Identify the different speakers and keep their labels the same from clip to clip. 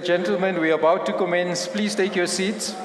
Speaker 1: Gentlemen, we are about to commence. Please take your seats.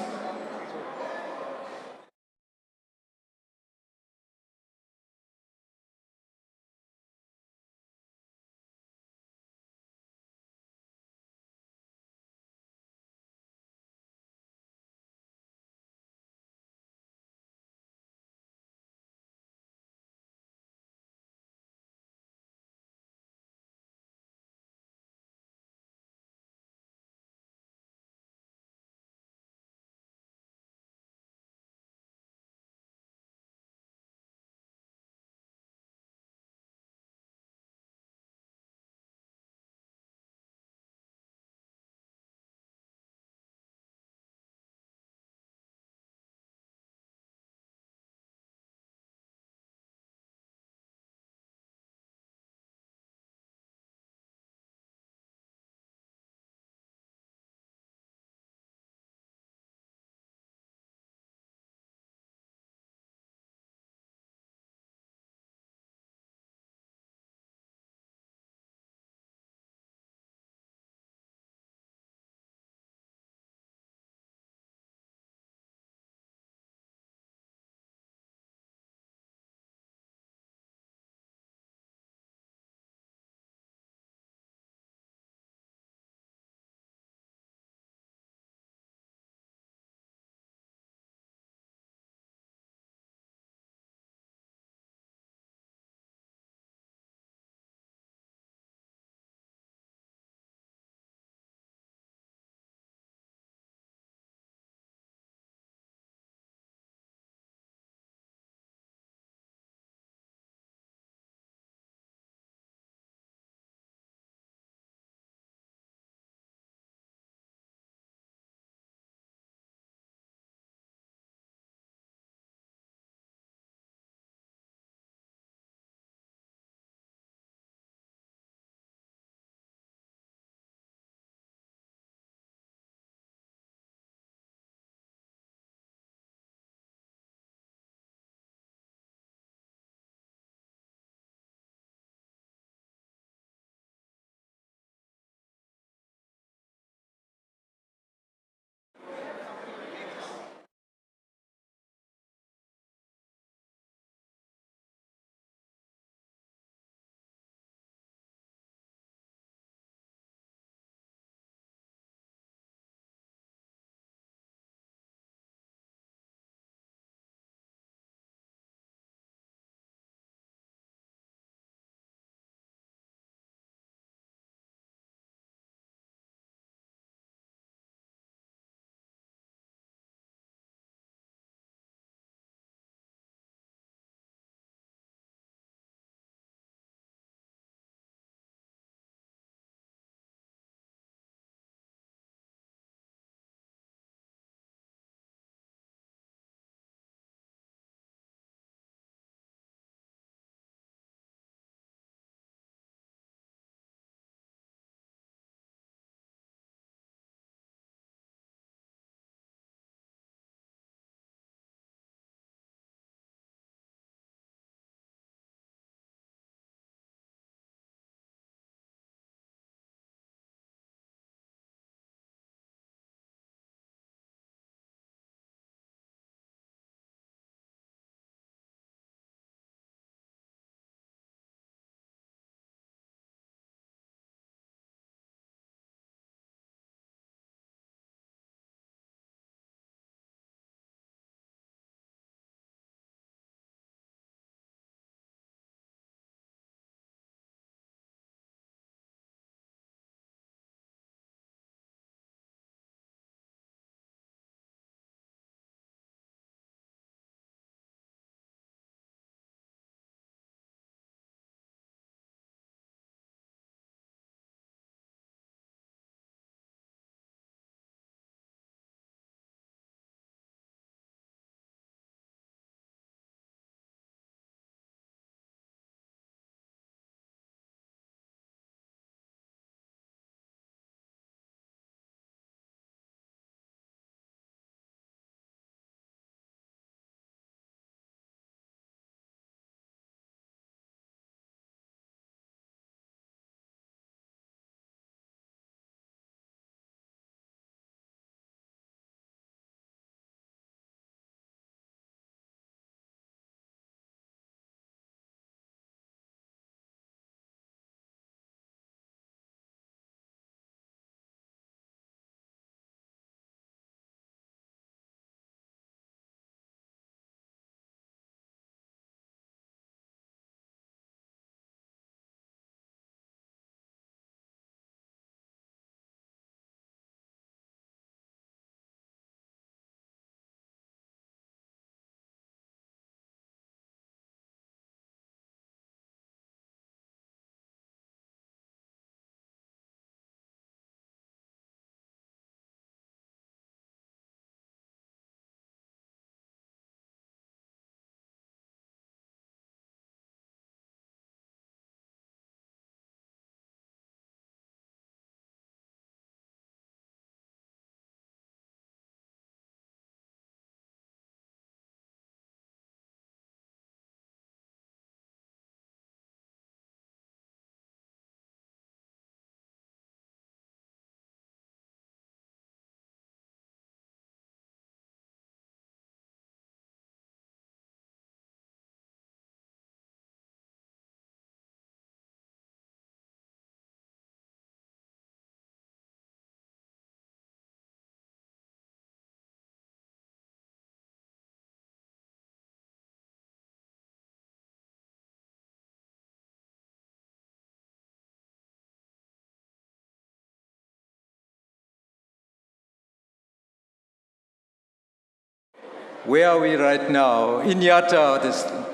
Speaker 1: Where are we right now? In Yatta.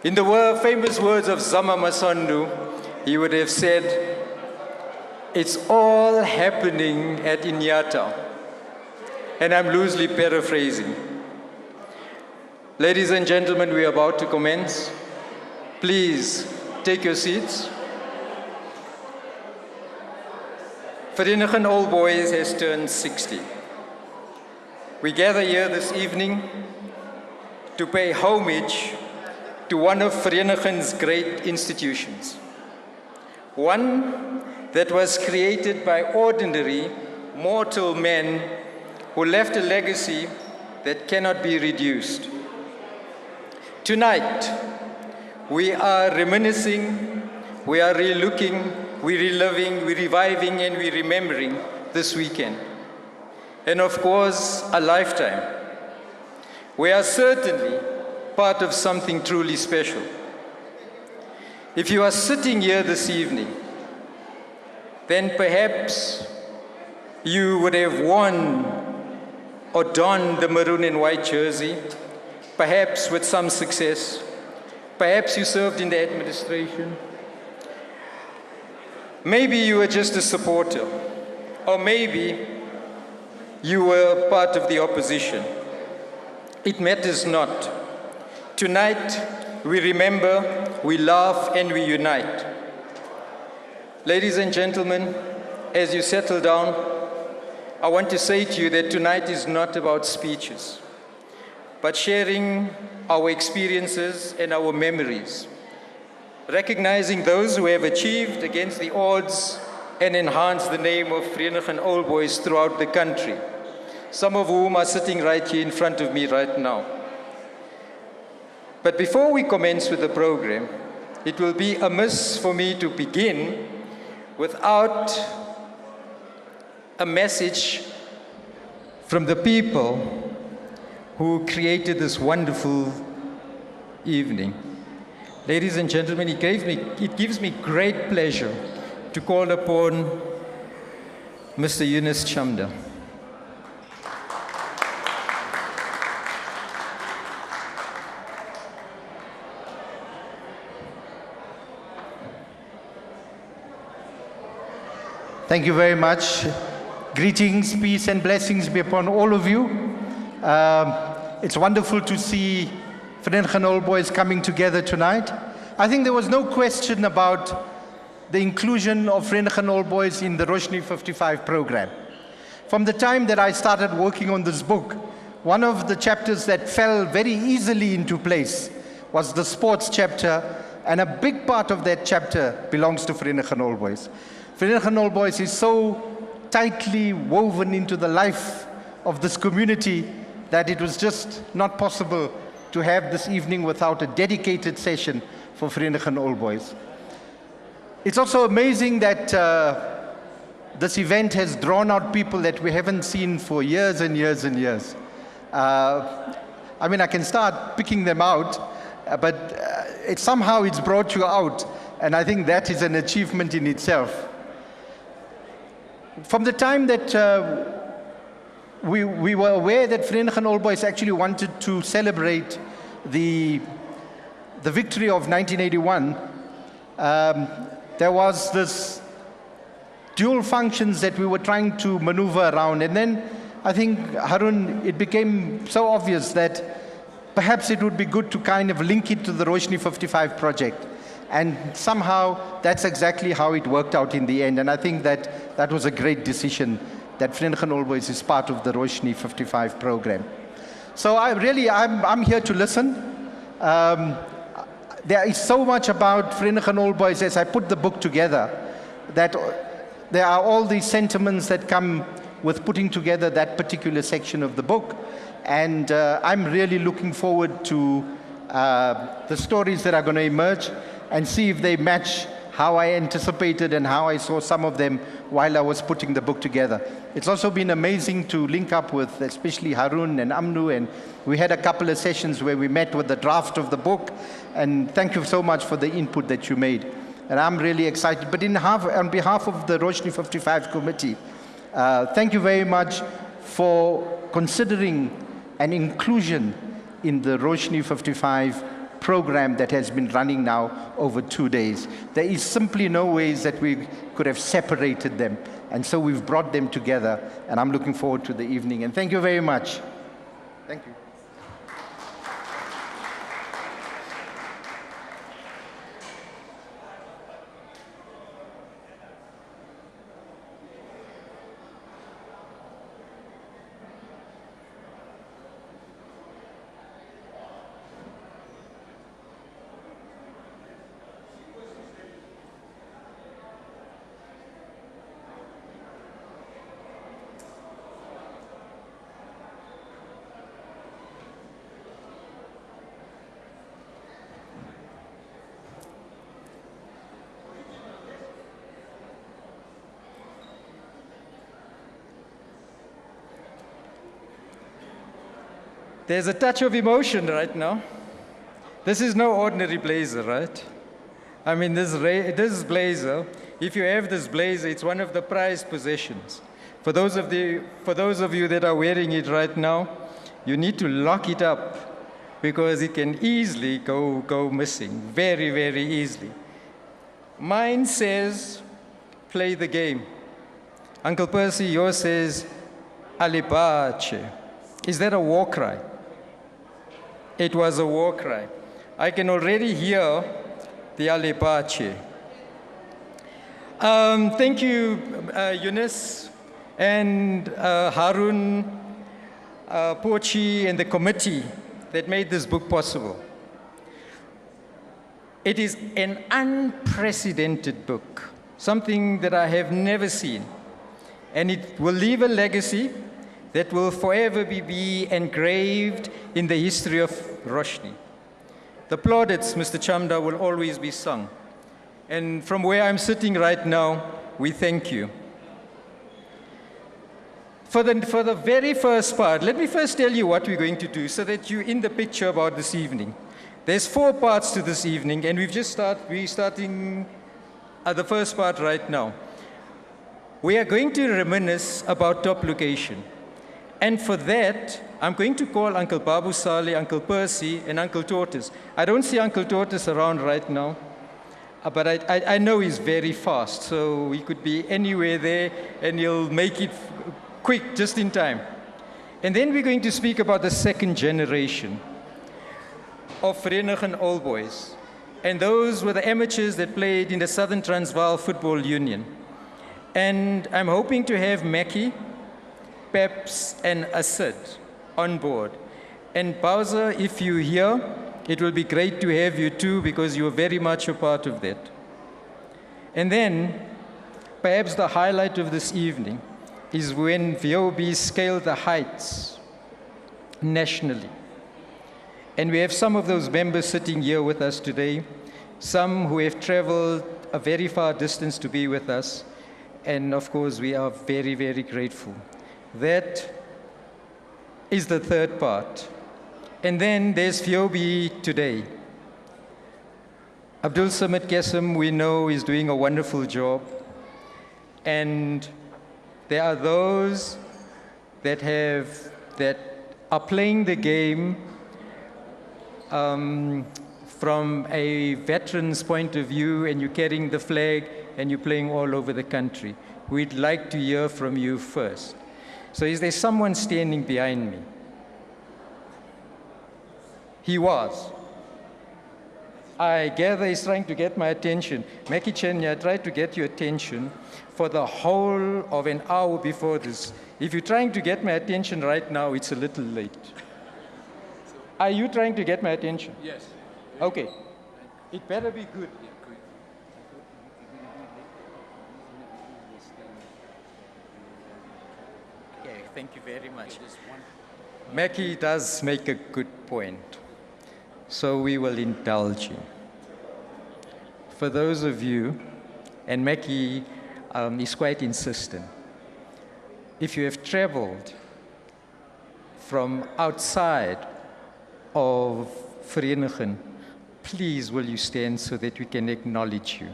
Speaker 1: In the famous words of Zama Masandu, he would have said, it's all happening at Inyata. And I'm loosely paraphrasing. Ladies and gentlemen, we are about to commence. Please take your seats. Vereeniging Old Boys has turned 60. We gather here this evening to pay homage to one of Vereeniging's great institutions. One that was created by ordinary, mortal men who left a legacy that cannot be reduced. Tonight, we are reminiscing, we are relooking, we're reliving, we're reviving, and we're remembering this weekend. And of course, a lifetime. We are certainly part of something truly special. If you are sitting here this evening, then perhaps you would have worn or donned the maroon and white jersey, perhaps with some success. Perhaps you served in the administration. Maybe you were just a supporter, or maybe you were part of the opposition. It matters not. Tonight, we remember, we laugh, and we unite. Ladies and gentlemen, as you settle down, I want to say to you that tonight is not about speeches, but sharing our experiences and our memories, recognizing those who have achieved against the odds and enhanced the name of Vereeniging Old Boys throughout the country, some of whom are sitting right here in front of me right now. But before we commence with the program, it will be amiss for me to begin without a message from the people who created this wonderful evening. Ladies and gentlemen, it gives me great pleasure to call upon Mr. Yunus Chamda.
Speaker 2: Thank you very much. Greetings, peace, and blessings be upon all of you. It's wonderful to see Vereeniging Old Boys coming together tonight. I think there was no question about the inclusion of Vereeniging Old Boys in the Roshni 55 program. From the time that I started working on this book, one of the chapters that fell very easily into place was the sports chapter, and a big part of that chapter belongs to Vereeniging Old Boys. Vereeniging Old Boys is so tightly woven into the life of this community that it was just not possible to have this evening without a dedicated session for Vereeniging Old Boys. It's also amazing that this event has drawn out people that we haven't seen for years and years and years. I mean, I can start picking them out, but somehow it's brought you out, and I think that is an achievement in itself. From the time that we were aware that Vereeniging Old Boys actually wanted to celebrate the victory of 1981, there was this dual functions that we were trying to maneuver around. And then I think, Harun, it became so obvious that perhaps it would be good to kind of link it to the Roshni 55 project. And somehow, that's exactly how it worked out in the end. And I think that that was a great decision, that Vereeniging Old Boys is part of the Roshni 55 program. So I'm here to listen. There is so much about Vereeniging Old Boys as I put the book together, that there are all these sentiments that come with putting together that particular section of the book. And I'm really looking forward to the stories that are going to emerge and see if they match how I anticipated and how I saw some of them while I was putting the book together. It's also been amazing to link up with especially Harun and Amnu, and we had a couple of sessions where we met with the draft of the book, and thank you so much for the input that you made. And I'm really excited. But on behalf of the Roshni 55 committee, thank you very much for considering an inclusion in the Roshni 55 program that has been running now over 2 days. There is simply no ways that we could have separated them. And so we've brought them together, and I'm looking forward to the evening. And thank you very much. Thank you.
Speaker 1: There's a touch of emotion right now. This is no ordinary blazer, right? I mean, this blazer, if you have this blazer, it's one of the prized possessions. For those of you that are wearing it right now, you need to lock it up because it can easily go missing, very, very easily. Mine says, play the game. Uncle Percy, yours says, Alibache. Is that a war cry? It was a war cry. I can already hear the Alibache. Thank you, Eunice and Harun, Pochi, and the committee that made this book possible. It is an unprecedented book, something that I have never seen. And it will leave a legacy that will forever be engraved in the history of Roshni. The plaudits, Mr. Chamda, will always be sung. And from where I'm sitting right now, we thank you. For the very first part, let me first tell you what we're going to do so that you're in the picture about this evening. There's 4 parts to this evening, and we're starting at the first part right now. We are going to reminisce about top location. And for that, I'm going to call Uncle Babu Saleh, Uncle Percy, and Uncle Tortoise. I don't see Uncle Tortoise around right now, but I know he's very fast, so he could be anywhere there, and he'll make it quick, just in time. And then we're going to speak about the second generation of Vereeniging Old Boys. And those were the amateurs that played in the Southern Transvaal Football Union. And I'm hoping to have Mackie, Peps, and Asad on board. And Bowser, if you're here, it will be great to have you too, because you're very much a part of that. And then, perhaps the highlight of this evening is when VOB scaled the heights nationally. And we have some of those members sitting here with us today, some who have traveled a very far distance to be with us. And of course, we are very, very grateful. That is the third part. And then there's VOB today. Abdul Samad Kesem, we know, is doing a wonderful job. And there are those that are playing the game from a veteran's point of view, and you're carrying the flag and you're playing all over the country. We'd like to hear from you first. So is there someone standing behind me? He was. I gather he's trying to get my attention. Mackie Chenya, I tried to get your attention for the whole of an hour before this. If you're trying to get my attention right now, it's a little late. Are you trying to get my attention?
Speaker 3: Yes.
Speaker 1: Okay. It better be good. Okay, thank you very much. Mackie does make a good point, so we will indulge you. For those of you, and Mackie is quite insistent, if you have traveled from outside of Vereeniging, please will you stand so that we can acknowledge you.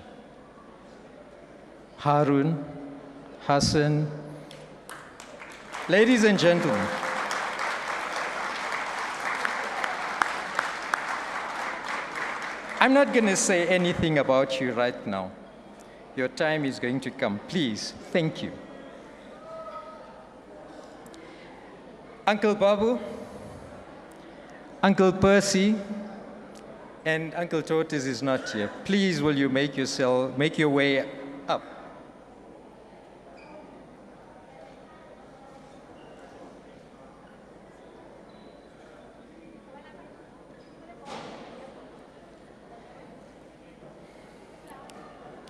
Speaker 1: Harun, Hassan, ladies and gentlemen, I'm not going to say anything about you right now. Your time is going to come. Please, thank you. Uncle Babu, Uncle Percy, and Uncle Tortoise is not here. Please, will you make your way up?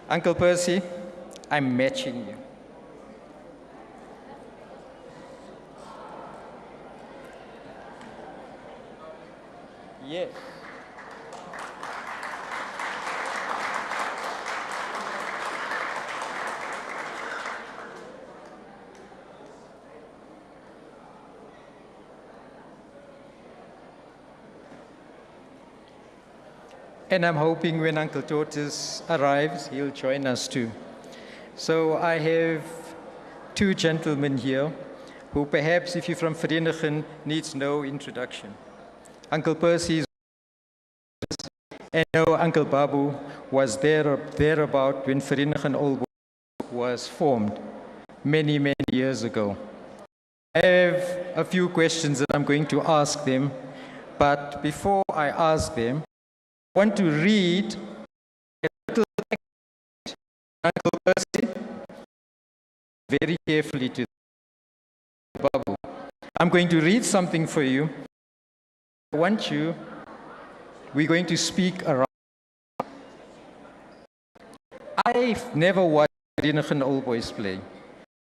Speaker 1: Uncle Percy, I'm matching you. Yes. And I'm hoping when Uncle Tortoise arrives, he'll join us too. So I have two gentlemen here who perhaps, if you're from Vereeniging, needs no introduction. Uncle Percy is, and no, Uncle Babu was there or thereabout when Vereeniging Old Boys was formed many, many years ago. I have a few questions that I'm going to ask them, but before I ask them, I want to read a little text, Uncle Percy, very carefully to Babu. I'm going to read something for you. I want you, we're going to speak around. I've never watched Vereeniging Old Boys play,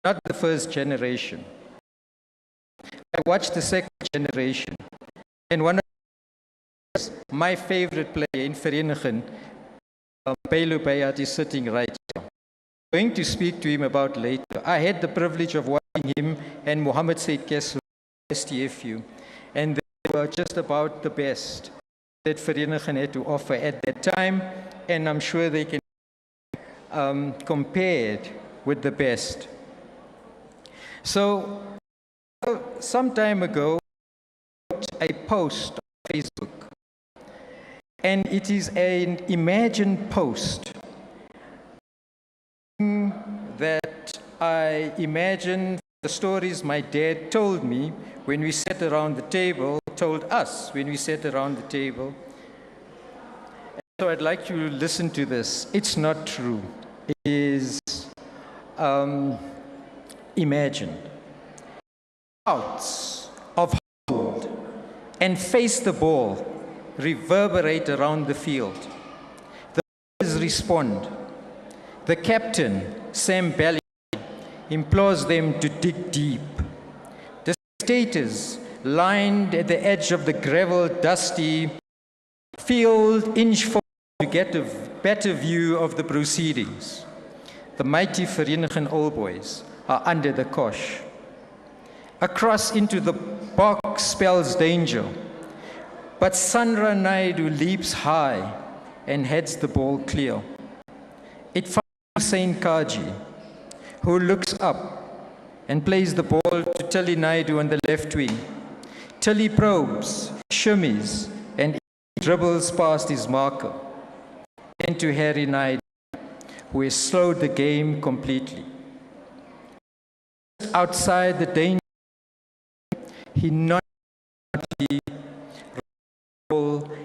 Speaker 1: not the first generation. I watched the second generation, and one of my favorite player in Vereeniging, Bailu Bayat, is sitting right here. I'm going to speak to him about later. I had the privilege of watching him and Mohammed Said Kessel, STFU, and they were just about the best that Vereeniging had to offer at that time, and I'm sure they can compared with the best. So, some time ago, I wrote a post on Facebook. And it is an imagined post that I imagine the stories my dad told me when we sat around the table, told us when we sat around the table. So I'd like you to listen to this. It's not true. It is imagined. Shouts of hold and face the ball reverberate around the field. The players respond. The captain, Sam Belly, implores them to dig deep. The spectators, lined at the edge of the gravel, dusty field, inch forward to get a better view of the proceedings. The mighty Vereeniging Old Boys are under the kosh. A cross into the box spells danger. But Sandra Naidu leaps high and heads the ball clear. It finds Hussein Kaji, who looks up and plays the ball to Tilly Naidu on the left wing. Tilly probes, shimmies, and dribbles past his marker. And to Harry Naidu, who has slowed the game completely. Outside the danger, he not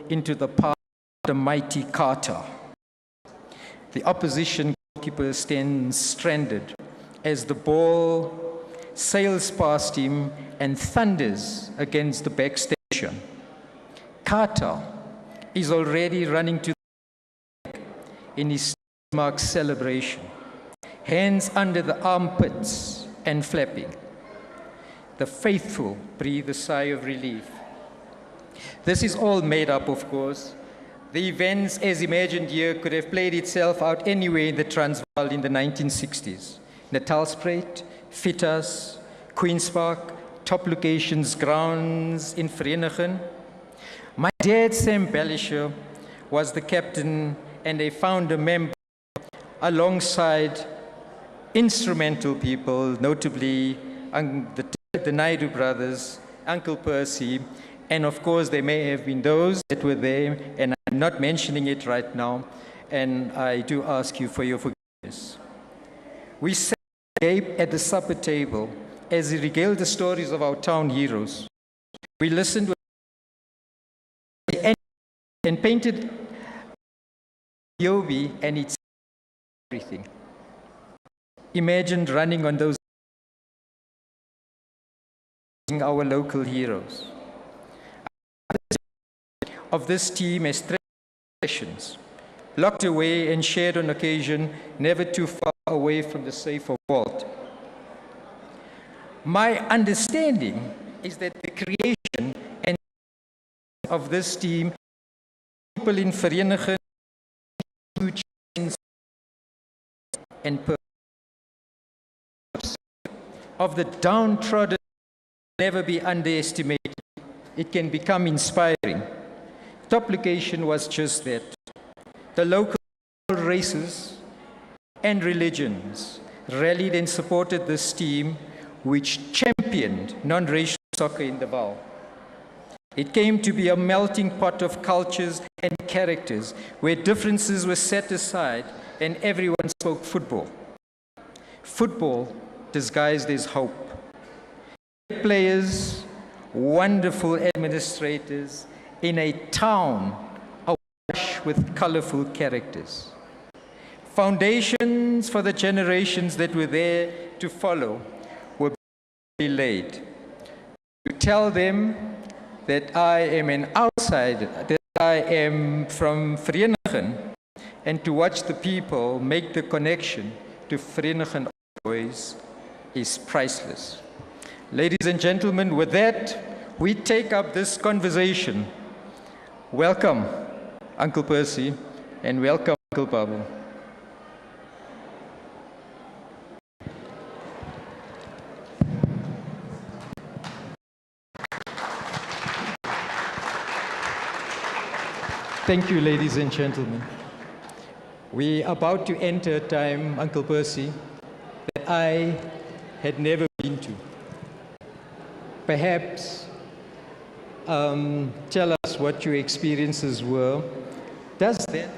Speaker 1: into the path of the mighty Carter. The opposition goalkeeper stands stranded as the ball sails past him and thunders against the backstation. Carter is already running to the back in his mark celebration, hands under the armpits and flapping. The faithful breathe a sigh of relief. This is all made up, of course. The events as imagined here could have played itself out anywhere in the Transvaal in the 1960s. Natalspruit, Fitas, Queen's Park, top locations, grounds in Vereeniging. My dad, Sam Bellisher, was the captain and a founder member alongside instrumental people, notably the Naidu brothers, Uncle Percy, And of course, there may have been those that were there, and I'm not mentioning it right now, and I do ask you for your forgiveness. We sat at the supper table as he regaled the stories of our town heroes. We listened and painted Yobi and its everything. Imagined running on those our local heroes. Of this team as traditions, locked away and shared on occasion, never too far away from the safe vault. My understanding is that the creation and of this team, people in Vereeniging, huge and purpose of the downtrodden never be underestimated. It can become inspiring. Top location was just that. The local races and religions rallied and supported this team, which championed non-racial soccer in the Vaal. It came to be a melting pot of cultures and characters where differences were set aside and everyone spoke football. Football disguised as hope. Players, wonderful administrators in a town awash with colorful characters. Foundations for the generations that were there to follow were laid. To tell them that I am an outsider, that I am from Vereeniging, and to watch the people make the connection to Vereeniging boys is priceless. Ladies and gentlemen, with that, we take up this conversation. Welcome, Uncle Percy, and welcome, Uncle Babu. Thank you, ladies and gentlemen. We're about to enter a time, Uncle Percy, that I had never been to. Perhaps tell us what your experiences were. Does that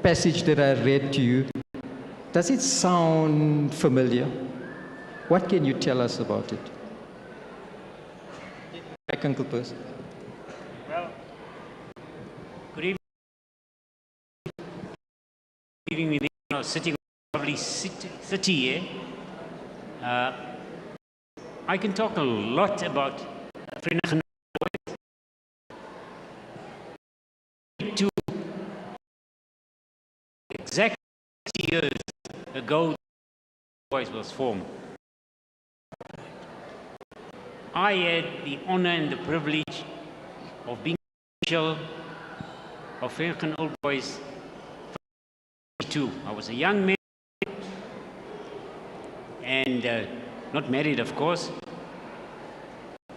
Speaker 1: passage that I read to you, does it sound familiar? What can you tell us about it? Uncle Percy.
Speaker 3: Well, good evening. With you, sitting in a lovely city here. I can talk a lot about Vereeniging. To exactly 60 years ago, Boys was formed. I had the honor and the privilege of being official of Vereeniging Old Boys. I was a young man and not married, of course,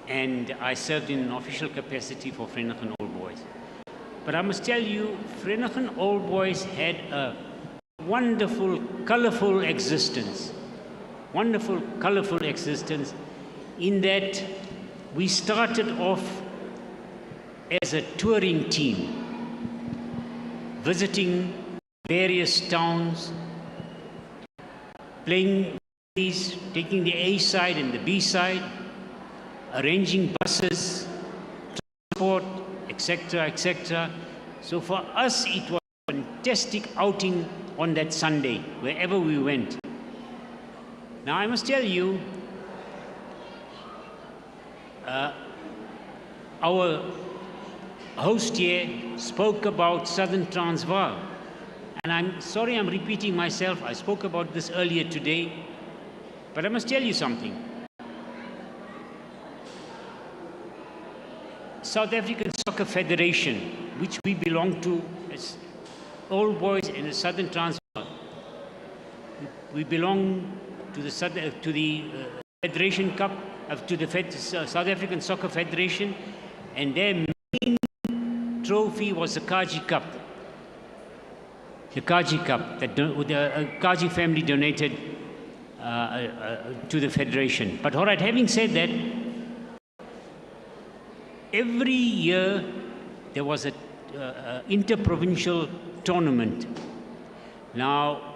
Speaker 3: and I served in an official capacity for Vereeniging Old Boys. But I must tell you, Vereeniging Old Boys had a wonderful, colorful existence. Wonderful, colorful existence. In that we started off as a touring team, visiting various towns, playing these, taking the A side and the B side, arranging buses, transport, etc., etc. So for us, it was a fantastic outing on that Sunday, wherever we went. Now, I must tell you, our host here spoke about Southern Transvaal. And I'm sorry I'm repeating myself. I spoke about this earlier today. But I must tell you something. South African Soccer Federation, which we belong to as Old Boys in the Southern Transvaal, we belong to the Federation Cup, to the South African Soccer Federation, and their main trophy was the Kaji Cup. The Kaji Cup that the Kaji family donated to the federation. But all right, having said that, every year there was a inter-provincial tournament. Now,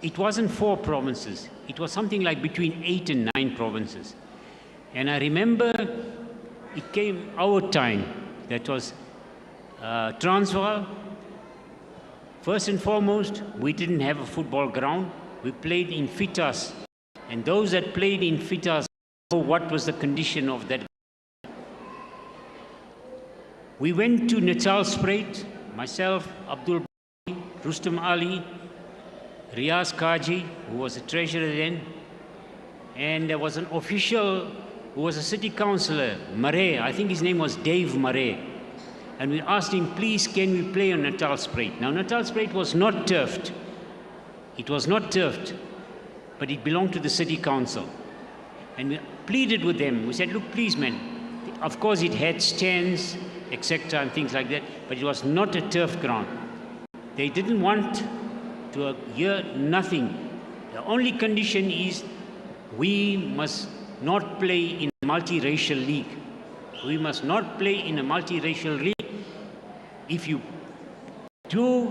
Speaker 3: it wasn't 4 provinces. It was something like between 8 and 9 provinces. And I remember it came our time, that was Transvaal. First and foremost, we didn't have a football ground. We played in fitas. And those that played in fitas know what was the condition of that. We went to Natalspruit, myself, Abdul Bari, Rustam Ali, Riaz Kaji, who was a treasurer then, and there was an official who was a city councillor, Murray, I think his name was Dave Murray. And we asked him, please, can we play on Natalspruit? Now, Natalspruit was not turfed. It was not turfed, but it belonged to the city council. And we pleaded with them. We said, look, please, man, of course it had stands, etc., and things like that, but it was not a turf ground. They didn't want to hear nothing. The only condition is we must not play in a multiracial league. We must not play in a multiracial league. If you do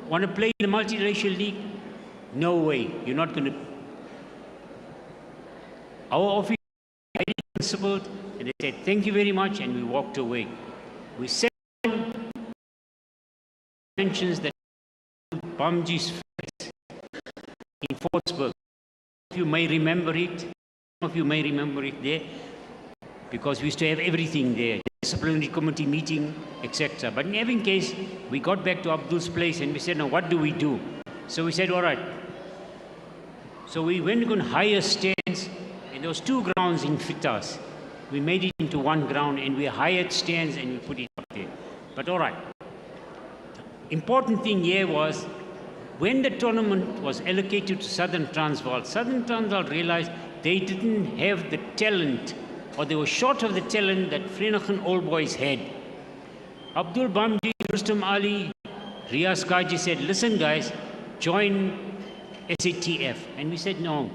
Speaker 3: want to play in a multiracial league, no way, you're not going to. Our office principled, and they said, thank you very much, and we walked away. We said mentions that Bamji's flat in Fortsburg. If you may remember it, some of you may remember it there, because we used to have everything there, disciplinary committee meeting, etc. But in every case, we got back to Abdul's place and we said, now what do we do? So we said, all right. So we went to go and hire stands, and there was 2 grounds in Fitas. We made it into 1 ground and we hired stands and we put it up there. But all right. The important thing here was when the tournament was allocated to Southern Transvaal realized they didn't have the talent, or they were short of the talent that Vereeniging Old Boys had. Abdul Bamji, Rustam Ali, Riaz Kaji said, listen guys, join SATF. And we said, no,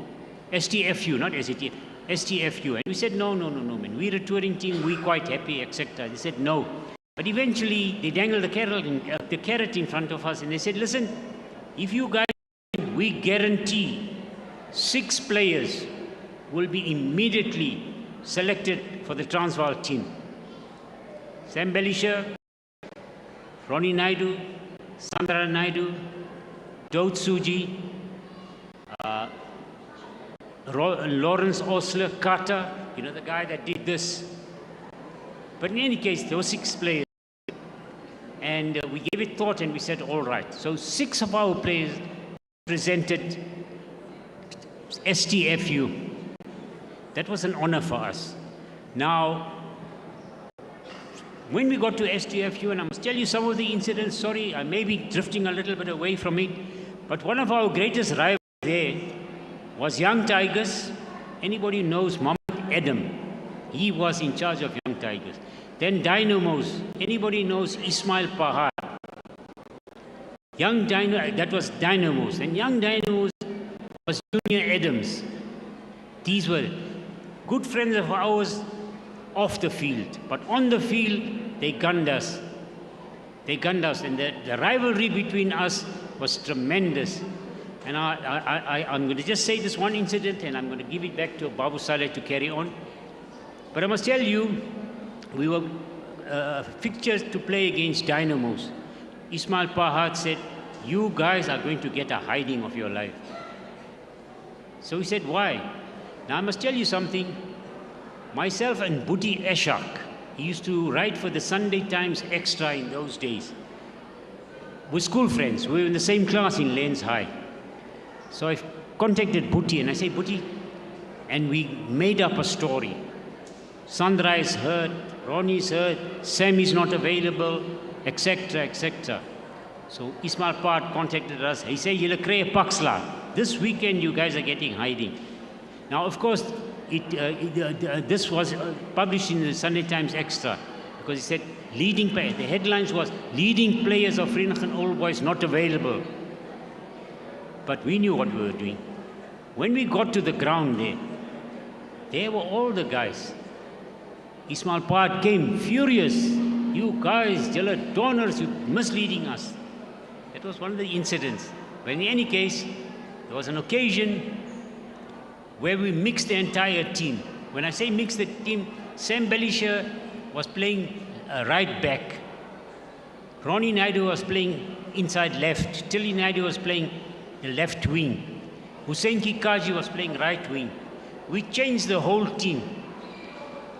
Speaker 3: STFU, not SATF. STFU. And we said, no, man. We're a touring team, we're quite happy, etc. They said, no. But eventually, they dangled the carrot in front of us, and they said, listen, if you guys, we guarantee 6 players will be immediately selected for the Transvaal team. Sam Belisha, Ronnie Naidu, Sandra Naidu, Daud Suji, Lawrence Osler, Carter, you know, the guy that did this. But in any case, there were 6 players. And we gave it thought and we said, all right. So 6 of our players presented STFU. That was an honor for us. Now, when we got to STFU, and I must tell you some of the incidents, sorry, I may be drifting a little bit away from it, but one of our greatest rivals there was Young Tigers. Anybody knows Mohammed Adam? He was in charge of Young Tigers. Then Dynamos. Anybody knows Ismail Pahar? That was Dynamos. And Young Dynamos was Junior Adams. These were good friends of ours off the field. But on the field, they gunned us. They gunned us. And the rivalry between us was tremendous. And I'm going to just say this one incident, and I'm going to give it back to Babu Saleh to carry on. But I must tell you, we were fixtured to play against Dynamos. Ismail Pahar said, you guys are going to get a hiding of your life. So we said, why? Now I must tell you something. Myself and Buti Eshak, he used to write for the Sunday Times Extra in those days. We're school friends. We were in the same class in Lanes High. So I contacted Buti and I said, Buti, and we made up a story. Sandra is hurt, Ronnie is hurt, Sam is not available, etc., etc. So Ismail Pahar contacted us. He said, "You'll create Paxla. This weekend you guys are getting hiding." Now, of course, this was published in the Sunday Times Extra because he said, the headlines was, leading players of Vereeniging Old Boys not available. But we knew what we were doing. When we got to the ground there were all the guys. Ismail Pad came furious. You guys, Jala donors, you misleading us. That was one of the incidents. But in any case, there was an occasion where we mixed the entire team. When I say mixed the team, Sam Belisha was playing right back. Ronnie Naidu was playing inside left. Tilly Naidu was playing the left wing. Hussein Kikaji was playing right wing. We changed the whole team,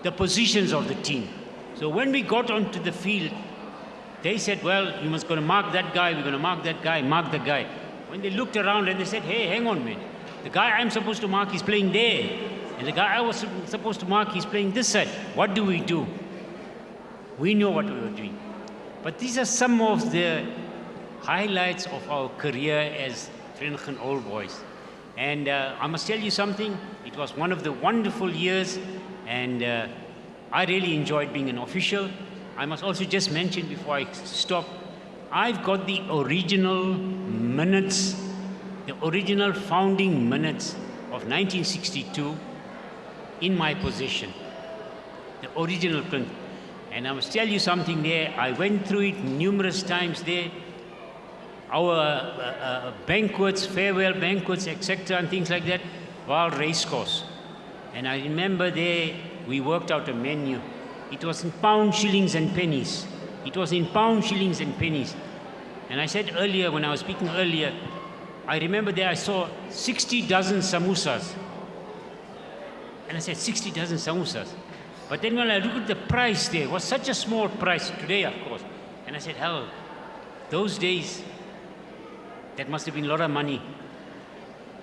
Speaker 3: the positions of the team. So when we got onto the field, they said, well, you must go to mark that guy, we're going to mark that guy, mark the guy. When they looked around and they said, hey, hang on, man. The guy I'm supposed to mark is playing there. And the guy I was supposed to mark is playing this side. What do we do? We know what we were doing. But these are some of the highlights of our career as Vereeniging Old Boys. And I must tell you something, it was one of the wonderful years, and I really enjoyed being an official. I must also just mention before I stop, I've got the original minutes, the original founding minutes of 1962 in my possession, the original print. And I must tell you something there, I went through it numerous times there. Our banquets, farewell banquets, etc., and things like that, Val Racecourse. And I remember there, we worked out a menu. It was in pounds, shillings, and pennies. It was in pounds, shillings, and pennies. And I said earlier, when I was speaking earlier, I remember there I saw 60 dozen samosas. And I said, 60 dozen samosas. But then when I looked at the price there, it was such a small price, today of course. And I said, hell, those days, that must have been a lot of money.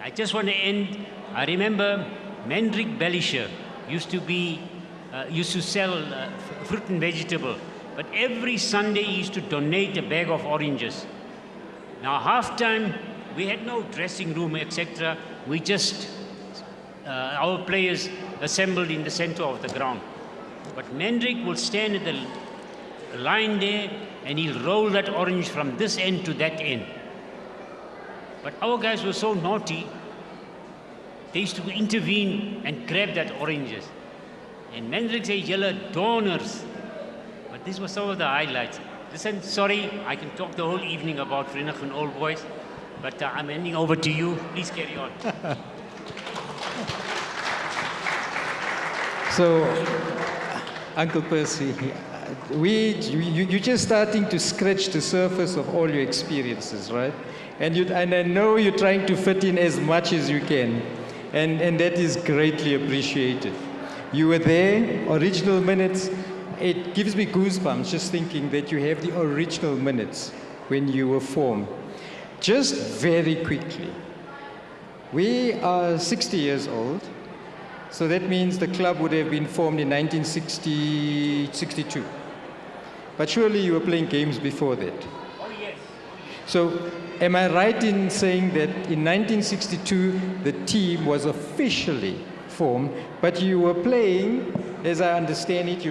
Speaker 3: I just want to end. I remember Mendrik Belisha used to sell fruit and vegetable. But every Sunday he used to donate a bag of oranges. Now halftime, we had no dressing room, etc. We just, our players assembled in the center of the ground. But Mendrik will stand at the line there and he'll roll that orange from this end to that end. But our guys were so naughty, they used to intervene and grab that oranges. And Mendrik said, yellow donors. But these were some of the highlights. Listen, sorry, I can talk the whole evening about Vereeniging Old Boys, but I'm handing over to you. Please carry on.
Speaker 1: So, Uncle Percy, you're just starting to scratch the surface of all your experiences, right? And I know you're trying to fit in as much as you can, and that is greatly appreciated. You were there, original minutes. It gives me goosebumps just thinking that you have the original minutes when you were formed. Just very quickly, we are 60 years old, so that means the club would have been formed in 1962. But surely you were playing games before that.
Speaker 3: Oh, yes.
Speaker 1: So, am I right in saying that in 1962 the team was officially formed, but you were playing, as I understand it,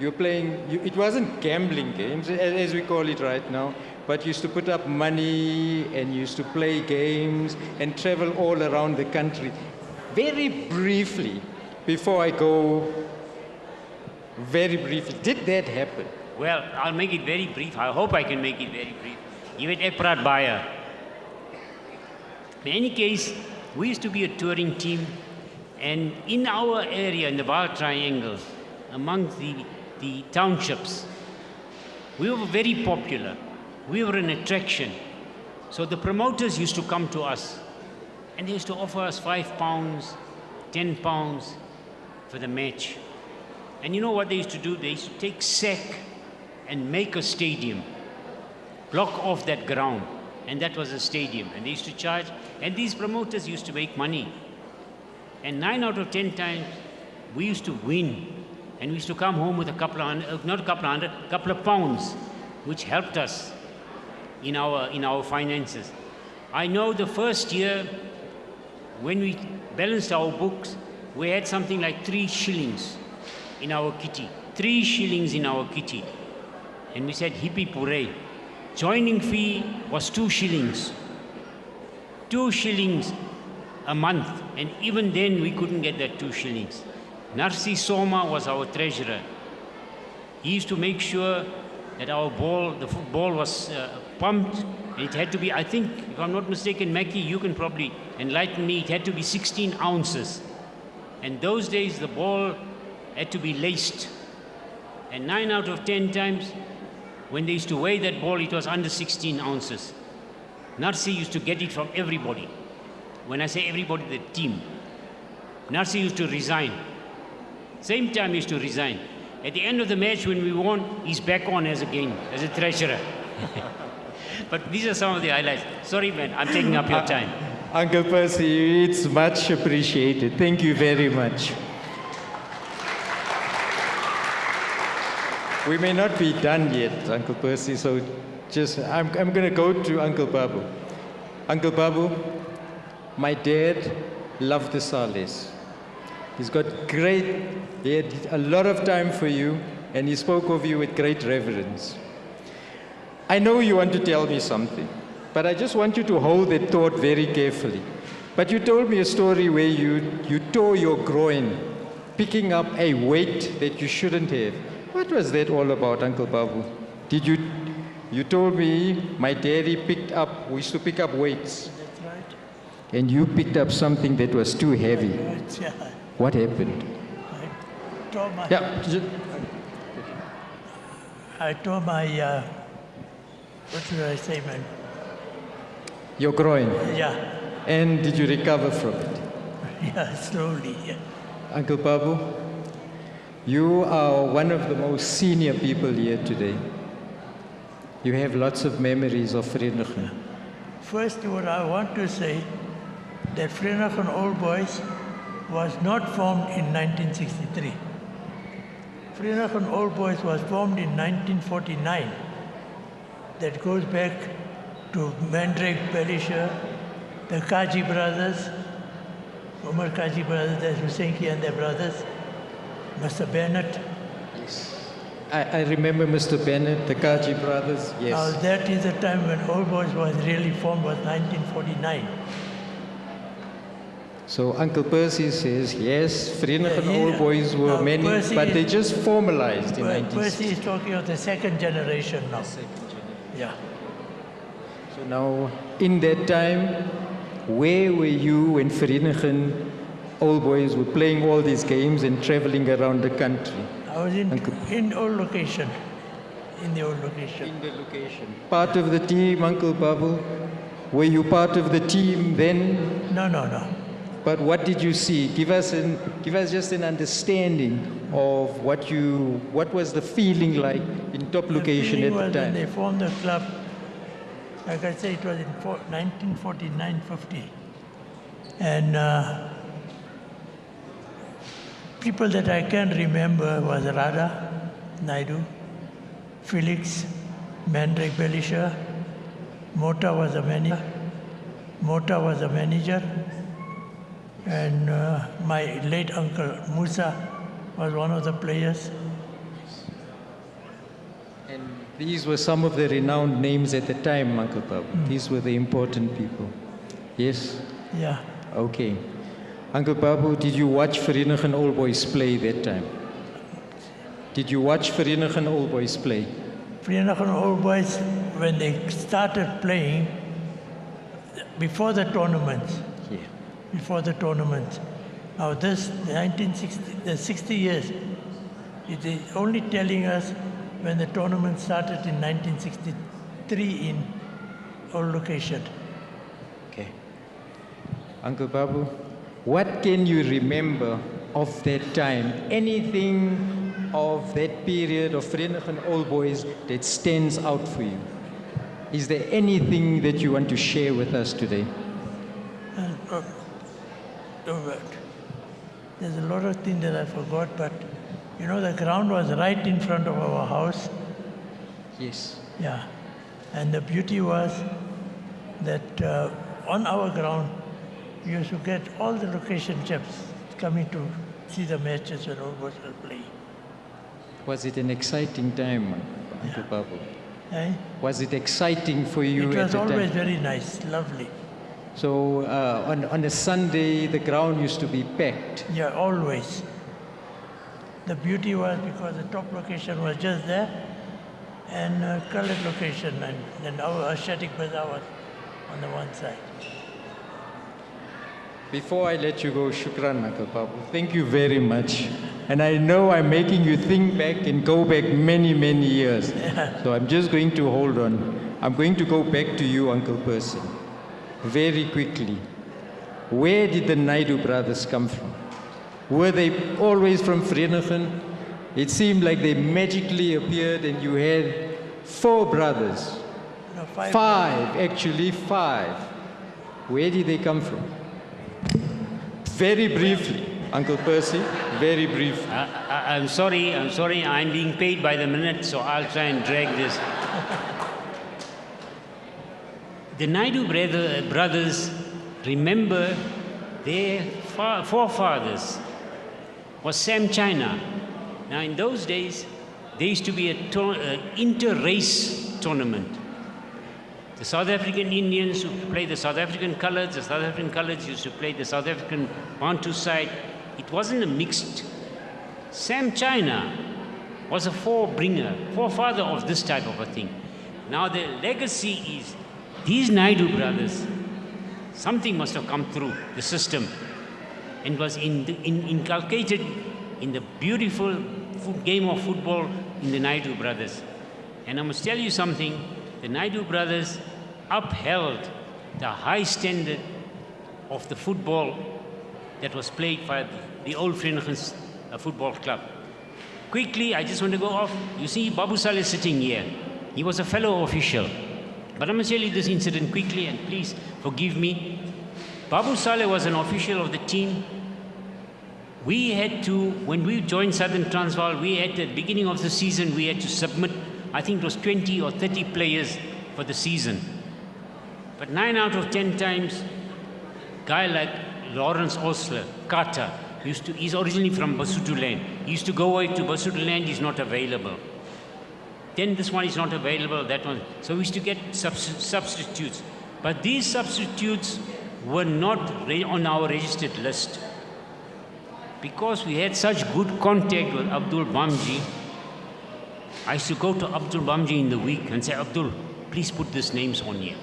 Speaker 1: it wasn't gambling games, as we call it right now, but you used to put up money and you used to play games and travel all around the country. Very briefly, before I go, very briefly, did that happen?
Speaker 3: Well, I'll make it very brief. I hope I can make it very brief. You had Ebrahim Baya. In any case, we used to be a touring team, and in our area, in the Bar Triangle, among the townships, we were very popular. We were an attraction. So the promoters used to come to us, and they used to offer us £5, £10 for the match. And you know what they used to do? They used to take sack and make a stadium, block off that ground, and that was a stadium. And they used to charge, and these promoters used to make money. And 9 out of 10 times, we used to win. And we used to come home with a couple of hundred, not a couple of hundred, a couple of pounds, which helped us in our finances. I know the first year, when we balanced our books, we had something like 3 shillings in our kitty. 3 shillings in our kitty. And we said, hippie puree. Joining fee was 2 shillings. 2 shillings a month, and even then we couldn't get that 2 shillings. Narsi Soma was our treasurer. He used to make sure that our ball, the football was pumped. It had to be, I think, if I'm not mistaken, Mackie, you can probably enlighten me, it had to be 16 ounces. And those days the ball had to be laced. And 9 out of 10 times, when they used to weigh that ball, it was under 16 ounces. Narsi used to get it from everybody. When I say everybody, the team. Narsi used to resign. Same time he used to resign. At the end of the match, when we won, he's back on as a treasurer. But these are some of the highlights. Sorry, man, I'm taking up your time.
Speaker 1: Uncle Percy, it's much appreciated. Thank you very much. We may not be done yet, Uncle Percy, so I'm going to go to Uncle Babu. Uncle Babu, my dad loved the Sales. He had a lot of time for you, and he spoke of you with great reverence. I know you want to tell me something, but I just want you to hold that thought very carefully. But you told me a story where you tore your groin, picking up a weight that you shouldn't have. What was that all about, Uncle Babu? You told me my daddy we used to pick up weights.
Speaker 4: That's right.
Speaker 1: And you picked up something that was too heavy.
Speaker 4: Right, yeah.
Speaker 1: What happened?
Speaker 4: I tore my, what should I say, man?
Speaker 1: Your groin.
Speaker 4: Yeah.
Speaker 1: And did you recover from it?
Speaker 4: Yeah, slowly, yeah.
Speaker 1: Uncle Babu, you are one of the most senior people here today. You have lots of memories of Vereeniging.
Speaker 4: First, what I want to say, that Vereeniging Old Boys was not formed in 1963. Vereeniging Old Boys was formed in 1949. That goes back to Mandrake Belisha, the Kaji brothers, Umar Kaji brothers, there's Husenki and their brothers, Mr. Bennett.
Speaker 1: Yes. I remember Mr. Bennett, the Kaji brothers, yes.
Speaker 4: Now that is the time when Old Boys was really formed, was 1949.
Speaker 1: So Uncle Percy says, yes, Vereeniging Old Boys were
Speaker 4: now,
Speaker 1: many,
Speaker 4: Percy
Speaker 1: but they just formalized in 1960.
Speaker 4: Percy is talking of the second generation now. Yeah.
Speaker 1: So now, in that time, where were you when Vereeniging Old Boys were playing all these games and traveling around the country?
Speaker 4: I was in old location. In the old location.
Speaker 1: In the location. Part of the team, Uncle Babu? Were you part of the team then?
Speaker 4: No.
Speaker 1: But what did you see? Give us just an understanding of what was the feeling like in top location at the time.
Speaker 4: When they formed the club, like I say, it was in 1949-50. And people that I can remember was Radha Naidu, Felix, Mandrake Belisha, Mota was a manager, and my late uncle Musa was one of the players.
Speaker 1: And these were some of the renowned names at the time, Uncle Babu. These were the important people. Yes?
Speaker 4: Yeah.
Speaker 1: Okay. Uncle Babu, did you watch Vereeniging Old Boys play that time? Did you watch Vereeniging Old Boys play?
Speaker 4: Vereeniging Old Boys, when they started playing, before the tournaments.
Speaker 1: Yeah.
Speaker 4: Before the tournaments. Now this 1960, the 60 years, it is only telling us when the tournament started in 1963 in old location.
Speaker 1: Okay. Uncle Babu, what can you remember of that time? Anything of that period of Vereeniging Old Boys that stands out for you? Is there anything that you want to share with us today?
Speaker 4: There's a lot of things that I forgot, but you know, the ground was right in front of our house.
Speaker 1: Yes.
Speaker 4: Yeah. And the beauty was that on our ground, we used to get all the location chaps coming to see the matches when Old Boys were playing.
Speaker 1: Was it an exciting time, Uncle Babu?
Speaker 4: Eh?
Speaker 1: Was it exciting for you
Speaker 4: It
Speaker 1: at
Speaker 4: was
Speaker 1: the time?
Speaker 4: always very nice, lovely.
Speaker 5: So on a Sunday, the ground used to be packed.
Speaker 4: Yeah, always. The beauty was because the top location was just there and colored location, and then our Ascetic Bazaar was on the one side.
Speaker 5: Before I let you go, shukran, Uncle Babu. Thank you very much. And I know I'm making you think back and go back many, many years. So I'm just going to hold on. I'm going to go back to you, Uncle Percy, very quickly. Where did the Naidu brothers come from? Were they always from Vereeniging? It seemed like they magically appeared and you had 4 brothers.
Speaker 4: No, 5.
Speaker 5: 5, actually 5. Where did they come from? Very briefly, Uncle Percy, very briefly.
Speaker 3: I'm sorry, I'm being paid by the minute, so I'll try and drag this. The Naidu brothers, remember their forefathers was Sam China. Now in those days, there used to be an inter-race tournament. The South African Indians who play the South African colors, the South African colors used to play the South African Bantu side. It wasn't a mixed. Sam China was a forefather of this type of a thing. Now the legacy is these Naidu brothers, something must have come through the system and was inculcated in the beautiful game of football in the Naidu brothers. And I must tell you something, the Naidu brothers upheld the high standard of the football that was played by the old Vereeniging football club. Quickly, I just want to go off. You see Babu Saleh sitting here. He was a fellow official. But I must tell you this incident quickly, and please forgive me. Babu Saleh was an official of the team. We had to, when we joined Southern Transvaal, we had, at the beginning of the season, we had to submit, I think it was 20 or 30 players for the season. But 9 out of 10 times, guy like Lawrence Osler, Carter, he's originally from Basotho land. He used to go away to Basotho land, he's not available. Then this one is not available, that one. So we used to get substitutes. But these substitutes were not on our registered list. Because we had such good contact with Abdul Bamji, I used to go to Abdul Bamji in the week and say, Abdul, please put these names on here.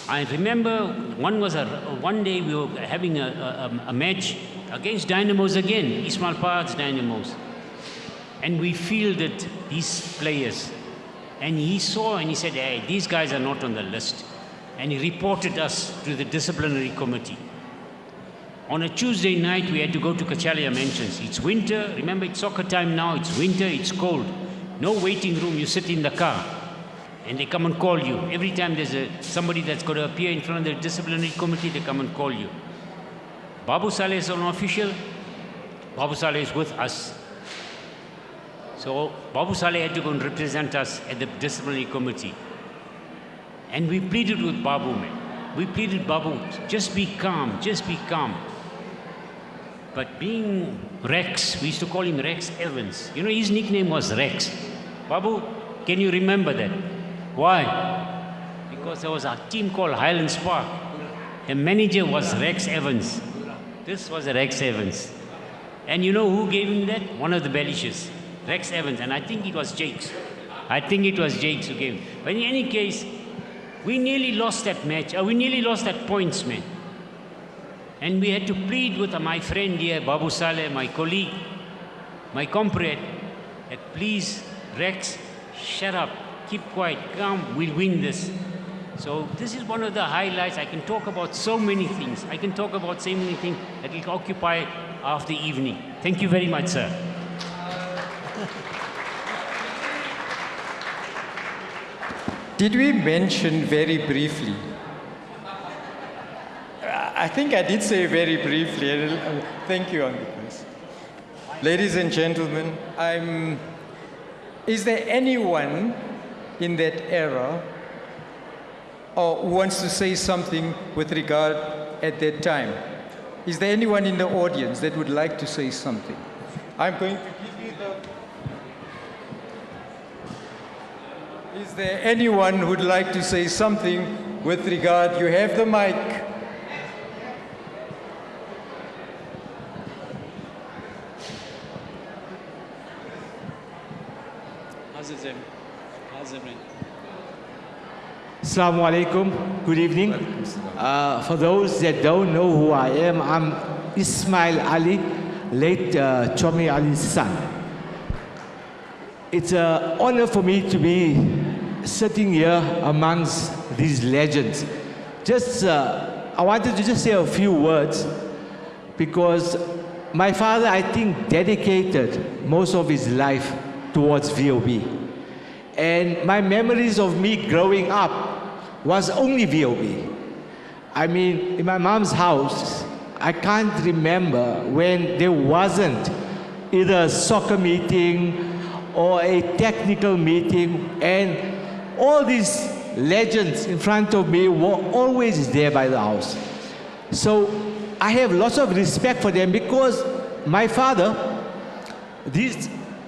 Speaker 3: I remember one day we were having a match against Dynamos again, Ismail Paad's Dynamos. And we fielded these players. And he saw and he said, hey, these guys are not on the list. And he reported us to the disciplinary committee. On a Tuesday night, we had to go to Kachalia Mansions. It's winter. Remember, it's soccer time now. It's winter. It's cold. No waiting room. You sit in the car. And they come and call you. Every time there's somebody that's got to appear in front of the disciplinary committee, they come and call you. Babu Saleh is an official. Babu Saleh is with us. So Babu Saleh had to go and represent us at the disciplinary committee. And we pleaded with Babu, man. We pleaded, Babu, just be calm, just be calm. But being Rex, we used to call him Rex Evans. You know, his nickname was Rex. Babu, can you remember that? Why? Because there was a team called Highlands Park. The manager was Rex Evans. This was Rex Evans. And you know who gave him that? One of the Belishes, Rex Evans. And I think it was Jakes. I think it was Jakes who gave him. But in any case, we nearly lost that match. We nearly lost that points, man. And we had to plead with my friend here, Babu Saleh, my colleague, my comrade, that please, Rex, shut up, keep quiet, calm, we'll win this. So this is one of the highlights. I can talk about so many things. I can talk about so many things that will occupy half the evening. Thank you very much, sir.
Speaker 1: Did we mention very briefly? I think I did say very briefly. Thank you, Uncle Chris. Ladies and gentlemen, is there anyone in that era or who wants to say something with regard at that time? Is there anyone in the audience that would like to say something? I'm going to give you the... Is there anyone who would like to say something with regard. You have the mic.
Speaker 6: Assalamu alaikum. Good evening. For those that don't know who I am, I'm Ismail Ali, late Chomi Ali's son. It's an honor for me to be sitting here amongst these legends. I wanted to just say a few words because my father, I think, dedicated most of his life towards VOB. And my memories of me growing up was only VOB. I mean, in my mom's house, I can't remember when there wasn't either a soccer meeting or a technical meeting, and all these legends in front of me were always there by the house. So I have lots of respect for them because my father,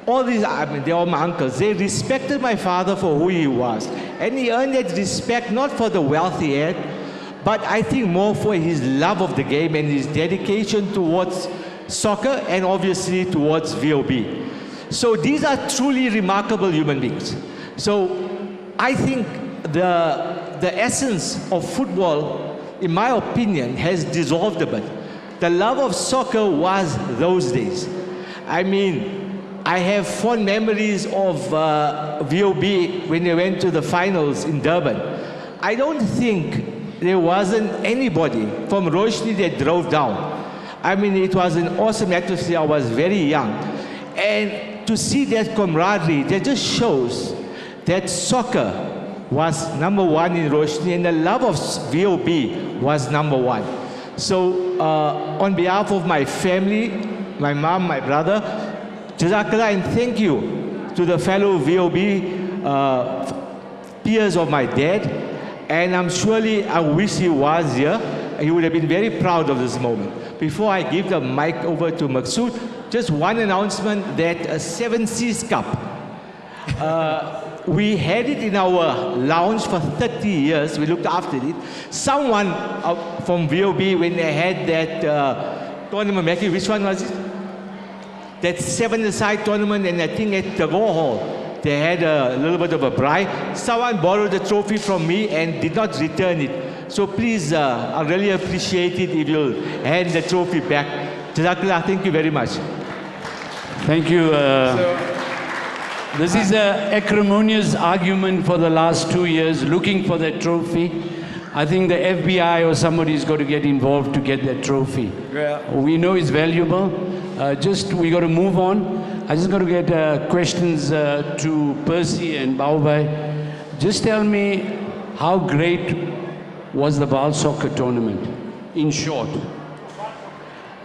Speaker 6: all these, I mean, they're all my uncles, they respected my father for who he was. And he earned that respect not for the wealth he had, but I think more for his love of the game and his dedication towards soccer and obviously towards VOB. So these are truly remarkable human beings. So I think the essence of football, in my opinion, has dissolved a bit. The love of soccer was those days. I mean, I have fond memories of VOB when they went to the finals in Durban. I don't think there wasn't anybody from Roshni that drove down. I mean, it was an awesome atmosphere. I was very young. And to see that camaraderie, that just shows that soccer was number one in Roshni and the love of VOB was number one. So on behalf of my family, my mom, my brother, Jazakallah, and thank you to the fellow VOB peers of my dad. And I wish he was here. He would have been very proud of this moment. Before I give the mic over to Maksud, just one announcement that a 7 Seas Cup, we had it in our lounge for 30 years. We looked after it. Someone from VOB, when they had that tournament, Mackie, which one was it? That 7-a-side tournament, and I think at the Gora Hall, they had a little bit of a bribe. Someone borrowed the trophy from me and did not return it. So please, I really appreciate it if you'll hand the trophy back. Jazakallah, thank you very much.
Speaker 7: Thank you. This is an acrimonious argument for the last 2 years, looking for that trophy. I think the FBI or somebody's got to get involved to get that trophy.
Speaker 1: Yeah.
Speaker 7: We know it's valuable. We got to move on. I just got to get questions to Percy and Baobai. Just tell me, how great was the Vaal soccer tournament? In short,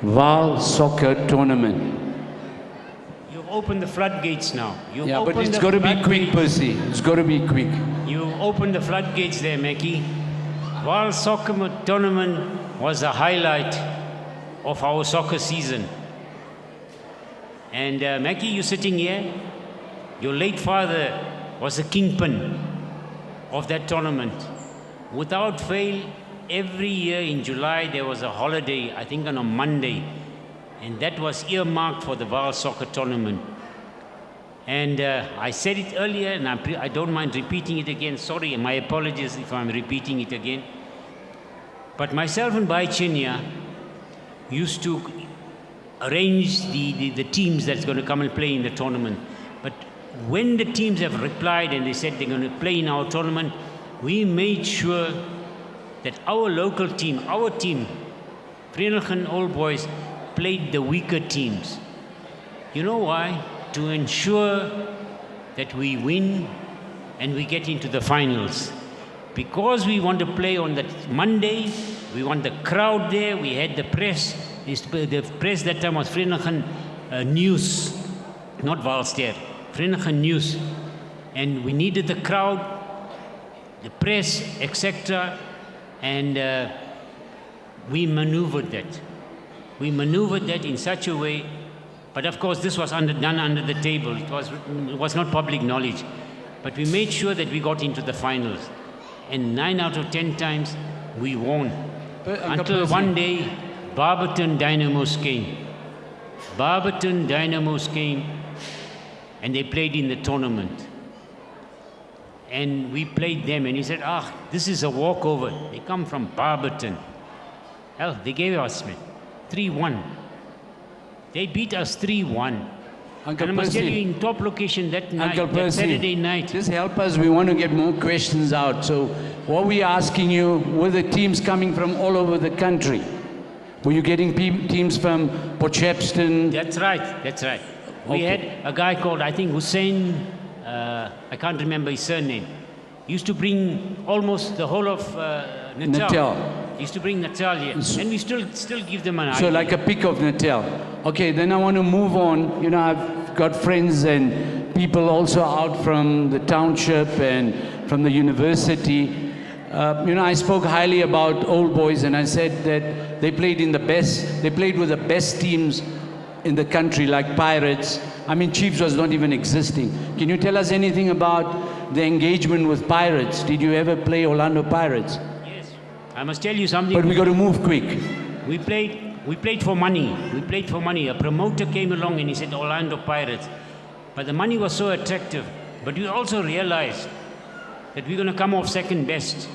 Speaker 7: Vaal soccer tournament.
Speaker 3: You've opened the floodgates now.
Speaker 7: Yeah, but it's got to be quick, Percy. It's got to be quick.
Speaker 3: You opened the floodgates there, Mackie. Vaal soccer tournament was the highlight of our soccer season. And Mackie, you're sitting here. Your late father was the kingpin of that tournament. Without fail, every year in July there was a holiday, I think on a Monday, and that was earmarked for the Vaal soccer tournament. And I said it earlier, and I don't mind repeating it again. Sorry, my apologies if I'm repeating it again. But myself and Bhai Chinya used to arrange the teams that's going to come and play in the tournament. But when the teams have replied and they said they're going to play in our tournament, we made sure that our local team, Vereeniging Old Boys, played the weaker teams. You know why? To ensure that we win and we get into the finals. Because we want to play on that Monday, we want the crowd there, we had the press. The press that time was Vereeniging News, not Valster, Vereeniging News. And we needed the crowd, the press, etc. And we maneuvered that. We maneuvered that in such a way, but of course this was done under the table. It was not public knowledge. But we made sure that we got into the finals. and 9 out of 10 times we won.
Speaker 7: Uncle
Speaker 3: Until
Speaker 7: Percy.
Speaker 3: one day, Barberton Dynamos came. Barberton Dynamos came and they played in the tournament. And we played them and he said, this is a walkover. They come from Barberton. Hell, they gave us 3-1. They beat us 3-1.
Speaker 7: Uncle
Speaker 3: And I must tell
Speaker 7: Percy.
Speaker 3: you, in top location that night,
Speaker 7: Uncle
Speaker 3: that
Speaker 7: Percy,
Speaker 3: Saturday night,
Speaker 7: just help us. We want to get more questions out. So what we're asking you, were the teams coming from all over the country? Were you getting teams from Potchefstroom?
Speaker 3: that's right, that's right. We
Speaker 7: Okay.
Speaker 3: had a guy called, I think, Hussein, I can't remember his surname. He used to bring almost the whole of Natal.
Speaker 7: Natal.
Speaker 3: He used to bring Natal here. And we still give them an
Speaker 7: So
Speaker 3: idea.
Speaker 7: like a pick of Natal. Okay, then I want to move on. You know, I've got friends and people also out from the township and from the university. You know, I spoke highly about Old Boys and I said that they played with the best teams in the country, like Pirates. I mean, Chiefs was not even existing. Can you tell us anything about the engagement with Pirates? Did you ever play Orlando Pirates?
Speaker 3: Yes. I must tell you something.
Speaker 7: But we got to move quick.
Speaker 3: We played for money. We played for money. A promoter came along and he said Orlando Pirates. But the money was so attractive. But we also realized that we're going to come off second best.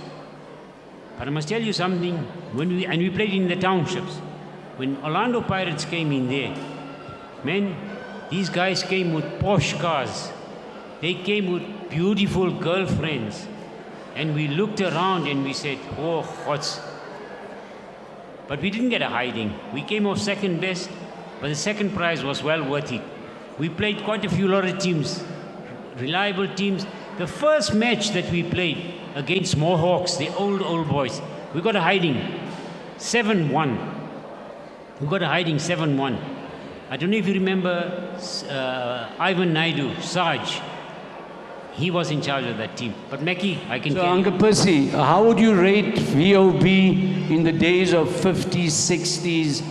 Speaker 3: But I must tell you something. And we played in the townships. When Orlando Pirates came in there, man, these guys came with posh cars. They came with beautiful girlfriends. And we looked around and we said, oh, what's... But we didn't get a hiding. We came off second best, but the second prize was well worth it. We played quite a few lot of teams, reliable teams. The first match that we played against Mohawks, the old boys, we got a hiding, 7-1. We got a hiding 7-1. I don't know if you remember Ivan Naidu, Sarge. He was in charge of that team. But Mackie, I can
Speaker 7: So
Speaker 3: tell you.
Speaker 7: Uncle Percy, how would you rate VOB in the days of 50s, 60s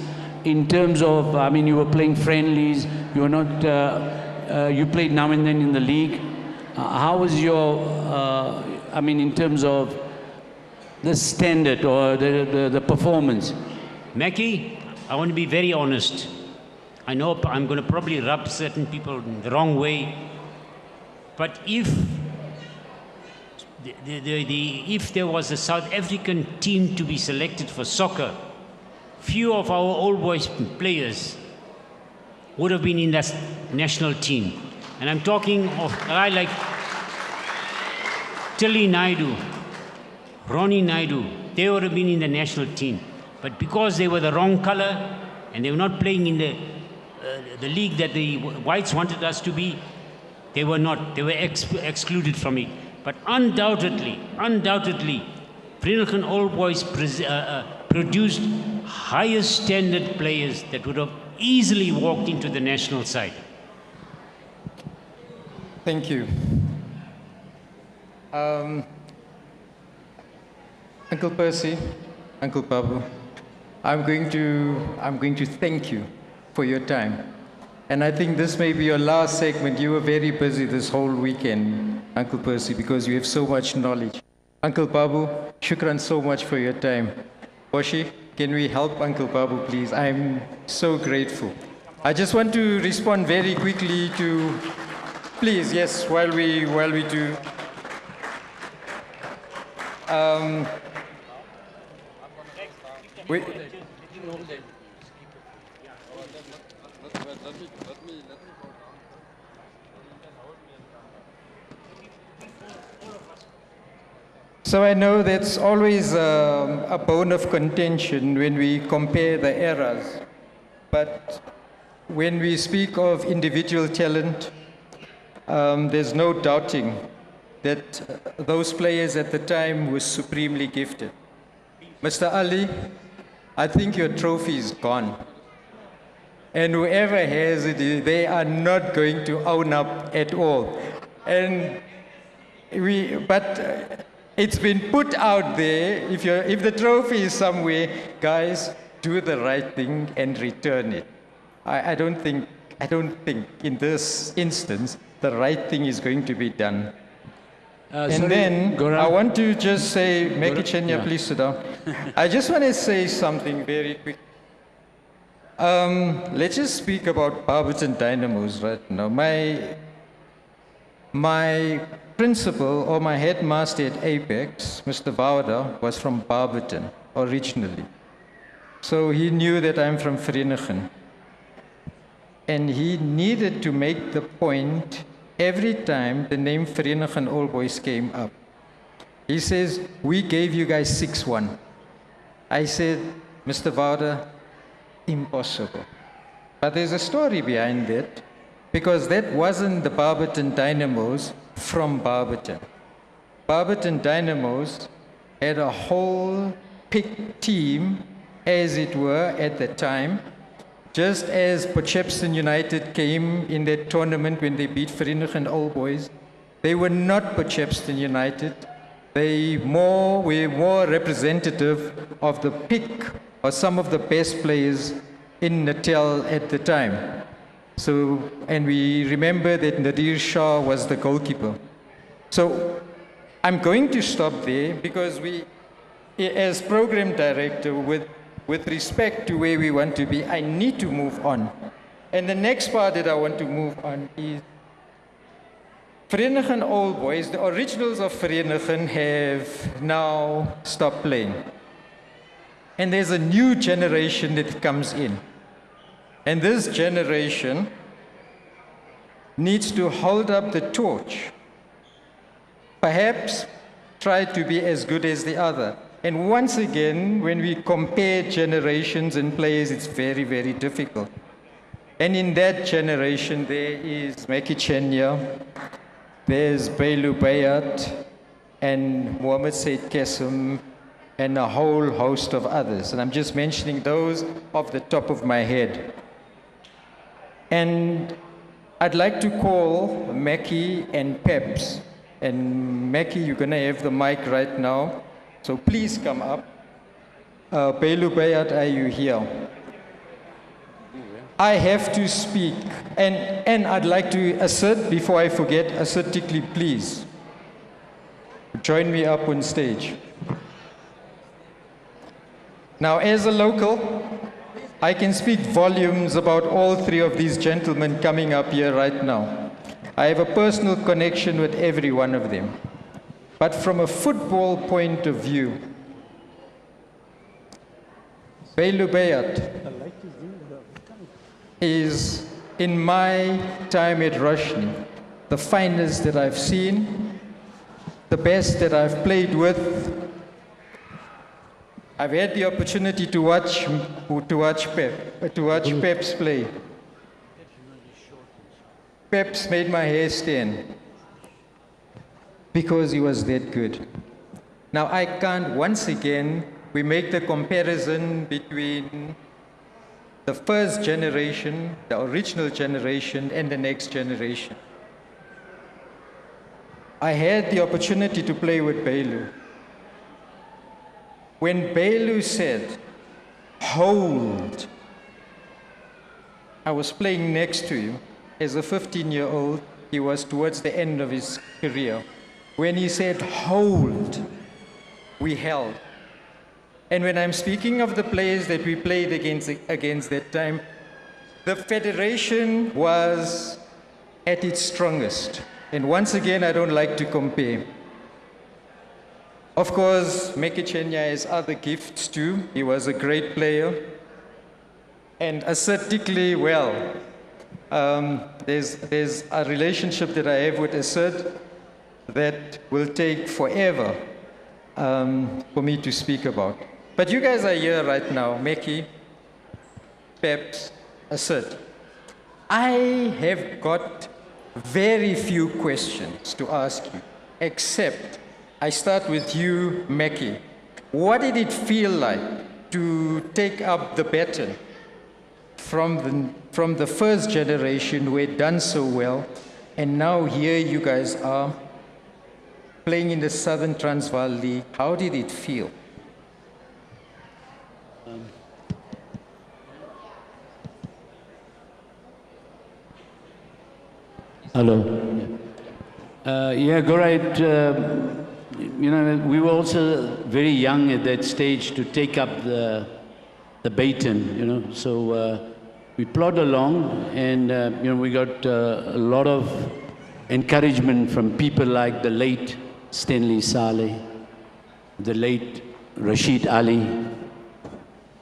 Speaker 7: in terms of, I mean, you were playing friendlies, you were not, you played now and then in the league. How was your, I mean, in terms of the standard or the performance?
Speaker 3: Mackie, I want to be very honest. I know I'm going to probably rub certain people the wrong way, but if if there was a South African team to be selected for soccer, few of our old boys players would have been in that national team. And I'm talking of a guy like Tilly Naidu, Ronnie Naidu. They would have been in the national team. But because they were the wrong color and they were not playing in the league that the whites wanted us to be, they were not. They were excluded from it. But undoubtedly, Vereeniging Old Boys produced higher standard players that would have easily walked into the national side.
Speaker 1: Thank you. Uncle Percy, Uncle Babu, I'm going to thank you for your time. And I think this may be your last segment. You were very busy this whole weekend, Uncle Percy, because you have so much knowledge. Uncle Babu, shukran so much for your time. Boshi, can we help Uncle Babu, please? I'm so grateful. I just want to respond very quickly to, please, yes, while we do. So I know that's always a bone of contention when we compare the eras. But when we speak of individual talent, there's no doubting that those players at the time were supremely gifted. Mr. Ali, I think your trophy is gone. And whoever has it, they are not going to own up at all. And but it's been put out there. If the trophy is somewhere, guys, do the right thing and return it. I don't think in this instance the right thing is going to be done. And
Speaker 7: sorry,
Speaker 1: then
Speaker 7: Gora.
Speaker 1: I want to just say, Meki
Speaker 7: Gora?
Speaker 1: Chenya,
Speaker 7: Yeah.
Speaker 1: please sit down. I just want to say something very quick. Let's just speak about Barberton Dynamos right now. My principal or my headmaster at Apex, Mr. Wouter, was from Barberton originally. So he knew that I'm from Vereeniging. And he needed to make the point every time the name Vereeniging All Boys came up. He says, we gave you guys 6-1. I said, Mr. Wouter, impossible. But there's a story behind that, because that wasn't the Barberton Dynamos from Barberton. Barberton Dynamos had a whole pick team, as it were, at the time. Just as Potchefstroom United came in that tournament when they beat Vereeniging All Boys, they were not Potchefstroom United. They were more representative of the pick or some of the best players in Natal at the time. So, and we remember that Nadir Shah was the goalkeeper. So I'm going to stop there because we, as program director, with respect to where we want to be, I need to move on. And the next part that I want to move on is Vereeniging All Boys, the originals of Vereeniging have now stopped playing. And there's a new generation that comes in. And this generation needs to hold up the torch. Perhaps try to be as good as the other. And once again, when we compare generations and players, it's very, very difficult. And in that generation, there is Meki Chenya, there's Bailu Bayat, and Mohammed Said Kesem, and a whole host of others. And I'm just mentioning those off the top of my head. And I'd like to call Meki and Peps. And Meki, you're going to have the mic right now. So please come up. Bailu Bayat, are you here? I have to speak. And I'd like to assert, before I forget, assertically, please. Join me up on stage. Now, as a local, I can speak volumes about all three of these gentlemen coming up here right now. I have a personal connection with every one of them. But from a football point of view, Bailu Bayat is, in my time at Roshni, the finest that I've seen, the best that I've played with. I've had the opportunity to watch Peps play. Peps made my hair stand because he was that good. Now I can't, once again, we make the comparison between the first generation, the original generation, and the next generation. I had the opportunity to play with Bailu. When Bailu said, hold, I was playing next to him. As a 15-year-old, he was towards the end of his career. When he said, hold, we held. And when I'm speaking of the players that we played against that time, the federation was at its strongest. And once again, I don't like to compare. Of course, Meki Chenya has other gifts too. He was a great player. And assertically, well, there's a relationship that I have with Assert that will take forever for me to speak about. But you guys are here right now, Meki, Peps, Assert. I have got very few questions to ask you, except I start with you, Meki. What did it feel like to take up the baton from the first generation who had done so well, and now here you guys are playing in the Southern Transvaal League? How did it feel?
Speaker 7: Hello. Yeah, Gora, you know, we were also very young at that stage to take up the baton, you know. So we plod along, and you know, we got a lot of encouragement from people like the late Stanley Saleh, the late Rashid Ali.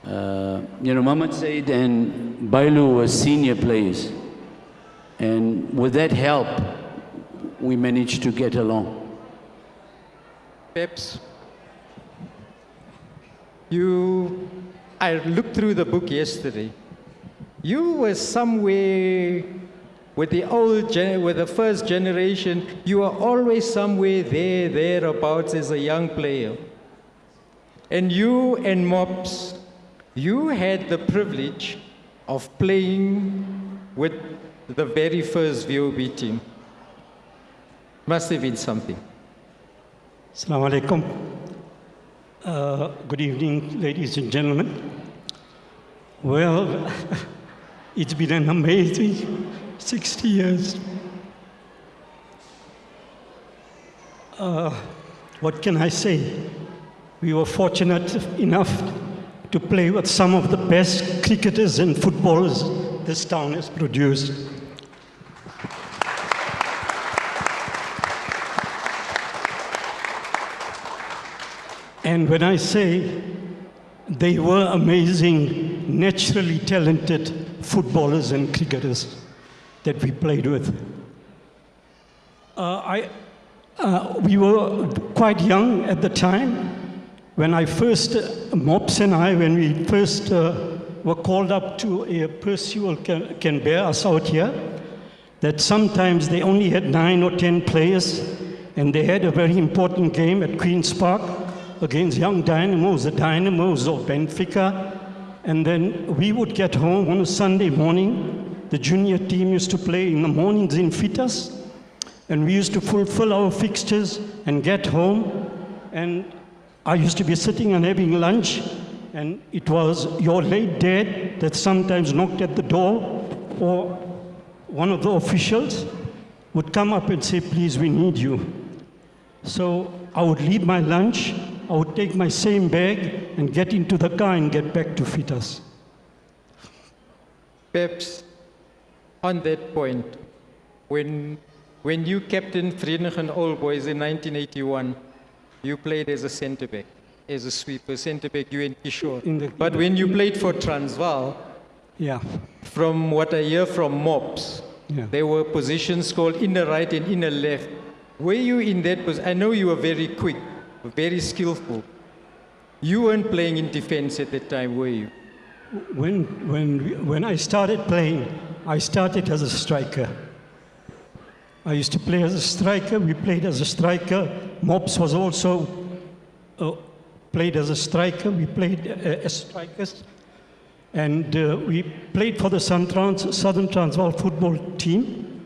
Speaker 7: You know, Muhammad Said and Bailu were senior players, and with that help, we managed to get along.
Speaker 1: Peps, I looked through the book yesterday. You were somewhere with the first generation. You were always somewhere thereabouts as a young player. And you and Mops, you had the privilege of playing with the very first VOB team. Must have been something.
Speaker 8: Assalamu alaikum. Good evening, ladies and gentlemen. Well, it's been an amazing 60 years. What can I say? We were fortunate enough to play with some of the best cricketers and footballers this town has produced. And when I say they were amazing, naturally talented footballers and cricketers that we played with. We were quite young at the time when Mops and I, when we first were called up to a pursual Canberra, us out here, that sometimes they only had 9 or 10 players, and they had a very important game at Queen's Park against Young Dynamos, the Dynamos of Benfica. And then we would get home on a Sunday morning. The junior team used to play in the mornings in Fitas, and we used to fulfill our fixtures and get home. And I used to be sitting and having lunch, and it was your late dad that sometimes knocked at the door, or one of the officials would come up and say, please, we need you. So I would leave my lunch, I would take my same bag and get into the car and get back to Fitas.
Speaker 1: Peps, on that point, when you captained Vereeniging Old Boys in 1981, you played as a centre-back, as a sweeper, centre-back, you and Kishore. But when you played for Transvaal,
Speaker 8: yeah,
Speaker 1: from what I hear from Mops,
Speaker 8: yeah,
Speaker 1: there were positions called inner right and inner left. Were you in that position? I know you were very quick, very skillful. You weren't playing in defense at that time, were you?
Speaker 8: When I started playing, I started as a striker. I used to play as a striker. We played as a striker. Mops was also played as a striker. We played as strikers. And we played for the Southern Transvaal football team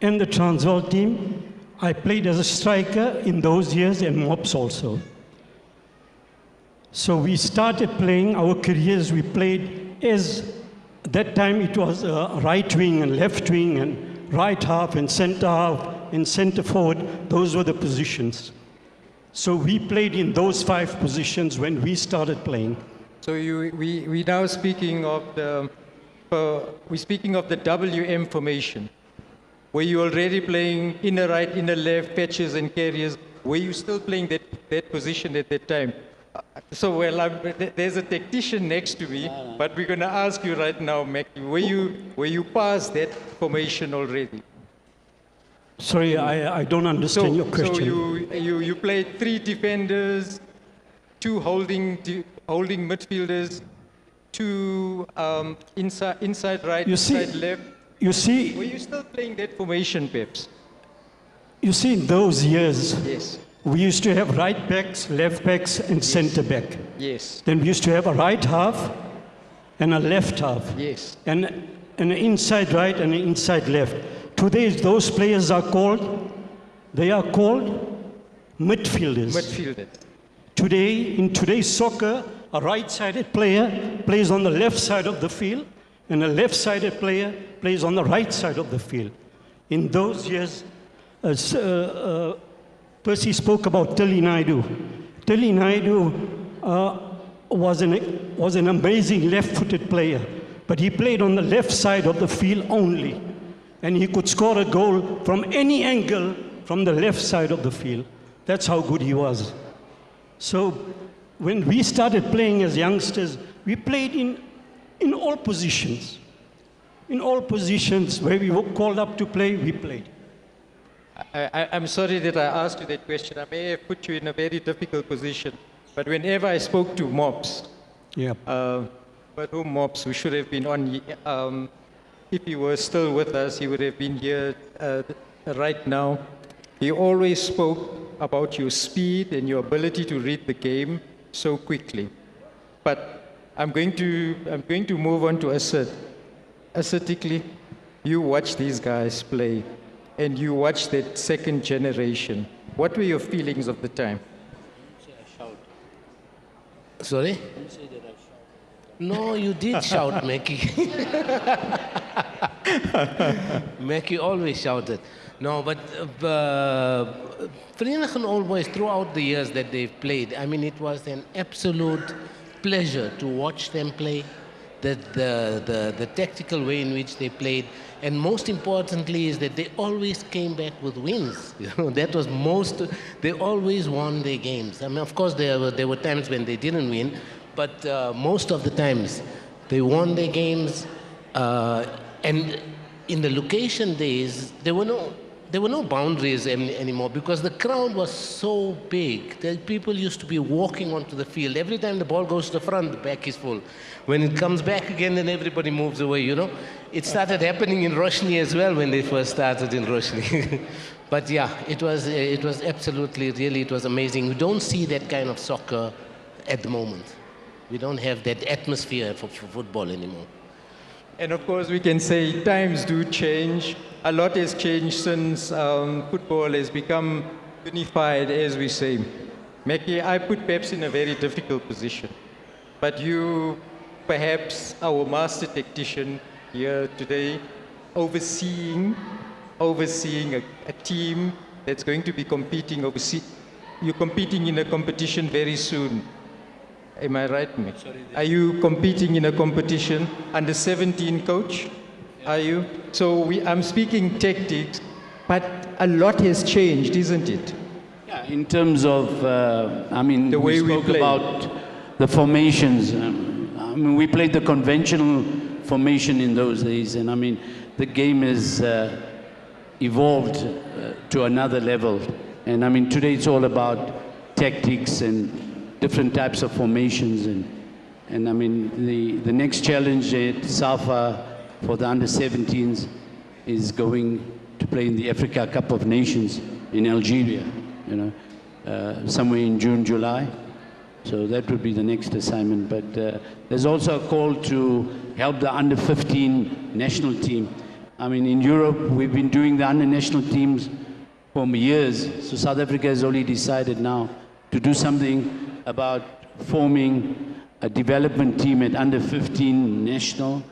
Speaker 8: and the Transvaal team. I played as a striker in those years, and Mops also. So we started playing our careers. We played as, at that time it was right wing and left wing and right half and center forward. Those were the positions. So we played in those 5 positions when we started playing.
Speaker 1: So we now speaking of the WM formation. Were you already playing inner right, inner left, patches and carriers? Were you still playing that position at that time? So, there's a tactician next to me, but we're going to ask you right now, Mackie, were you past that formation already?
Speaker 8: Sorry, I don't understand your question.
Speaker 1: So you played 3 defenders, 2 holding midfielders, 2 inside right, inside left.
Speaker 8: You see,
Speaker 1: were you still playing that formation, Peps?
Speaker 8: You see, in those years,
Speaker 1: yes,
Speaker 8: we used to have right backs, left backs, and yes, center back.
Speaker 1: Yes.
Speaker 8: Then we used to have a right half and a left half.
Speaker 1: Yes.
Speaker 8: And an inside right and an inside left. Today, those players are called midfielders.
Speaker 1: Midfielders.
Speaker 8: Today, in today's soccer, a right-sided player plays on the left side of the field, and a left-sided player plays on the right side of the field. In those years, Percy spoke about Tilly Naidu. Tilly Naidu was an amazing left-footed player, but he played on the left side of the field only, and he could score a goal from any angle from the left side of the field. That's how good he was. So when we started playing as youngsters, we played in all positions. In all positions where we were called up to play, we played.
Speaker 1: I'm sorry that I asked you that question. I may have put you in a very difficult position. But whenever I spoke to Mops,
Speaker 8: Yeah.
Speaker 1: but who Mops, who should have been on, if he were still with us, he would have been here right now. He always spoke about your speed and your ability to read the game so quickly. But I'm going to move on to Asad. Aesthetically, you watch these guys play, and you watch that second generation. What were your feelings of the time?
Speaker 9: Sorry? No, you did shout, Mackie. Mackie always shouted. No, but Vereeniging Old Boys, throughout the years that they've played, I mean, it was an absolute pleasure to watch them play. The tactical way in which they played, and most importantly is that they always came back with wins. You know, that was most. They always won their games. I mean, of course, there were times when they didn't win, but most of the times they won their games. And in the location days, there were no boundaries anymore because the crowd was so big that people used to be walking onto the field. Every time the ball goes to the front, the back is full. When it comes back again, then everybody moves away, you know. It started happening in Roshni as well when they first started in Roshni. But yeah, it was absolutely, really, it was amazing. We don't see that kind of soccer at the moment. We don't have that atmosphere for football anymore.
Speaker 1: And of course, we can say times do change. A lot has changed since football has become unified, as we say. Mackie, I put Peps in a very difficult position. But you, perhaps our master tactician here today, overseeing a team that's going to be competing overseas. You're competing in a competition very soon. Am I right, Mick? Are you competing in a competition? Under 17 coach? Are you? So I'm speaking tactics, but a lot has changed, isn't it?
Speaker 7: Yeah, in terms of, I mean,
Speaker 1: the way we
Speaker 7: spoke
Speaker 1: play.
Speaker 7: about the formations. I mean, we played the conventional formation in those days, and I mean, the game has evolved to another level. And I mean, today it's all about tactics and different types of formations, and I mean the next challenge at SAFA for the under-17s is going to play in the Africa Cup of Nations in Algeria, you know, somewhere in June, July. So that would be the next assignment. But there's also a call to help the under-15 national team. I mean, in Europe, we've been doing the under-national teams for years. So South Africa has only decided now to do something about forming a development team at under-15 national.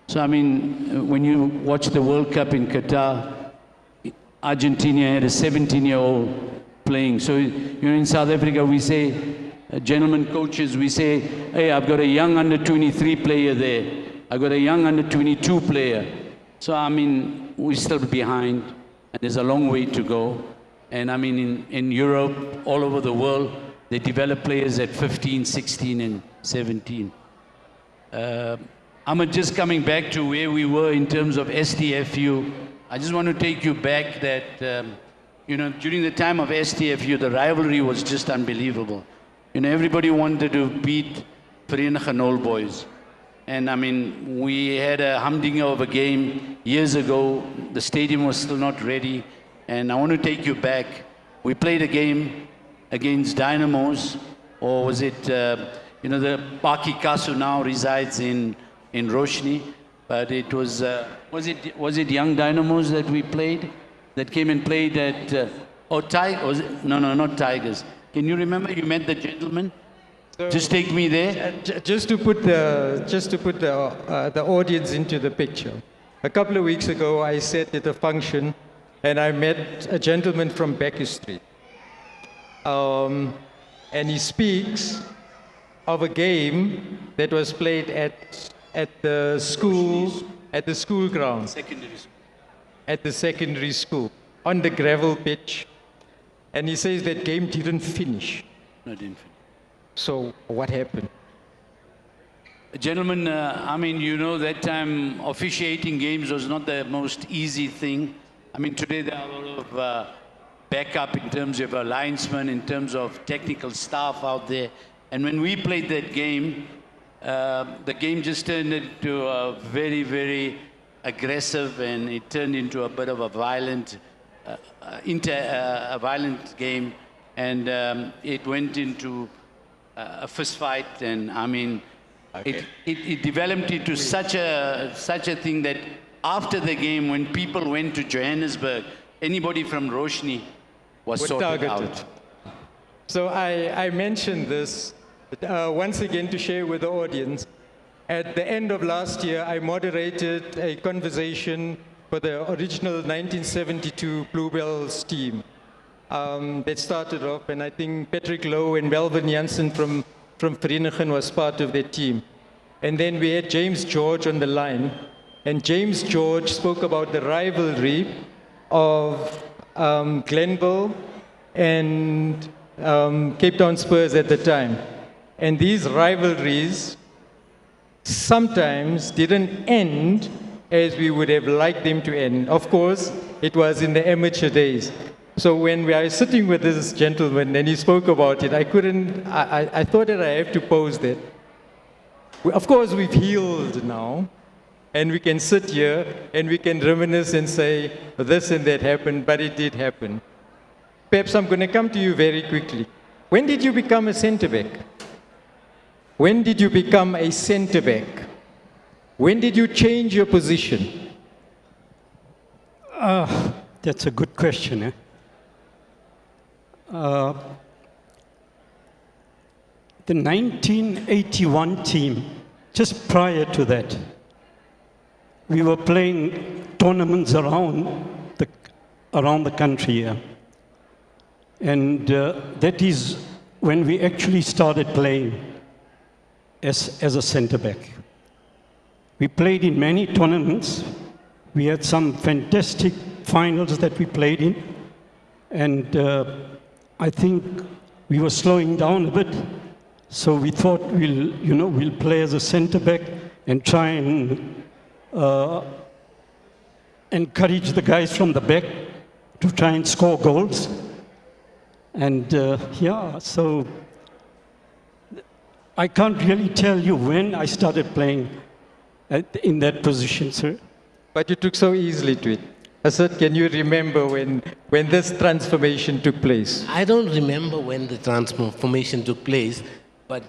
Speaker 7: So, I mean, when you watch the World Cup in Qatar, Argentina had a 17-year-old playing. So, you know, in South Africa, we say, gentlemen coaches, we say, hey, I've got a young under-23 player there. I've got a young under-22 player. So, I mean, we're still behind, and there's a long way to go. And, I mean, in Europe, all over the world, they develop players at 15, 16, and 17. I'm just coming back to where we were in terms of STFU. I just want to take you back that, you know, during the time of STFU, the rivalry was just unbelievable. You know, everybody wanted to beat Vereeniging Old Boys. And I mean, we had a humdinger of a game years ago. The stadium was still not ready. And I want to take you back. We played a game against Dynamos, or was it, you know, the Paki Kasu now resides in Roshni, but it was it Young Dynamos that we played, that came and played at, or Tigers, no, not Tigers. Can you remember? You met the gentleman? So, just take me there.
Speaker 1: Just to put the audience into the picture. A couple of weeks ago, I sat at a function and I met a gentleman from Becky Street. And he speaks of a game that was played at the school grounds.
Speaker 7: Secondary school.
Speaker 1: At the secondary school, on the gravel pitch. And he says that game didn't finish.
Speaker 7: No, didn't finish.
Speaker 1: So what happened?
Speaker 7: Gentlemen, I mean, you know, that time officiating games was not the most easy thing. I mean, today there are a lot of backup in terms of our linesmen, in terms of technical staff out there. And when we played that game, the game just turned into a very, very aggressive, and it turned into a bit of a violent, a violent game. And it went into a fist fight, and I mean,
Speaker 1: Okay.
Speaker 7: it developed into such a thing that after the game, when people went to Johannesburg, anybody from Roshni was
Speaker 1: Were
Speaker 7: sorted
Speaker 1: targeted.
Speaker 7: out.
Speaker 1: So I mentioned this once again to share with the audience. At the end of last year, I moderated a conversation for the original 1972 Bluebells team that started off, and I think Patrick Lowe and Melvin Janssen from Vereeniging was part of their team. And then we had James George on the line, and James George spoke about the rivalry of Glenville and Cape Town Spurs at the time. And these rivalries sometimes didn't end as we would have liked them to end. Of course, it was in the amateur days. So when we are sitting with this gentleman and he spoke about it, I thought that I have to pose that. Of course, we've healed now, and we can sit here and we can reminisce and say this and that happened, but it did happen. Perhaps I'm going to come to you very quickly. When did you become a centre back? When did you become a centre back? When did you change your position?
Speaker 8: That's a good question. The 1981 team, just prior to that, we were playing tournaments around the country here. And that is when we actually started playing as a centre back. We played in many tournaments. We had some fantastic finals that we played in. And I think we were slowing down a bit. So we thought we'll play as a centre back and try and encourage the guys from the back to try and score goals. And so I can't really tell you when I started playing in that position, sir.
Speaker 1: But you took so easily to it. Asad, can you remember when this transformation took place?
Speaker 9: I don't remember when the transformation took place, but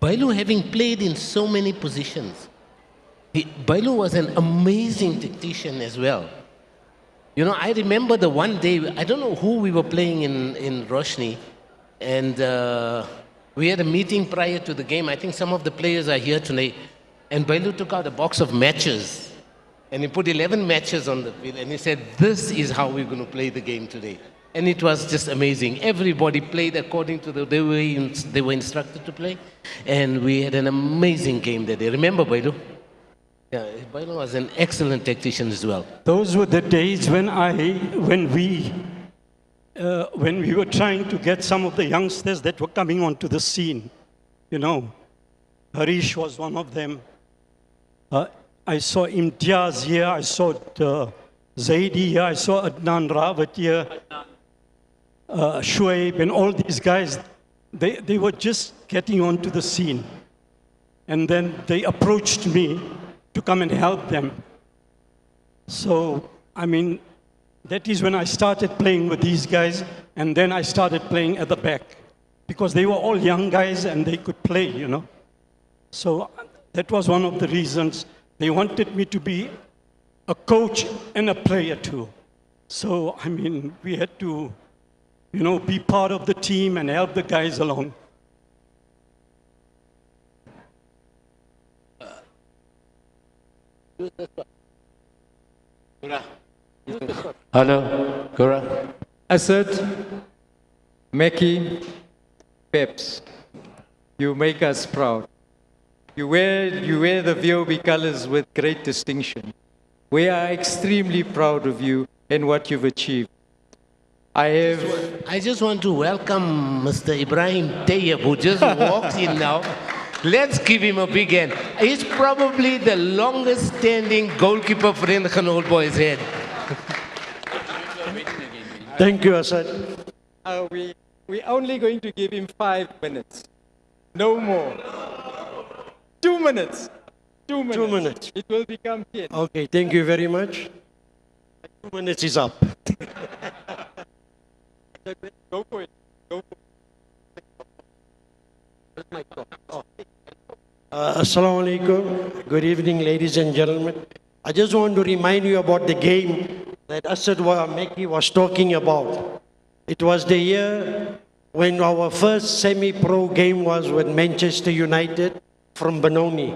Speaker 9: Bailu, having played in so many positions, Bailu was an amazing tactician as well. You know, I remember the one day, I don't know who we were playing in Roshni, and we had a meeting prior to the game. I think some of the players are here tonight. And Bailu took out a box of matches, and he put 11 matches on the field, and he said, this is how we're going to play the game today. And it was just amazing. Everybody played according to the way they were instructed to play, and we had an amazing game that day. Remember, Bailu? Yeah, Bailu was an excellent tactician as well.
Speaker 8: Those were the days when we were trying to get some of the youngsters that were coming onto the scene. You know, Harish was one of them. I saw Imtiaz here, I saw Zaidi here, I saw Adnan Rawat here, Shoaib, and all these guys. They were just getting onto the scene. And then they approached me to come and help them. So, I mean, that is when I started playing with these guys, and then I started playing at the back, because they were all young guys and they could play, you know. So that was one of the reasons they wanted me to be a coach and a player too. So, I mean, we had to, be part of the team and help the guys along.
Speaker 7: Hello. Gora.
Speaker 5: Asad, Meki, Peps, you make us proud. You wear the VOB colors with great distinction. We are extremely proud of you and what you've achieved.
Speaker 9: I just want to welcome Mr. Ebrahim Tayyab, who just walked in now. Let's give him a big hand. He's probably the longest standing goalkeeper Vereeniging Old Boys had.
Speaker 10: Thank you, Asad.
Speaker 5: We're only going to give him 5 minutes. No more. 2 minutes. 2 minutes.
Speaker 10: 2 minutes.
Speaker 5: It will become 10.
Speaker 10: Okay, thank you very much. 2 minutes is up.
Speaker 5: Go for it. Go for it.
Speaker 10: Assalamu alaikum. Good evening, ladies and gentlemen. I just want to remind you about the game that Asad Meki was talking about. It was the year when our first semi-pro game was with Manchester United from Benoni.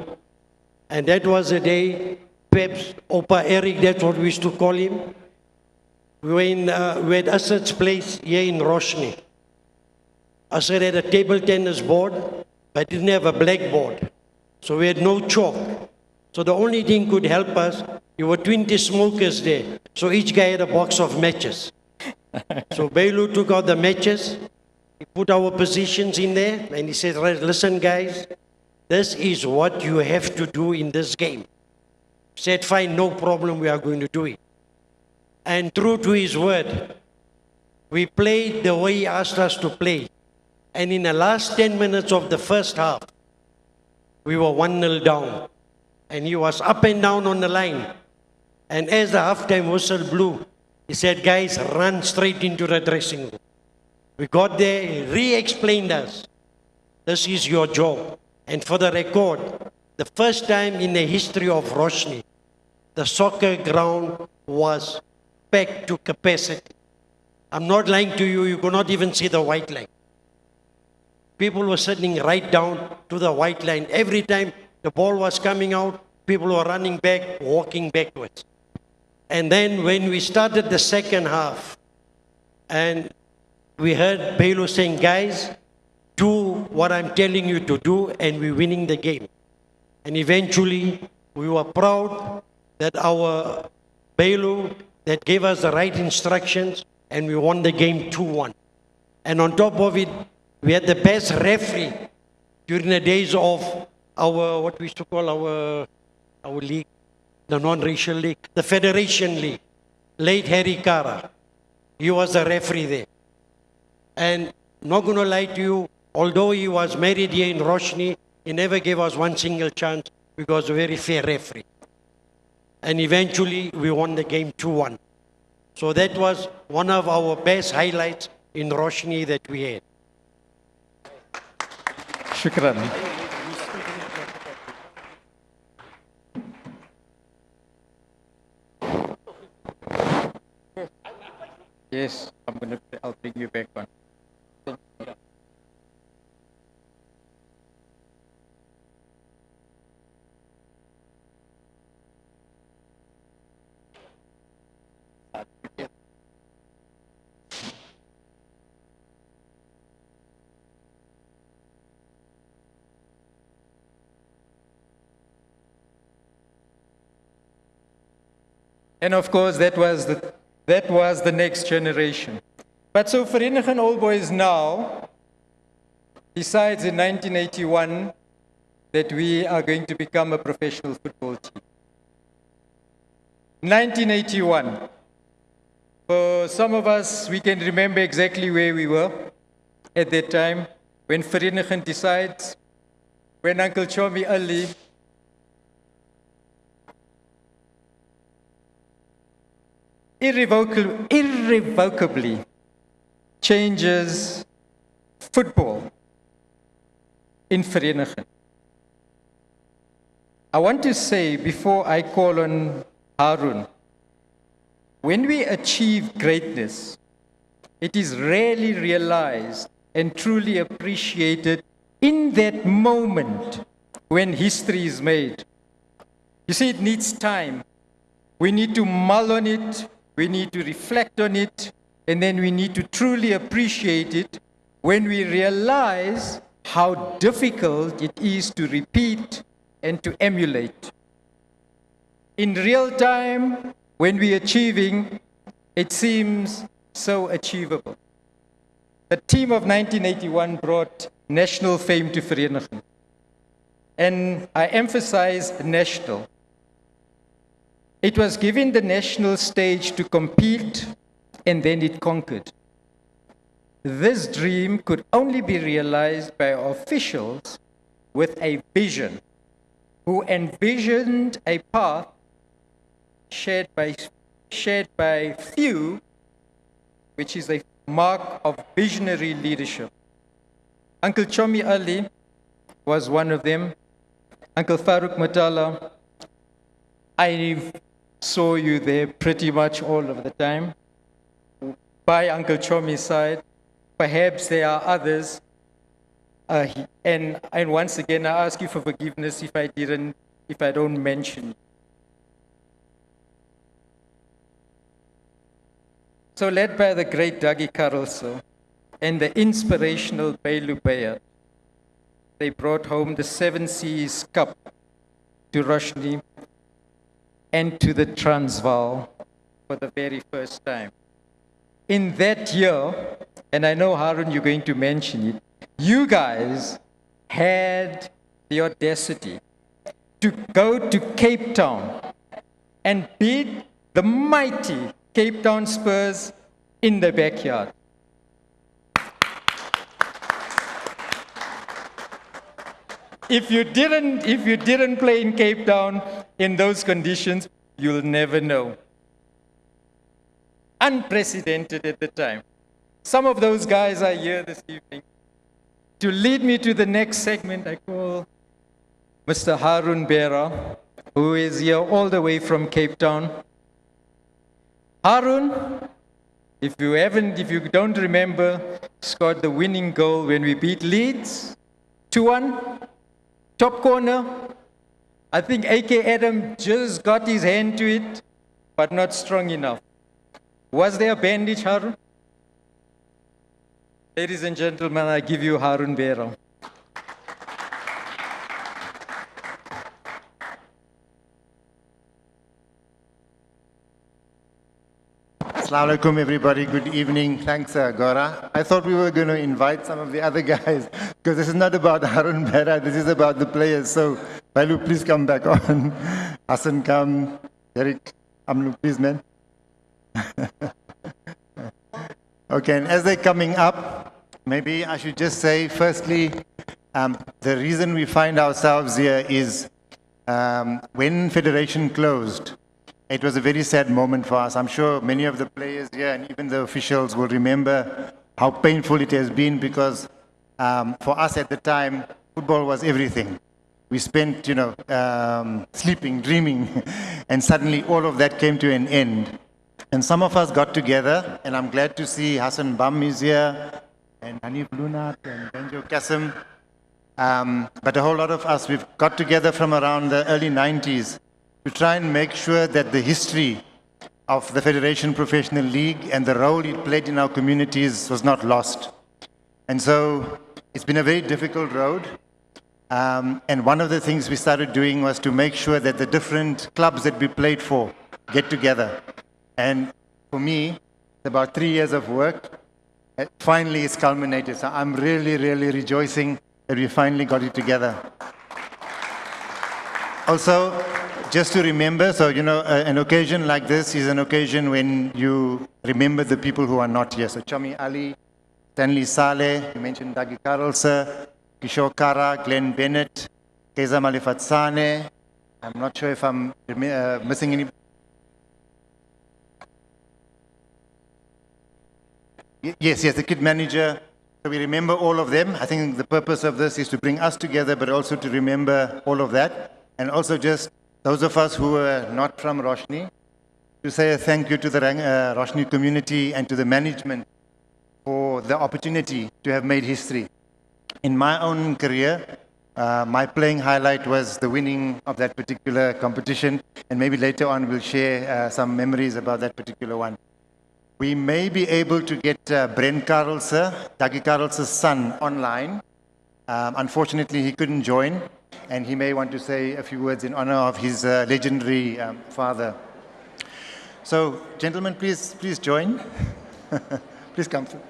Speaker 10: And that was the day Peps, Opa Eric, that's what we used to call him. We were at Asad's place here in Roshni. Asad had a table tennis board, but didn't have a blackboard. So we had no chalk. So the only thing could help us, there were 20 smokers there. So each guy had a box of matches. So Bailu took out the matches, he put our positions in there, and he said, right, listen guys, this is what you have to do in this game. Said, fine, no problem, we are going to do it. And true to his word, we played the way he asked us to play. And in the last 10 minutes of the first half, we were 1-0 down. And he was up and down on the line. And as the halftime whistle blew, he said, guys, run straight into the dressing room. We got there, he re-explained us. This is your job. And for the record, the first time in the history of Roshni, the soccer ground was packed to capacity. I'm not lying to you, you could not even see the white line. People were sitting right down to the white line. Every time the ball was coming out, people were running back, walking backwards. And then when we started the second half, and we heard Bailu saying, guys, do what I'm telling you to do, and we're winning the game. And eventually, we were proud that our Bailu that gave us the right instructions, and we won the game 2-1. And on top of it, we had the best referee during the days of our, what we used to call our league, the non-racial league, the Federation League, late Harry Kara. He was the referee there. And not going to lie to you, although he was married here in Roshni, he never gave us one single chance because a very fair referee. And eventually, we won the game 2-1. So that was one of our best highlights in Roshni that we had.
Speaker 5: Shukran. Yes, I'll bring you back on. And of course, that was the next generation. But so Vereeniging Old Boys now decides in 1981 that we are going to become a professional football team. 1981. For some of us, we can remember exactly where we were at that time when Vereeniging decides, when Uncle Chomi Ali irrevocably changes football in Vereeniging. I want to say, before I call on Harun, when we achieve greatness, it is rarely realized and truly appreciated in that moment when history is made. You see, it needs time. We need to mull on it,
Speaker 1: we need to reflect on it, and then we need to truly appreciate it when we realize how difficult it is to repeat and to emulate. In real time, when we're achieving, it seems so achievable. The team of 1981 brought national fame to Vereeniging. And I emphasize national. It was given the national stage to compete, and then it conquered. This dream could only be realized by officials with a vision, who envisioned a path shared by few, which is a mark of visionary leadership. Uncle Chomi Ali was one of them. Uncle Farouk Matala, I saw you there pretty much all of the time. By Uncle Chomi's side, perhaps there are others. And once again, I ask you for forgiveness if I don't mention. So led by the great Dougie Carlso and the inspirational Bailu Bayat, they brought home the Seven Seas Cup to Roshni and to the Transvaal for the very first time. In that year, and I know Harun, you're going to mention it, you guys had the audacity to go to Cape Town and beat the mighty Cape Town Spurs in the backyard. If you didn't play in Cape Town in those conditions, you'll never know. Unprecedented at the time. Some of those guys are here this evening. To lead me to the next segment, I call Mr. Harun Bera, who is here all the way from Cape Town. Harun, if you don't remember, scored the winning goal when we beat Leeds, 2-1, top corner. I think A.K. Adam just got his hand to it, but not strong enough. Was there a bandage, Harun? Ladies and gentlemen, I give you Harun Bera.
Speaker 11: Assalamu alaikum, everybody. Good evening. Thanks, Gora. I thought we were going to invite some of the other guys, because this is not about Harun Bera, this is about the players. So, Bailu, please come back on. Hassan, come. Derek, Amnu, please, man. Okay, and as they're coming up, maybe I should just say, firstly, the reason we find ourselves here is when Federation closed, it was a very sad moment for us. I'm sure many of the players here and even the officials will remember how painful it has been, because for us at the time, football was everything. We spent, sleeping, dreaming, and suddenly all of that came to an end. And some of us got together, and I'm glad to see Hassan Bam is here, and Hanif Lunat, and Benjo Kasim. But a whole lot of us, we've got together from around the early 90s to try and make sure that the history of the Federation Professional League and the role it played in our communities was not lost. And so it's been a very difficult road. And one of the things we started doing was to make sure that the different clubs that we played for get together. And for me, it's about 3 years of work. Finally, it's culminated. So I'm really, really rejoicing that we finally got it together. Also, just to remember, so, an occasion like this is an occasion when you remember the people who are not here. So Chomi Ali, Stanley Saleh, you mentioned Dougie Carlson, Kishore Kara, Glenn Bennett, Keza Malifatsane. I'm not sure if I'm missing any. Yes, the kid manager. So we remember all of them. I think the purpose of this is to bring us together, but also to remember all of that. And also just those of us who are not from Roshni, to say a thank you to the Roshni community and to the management for the opportunity to have made history. In my own career, My playing highlight was the winning of that particular competition, and maybe later on we'll share some memories about that particular one. We may be able to get Brent Karelse, Dagi Karelse's son, online. Unfortunately, he couldn't join, and he may want to say a few words in honor of his legendary father. So, gentlemen, please join. Please come through.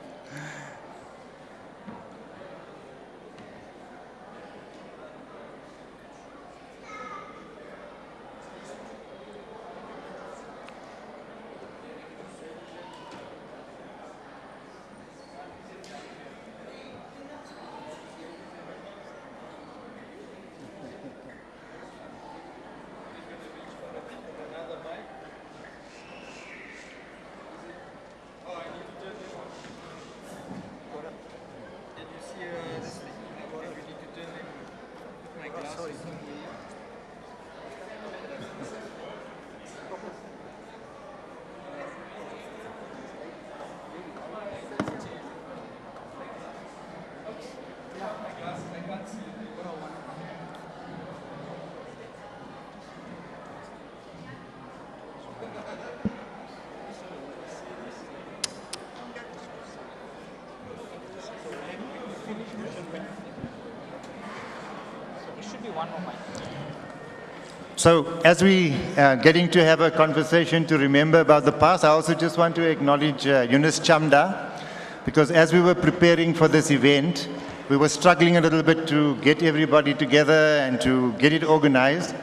Speaker 11: So, as we are getting to have a conversation to remember about the past, I also just want to acknowledge Yunus Chamda, because as we were preparing for this event, we were struggling a little bit to get everybody together and to get it organized.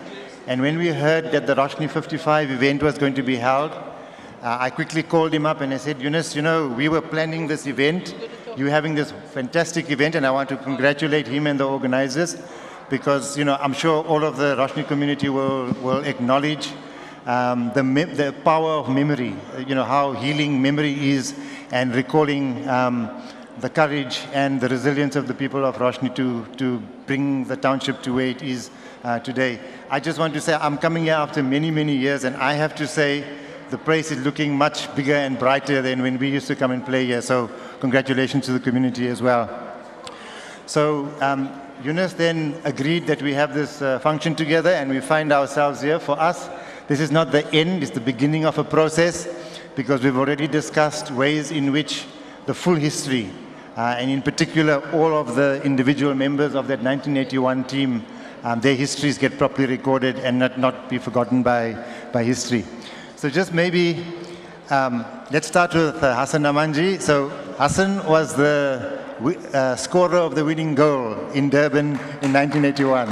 Speaker 11: And when we heard that the Roshni 55 event was going to be held, I quickly called him up and I said, Yunus, you know, we were planning this event. You're having this fantastic event, and I want to congratulate him and the organizers, because, you know, I'm sure all of the Roshni community will acknowledge the power of memory, you know, how healing memory is, and recalling the courage and the resilience of the people of Roshni to bring the township to where it is today. I just want to say I'm coming here after many, many years, and I have to say the place is looking much bigger and brighter than when we used to come and play here. So congratulations to the community as well. So Yunus then agreed that we have this function together, and we find ourselves here. For us, this is not the end, it's the beginning of a process, because we've already discussed ways in which the full history, and in particular all of the individual members of that 1981 team, their histories get properly recorded and not be forgotten by history. So just maybe, let's start with Hassan Namanji. So Hassan was the scorer of the winning goal in Durban in 1981.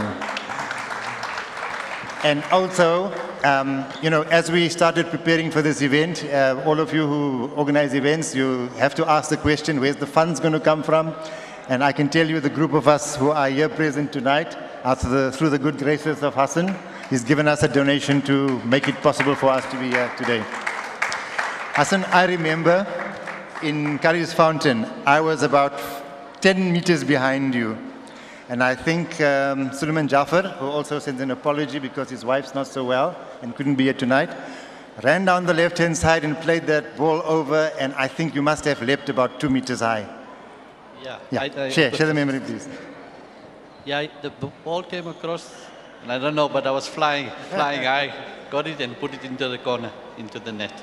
Speaker 11: And also, you know, as we started preparing for this event, all of you who organize events, you have to ask the question, where's the funds going to come from? And I can tell you the group of us who are here present tonight, through the good graces of Hassan, he's given us a donation to make it possible for us to be here today. Hassan, I remember in Curry's Fountain, I was about 10 meters behind you. And I think Suleiman Jafar, who also sends an apology because his wife's not so well and couldn't be here tonight, ran down the left-hand side and played that ball over, and I think you must have leapt about 2 meters high.
Speaker 12: Yeah.
Speaker 11: Share the memory, please.
Speaker 12: Yeah, the ball came across, and I don't know, but I was flying high, got it and put it into the corner, into the net.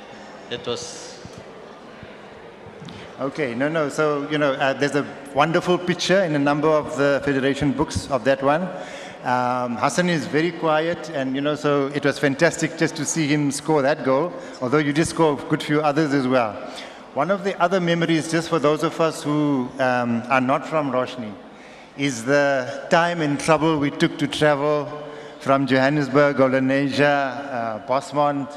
Speaker 12: That was...
Speaker 11: Okay, no. So, you know, there's a wonderful picture in a number of the Federation books of that one. Hassan is very quiet, and, you know, so it was fantastic just to see him score that goal, although you did score a good few others as well. One of the other memories, just for those of us who are not from Roshni, is the time and trouble we took to travel from Johannesburg, Olenesia, Bosmont,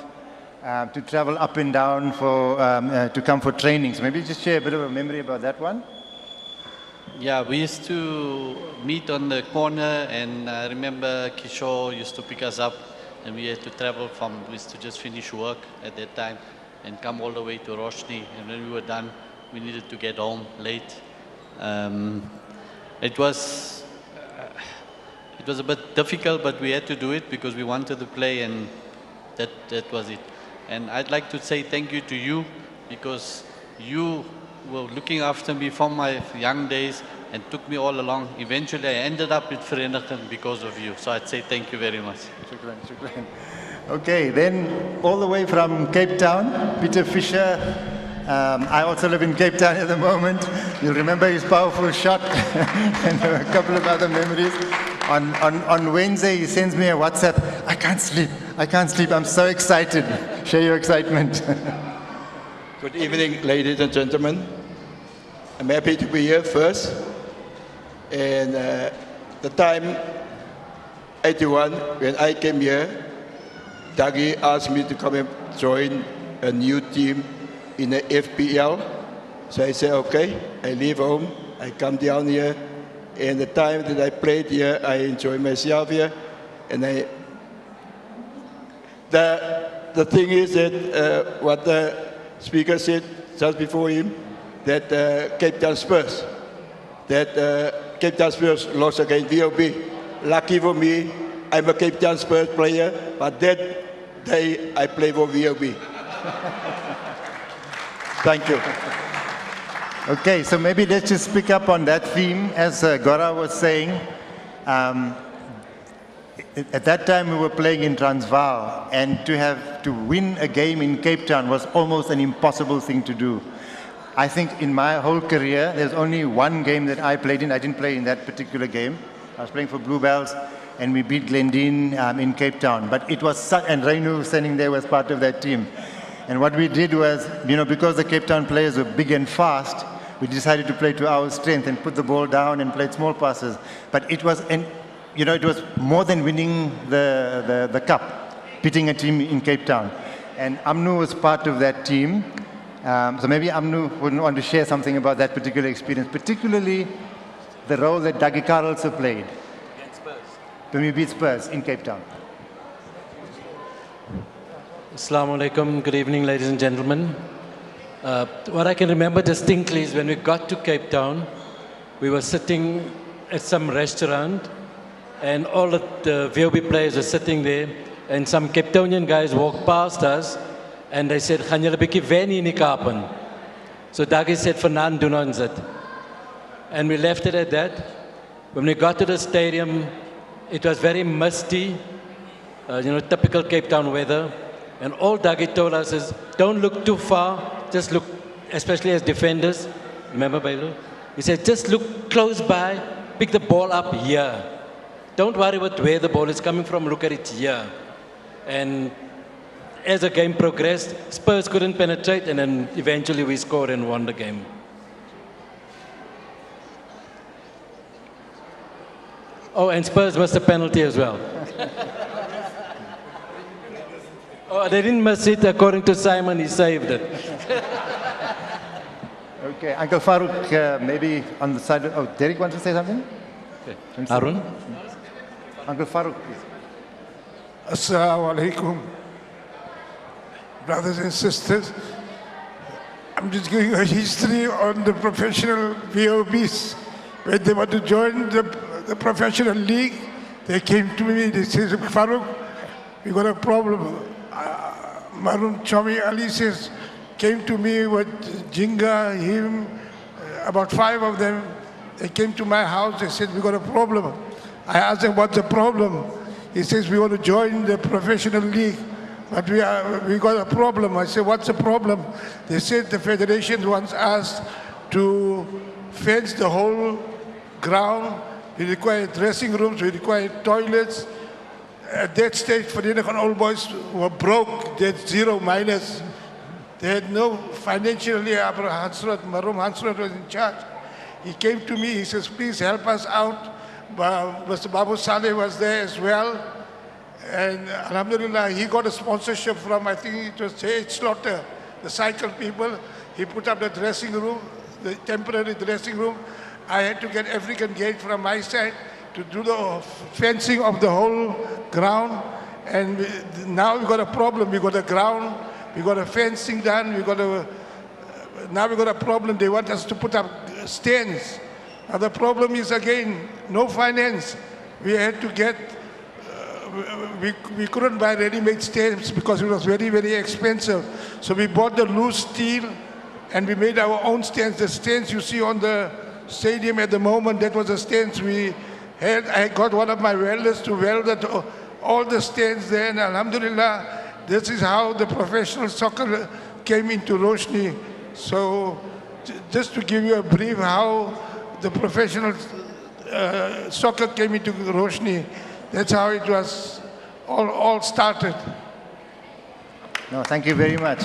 Speaker 11: to travel up and down to come for training. So maybe just share a bit of a memory about that one.
Speaker 12: Yeah, we used to meet on the corner, and I remember Kishore used to pick us up, and we had to travel we used to just finish work at that time and come all the way to Roshni. And when we were done, we needed to get home late. It was a bit difficult, but we had to do it because we wanted to play, and that was it. And I'd like to say thank you to you, because you were looking after me from my young days, and took me all along. Eventually, I ended up with Vereeniging because of you. So I'd say thank you very much.
Speaker 11: Shukran, shukran. Okay, then all the way from Cape Town, Peter Fisher. I also live in Cape Town at the moment. You'll remember his powerful shot and a couple of other memories. On Wednesday, he sends me a WhatsApp. I can't sleep. I'm so excited. Share your excitement.
Speaker 13: Good evening, ladies and gentlemen. I'm happy to be here first. And the time, 81, when I came here, Dougie asked me to come and join a new team in the FPL. So I said, okay, I leave home, I come down here, and the time that I played here, I enjoy myself here. And the thing is that what the speaker said just before him, that Cape Town Spurs, that Cape Town Spurs lost against VOB. Lucky for me, I'm a Cape Town Spurs player, but that day I played for VOB. Thank you.
Speaker 11: Okay, so maybe let's just pick up on that theme. As Gora was saying, at that time we were playing in Transvaal, and to win a game in Cape Town was almost an impossible thing to do. I think in my whole career, there's only one game that I played in. I didn't play in that particular game. I was playing for Bluebells, and we beat Glendine in Cape Town. But it was and Reinu standing there was part of that team. And what we did was, because the Cape Town players were big and fast, we decided to play to our strength and put the ball down and played small passes. But it was, it was more than winning the cup, beating a team in Cape Town. And Amnu was part of that team. So maybe Amnu would want to share something about that particular experience, particularly the role that Dougie Carlson played when we beat Spurs in Cape Town.
Speaker 14: Assalamu alaikum, good evening ladies and gentlemen. What I can remember distinctly is when we got to Cape Town, we were sitting at some restaurant and all the VOB players were sitting there and some Cape Townian guys walked past us and they said, "Gaan julle 'n bietjie wen hier in die Kaapen?" So Dougie said, "Vanaand doen ons dit." And we left it at that. When we got to the stadium, it was very misty, typical Cape Town weather. And all Dougie told us is, don't look too far, just look, especially as defenders. Remember, Bailu? He said, just look close by, pick the ball up here. Don't worry about where the ball is coming from, look at it here. And as the game progressed, Spurs couldn't penetrate, and then eventually we scored and won the game. Oh, and Spurs missed a penalty as well. Oh, they didn't miss it. According to Simon, he saved it.
Speaker 11: Okay, Uncle Farouk, maybe on the side of... Oh, Derek wants to say something?
Speaker 14: Okay. Arun?
Speaker 11: Uncle Farouk, please.
Speaker 15: Assalamu alaikum. Brothers and sisters, I'm just giving a history on the professional VOBs. When they want to join the professional league, they came to me, they said, Farouk, we got a problem. Marun Chomi Ali says, came to me with Jinga, him, about 5 of them. They came to my house, they said, we got a problem. I asked them, what's the problem? He says, we want to join the professional league, but we got a problem. I said, what's the problem? They said the federation wants us to fence the whole ground. We require dressing rooms, we require toilets. At that stage, Vereeniging Old Boys were broke. They had 0 minus. They had no financially. Marum Hansrud was in charge. He came to me, he says, please help us out. Mr. Babu Saleh was there as well. And alhamdulillah, he got a sponsorship from, I think it was H. Slaughter, the cycle people. He put up the dressing room, the temporary dressing room. I had to get African Gate from my side to do the fencing of the whole ground. And now we got a problem. We got a ground, we got a fencing done, now we got a problem. They want us to put up stands. Now the problem is again, no finance. We had to get, we couldn't buy ready-made stands because it was very, very expensive. So we bought the loose steel and we made our own stands. The stands you see on the stadium at the moment. That was the stands we had. I got one of my welders to weld all the stands there, and alhamdulillah, this is how the professional soccer came into Roshni. So just to give you a brief how the professional soccer came into Roshni, that's how it was all started.
Speaker 11: No, thank you very much.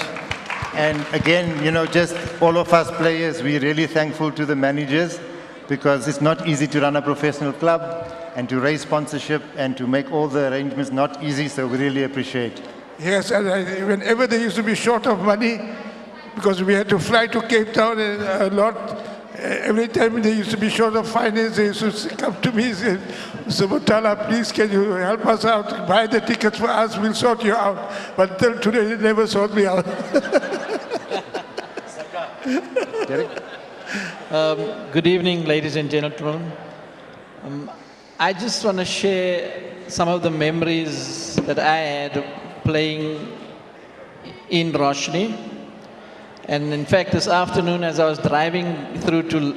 Speaker 11: And again, you know, just all of us players, we're really thankful to the managers because it's not easy to run a professional club and to raise sponsorship and to make all the arrangements not easy, so we really appreciate.
Speaker 15: Yes, and whenever they used to be short of money, because we had to fly to Cape Town a lot, every time they used to be short of finance, they used to come to me and say, Mr. Mutala, please can you help us out, buy the tickets for us, we'll sort you out. But till today, they never sort me out.
Speaker 16: Good evening, ladies and gentlemen. I just want to share some of the memories that I had playing in Roshni. And in fact, this afternoon, as I was driving through to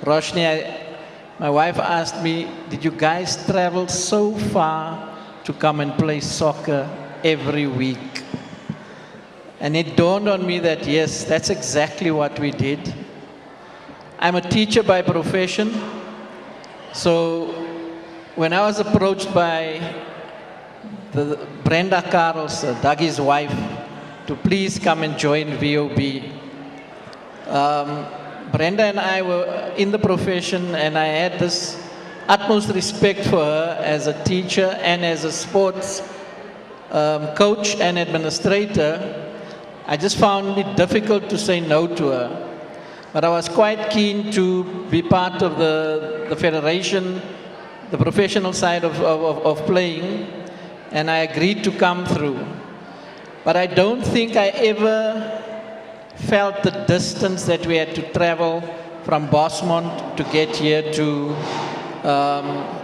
Speaker 16: Roshni, my wife asked me, did you guys travel so far to come and play soccer every week? And it dawned on me that, yes, that's exactly what we did. I'm a teacher by profession. So when I was approached by Brenda Karls, Dougie's wife, to please come and join VOB, Brenda and I were in the profession, and I had this utmost respect for her as a teacher and as a sports coach and administrator. I just found it difficult to say no to her. But I was quite keen to be part of the federation, the professional side of playing, and I agreed to come through. But I don't think I ever felt the distance that we had to travel from Bosmont to get here to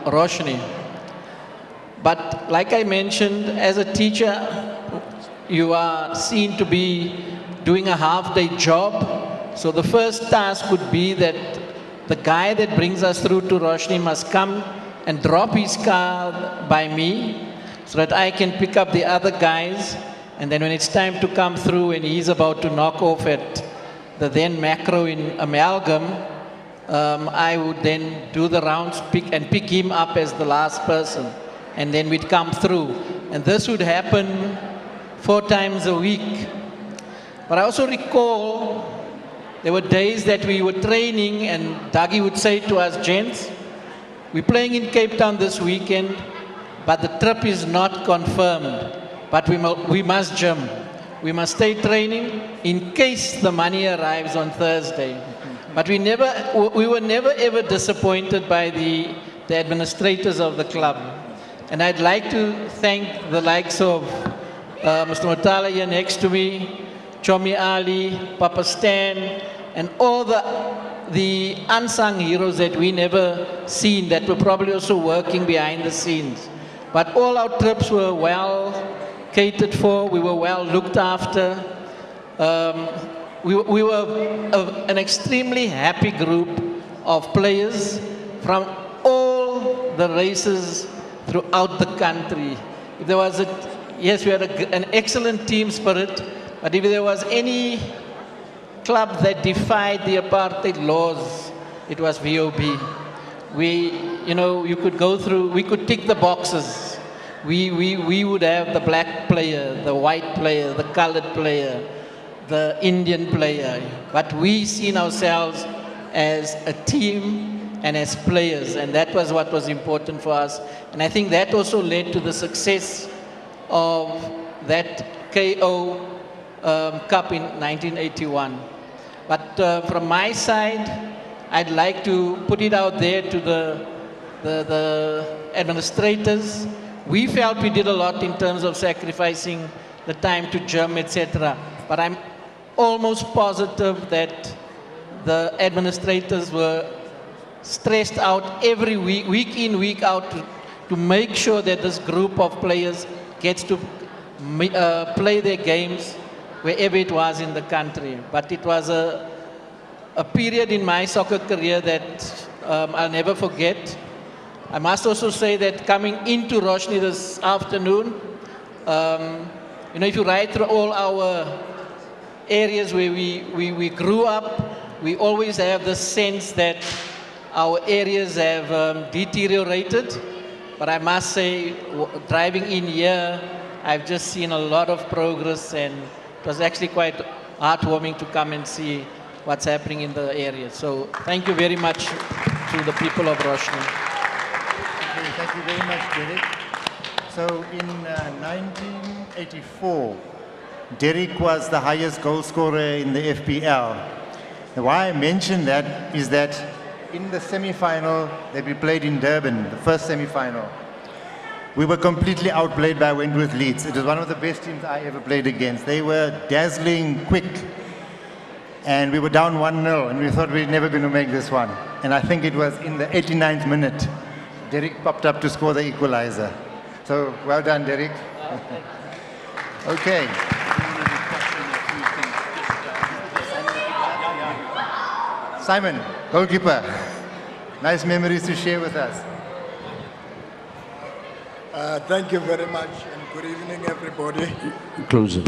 Speaker 16: Roshni. But like I mentioned, as a teacher, you are seen to be doing a half-day job. So the first task would be that the guy that brings us through to Roshni must come and drop his car by me so that I can pick up the other guys. And then when it's time to come through and he's about to knock off at the then macro in Amalgam, I would then do the rounds, pick him up as the last person. And then we'd come through. And this would happen 4 times a week. But I also recall there were days that we were training and Dougie would say to us, gents, we're playing in Cape Town this weekend, but the trip is not confirmed. But we must gym. We must stay training in case the money arrives on Thursday. But we were never ever disappointed by the administrators of the club. And I'd like to thank the likes of Mr. Mutala here next to me, Chomi Ali, Papa Stan, and all the unsung heroes that we never seen that were probably also working behind the scenes. But all our trips were well catered for, we were well looked after. We were an extremely happy group of players from all the races throughout the country. If there was yes, we had an excellent team spirit, but if there was any club that defied the apartheid laws, it was VOB. You could go through, we could tick the boxes. We would have the black player, the white player, the colored player, the Indian player. But we seen ourselves as a team and as players, and that was what was important for us. And I think that also led to the success of that KO Cup in 1981. But from my side, I'd like to put it out there to the administrators. We felt we did a lot in terms of sacrificing the time to gym, etc. But I'm almost positive that the administrators were stressed out every week, week in, week out, to make sure that this group of players gets to play their games wherever it was in the country. But it was a period in my soccer career that I'll never forget. I must also say that coming into Roshni this afternoon, you know, if you ride through all our areas where we grew up, we always have the sense that our areas have deteriorated. But I must say, driving in here, I've just seen a lot of progress, and it was actually quite heartwarming to come and see what's happening in the area. So thank you very much to the people of Roshni.
Speaker 11: Okay, thank you very much, Derek. So in 1984, Derek was the highest goal scorer in the FPL. And why I mention that is that in the semi-final that we played in Durban, the first semi-final, we were completely outplayed by Wentworth Leeds. It was one of the best teams I ever played against. They were dazzling, quick, and we were down 1-0, and we thought we were never going to make this one. And I think it was in the 89th minute, Derek popped up to score the equalizer. So well done, Derek. Okay. Simon, goalkeeper. Nice memories to share with us.
Speaker 17: Thank you very much, and good evening, everybody.
Speaker 7: Closer.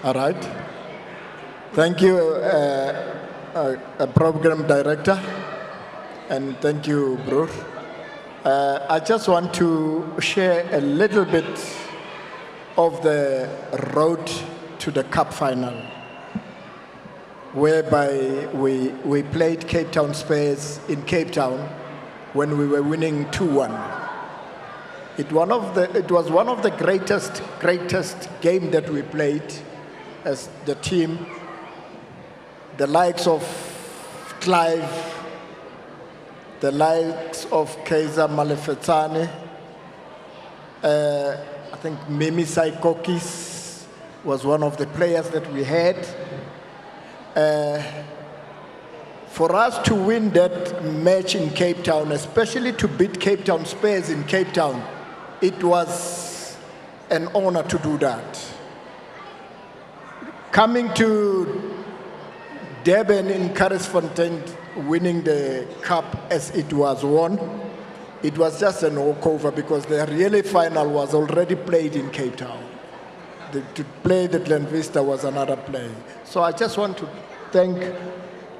Speaker 17: All right. Thank you, Program Director, and thank you, Bruce. I just want to share a little bit of the road to the Cup final, whereby we played Cape Town Spurs in Cape Town when we were winning 2-1. It was one of the greatest game that we played as the team. The likes of Clive, the likes of Kaiser Malefetsane, I think Mimi Saikokis was one of the players that we had. For us to win that match in Cape Town, especially to beat Cape Town Spurs in Cape Town, it was an honor to do that. Coming to Durban in Carrisfontein, winning the cup as it was won, it was just an walkover because the really final was already played in Cape Town. To play the Glen Vista was another play. So I just want to thank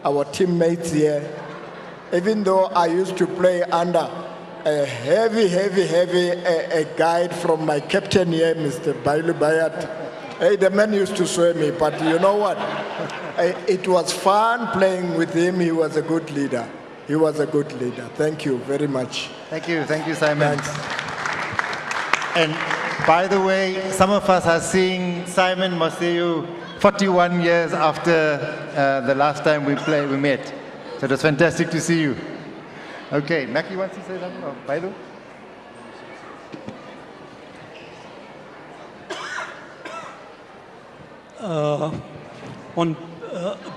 Speaker 17: our teammates here. Even though I used to play under a heavy guide from my captain here, Mr. Bailu Bayat. Hey, the man used to swear me, but you know what? It was fun playing with him. He was a good leader. He was a good leader. Thank you very much.
Speaker 11: Thank you, Simon. Thanks. And by the way, some of us are seeing Simon Moseyu 41 years after the last time we met. So it was fantastic to see you. Okay, Mackie wants to say something, or Bailu?
Speaker 8: On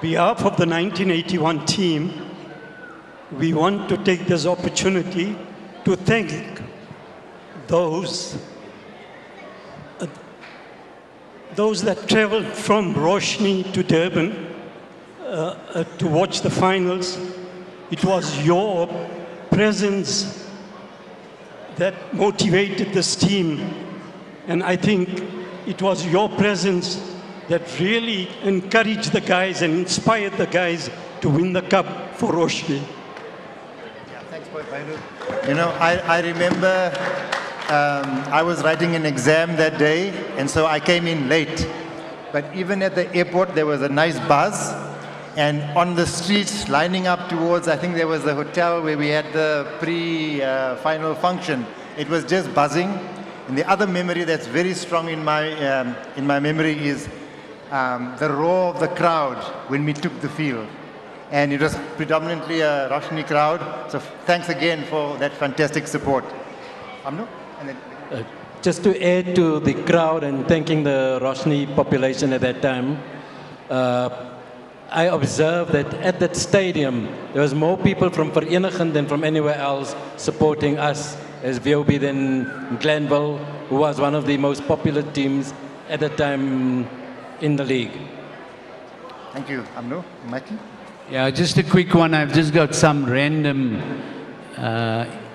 Speaker 8: behalf of the 1981 team, we want to take this opportunity to thank those that traveled from Roshni to Durban to watch the finals. It was your presence that motivated this team, and I think it was your presence that really encouraged the guys and inspired the guys to win the cup for Roshni.
Speaker 11: Yeah, thanks, Bailu. You know, I remember I was writing an exam that day, and so I came in late. But even at the airport, there was a nice buzz. And on the streets, lining up towards, I think there was the hotel where we had the pre-final function. It was just buzzing. And the other memory that's very strong in my memory is the roar of the crowd when we took the field. And it was predominantly a Roshni crowd. So thanks again for that fantastic support. Amno? And then
Speaker 14: Just to add to the crowd and thanking the Roshni population at that time, I observed that at that stadium, there was more people from Vereeniging than from anywhere else supporting us as VOB than Glenville, who was one of the most popular teams at that time in the league.
Speaker 11: Thank you. Amno, Mikey?
Speaker 7: Yeah, just a quick one. I've just got some random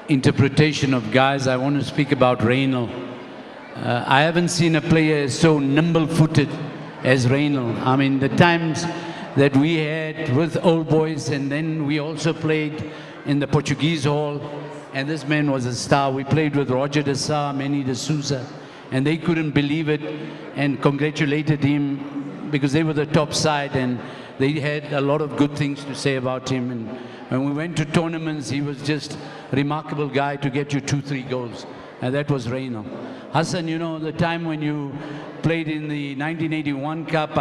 Speaker 7: interpretation of guys. I want to speak about Reynal. I haven't seen a player so nimble-footed as Reynal. I mean, the times that we had with old boys, and then we also played in the Portuguese Hall, and this man was a star. We played with Roger de Sá, Manny de Souza, and they couldn't believe it and congratulated him because they were the top side and they had a lot of good things to say about him. And when we went to tournaments, he was just a remarkable guy to get you 2-3 goals. And that was Reynal. Hassan, you know, the time when you played in the 1981 Cup,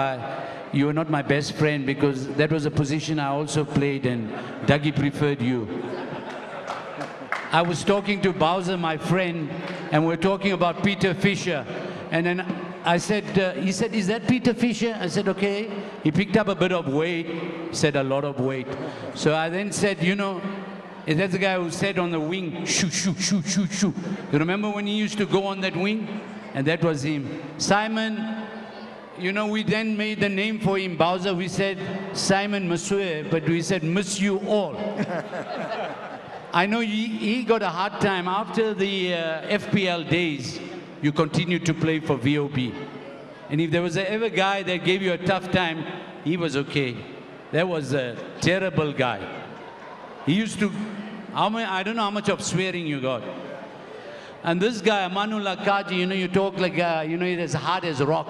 Speaker 7: you were not my best friend because that was a position I also played and Dougie preferred you. I was talking to Bowser, my friend, and we were talking about Peter Fisher. And then I said, he said, is that Peter Fisher? I said, okay. He picked up a bit of weight. He said, a lot of weight. So I then said, you know, that's the guy who said on the wing, shoo, shoo, shoo, shoo, shoo. You remember when he used to go on that wing? And that was him. Simon, you know, we then made the name for him, Bowser. We said Simon Masue, but we said miss you all. I know he got a hard time. After the FPL days, you continued to play for VOB. And if there was ever a guy that gave you a tough time, he was okay. That was a terrible guy. He used to, I don't know how much of swearing you got. And this guy, Amanullah Kaji, you know, you talk like, you know, it's hard as rock.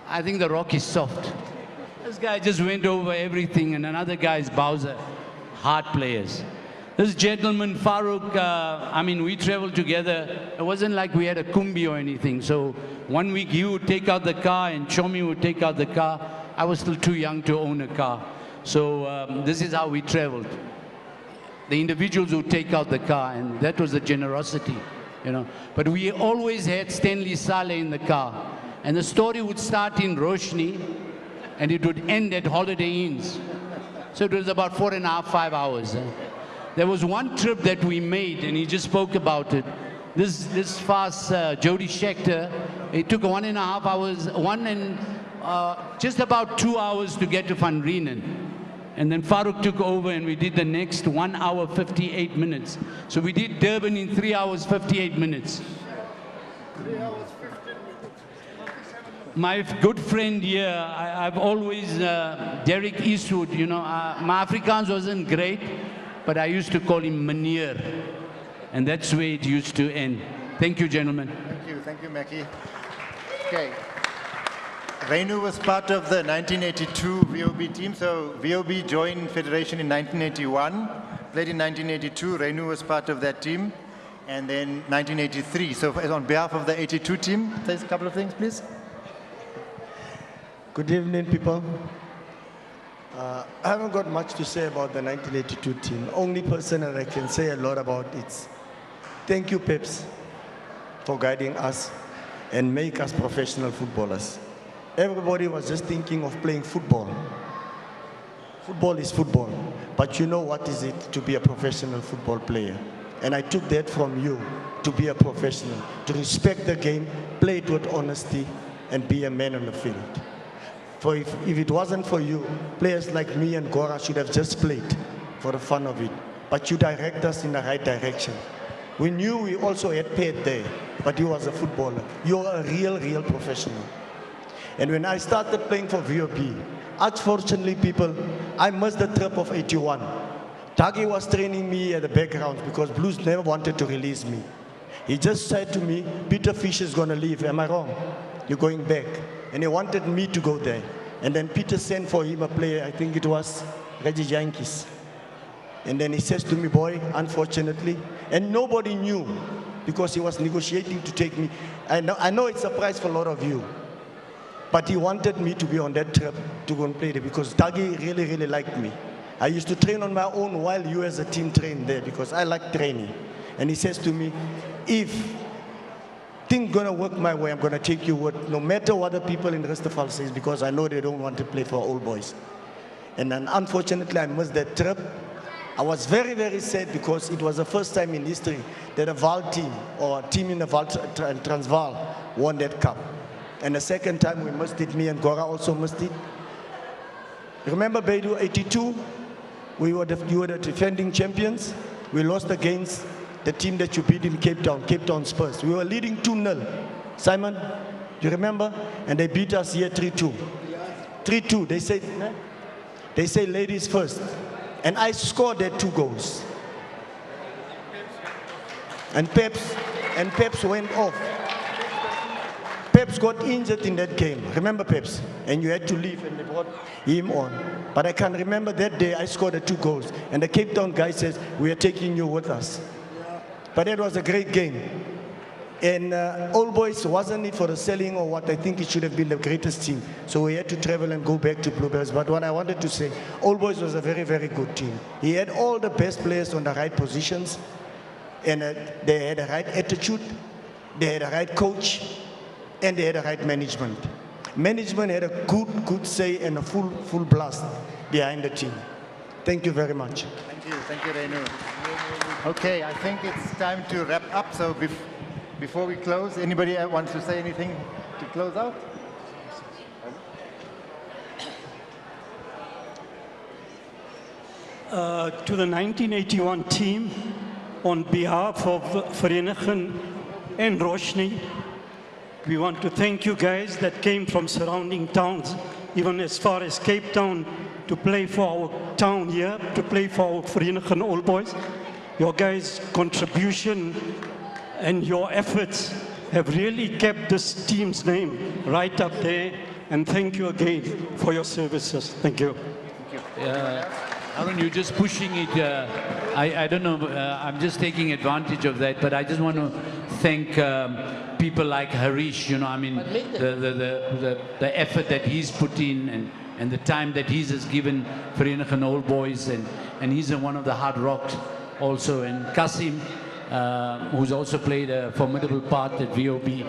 Speaker 7: I think the rock is soft. This guy just went over everything, and another guy is Bowser. Hard players. This gentleman, Farouk, I mean, we traveled together. It wasn't like we had a kumbi or anything. So 1 week he would take out the car and Chomi would take out the car. I was still too young to own a car. So this is how we traveled. The individuals would take out the car, and that was the generosity, you know. But we always had Stanley Saleh in the car. And the story would start in Roshni, and it would end at Holiday Inns. So it was about 4.5, 5 hours. There was one trip that we made, and he just spoke about it. This fast Jody Scheckter, it took 1.5 hours, just about 2 hours to get to Van Reenen. And then Farouk took over and we did the next 1 hour, 58 minutes. So we did Durban in 3 hours, 58 minutes.
Speaker 17: 3 hours, 15 minutes.
Speaker 7: My good friend here, I've always, Derek Eastwood, you know, my Afrikaans wasn't great, but I used to call him Meneer. And that's where it used to end. Thank you, gentlemen.
Speaker 11: Thank you, Mackie. Okay. Reinu was part of the 1982 VOB team. So VOB joined Federation in 1981, played in 1982. Reinu was part of that team. And then 1983. So on behalf of the 82 team, say a couple of things, please.
Speaker 10: Good evening, people. I haven't got much to say about the 1982 team. Only person that I can say a lot about is thank you, Peps, for guiding us and make us professional footballers. Everybody was just thinking of playing football. Football is football, but you know what is it to be a professional football player. And I took that from you, to be a professional, to respect the game, play it with honesty, and be a man on the field. For if it wasn't for you, players like me and Gora should have just played for the fun of it. But you direct us in the right direction. We knew we also had paid there, but you was a footballer. You're a real professional. And when I started playing for VOB, unfortunately, people, I missed the trip of 81. Dougie was training me at the background because Blues never wanted to release me. He just said to me, Peter Fish is going to leave. Am I wrong? You're going back. And he wanted me to go there. And then Peter sent for him a player, I think it was Reggie Yankees. And then he says to me, boy, unfortunately, and nobody knew because he was negotiating to take me. I know it's a surprise for a lot of you. But he wanted me to be on that trip to go and play there because Dougie really liked me. I used to train on my own while you as a team trained there because I like training. And he says to me, if things gonna work my way, I'm gonna take you with no matter what the people in Rustafal says because I know they don't want to play for old boys. And then unfortunately I missed that trip. I was very sad because it was the first time in history that a Val team or a team in the Val Transvaal won that cup. And the second time we missed it, me and Gora also missed it.
Speaker 18: Remember Beidou 82? You were the defending champions. We lost against the team that you beat in Cape Town Spurs. We were leading 2-0. Simon, do you remember? And they beat us here 3-2. 3-2, they say ladies first. And I scored their 2 goals. And Peps went off. Peps got injured in that game. Remember Peps? And you had to leave and they brought him on. But I can remember that day I scored the 2 goals. And the Cape Town guy says, we are taking you with us. But that was a great game. And Old Boys wasn't it for the selling or what, I think it should have been the greatest team. So we had to travel and go back to Bluebells. But what I wanted to say, Old Boys was a very, very good team. He had all the best players on the right positions. And they had the right attitude. They had the right coach. And they had the right management. Management had a good say and a full blast behind the team. Thank you very much.
Speaker 11: Thank you, Renu. Okay, I think it's time to wrap up. So before we close, anybody wants to say anything to close out?
Speaker 8: To the 1981 team, on behalf of Vereeniging and Roshni, we want to thank you guys that came from surrounding towns, even as far as Cape Town, to play for our town here, to play for our Vereeniging Old Boys. Your guys' contribution and your efforts have really kept this team's name right up there. And thank you again for your services. Thank you.
Speaker 7: Arun, you're just pushing it. I don't know, I'm just taking advantage of that, but I just want to thank people like Harish, you know, I mean, the effort that he's put in and the time that he has given Vereeniging Old Boys, and he's one of the hard rocks also, and Kasim, who's also played a formidable part at VOB,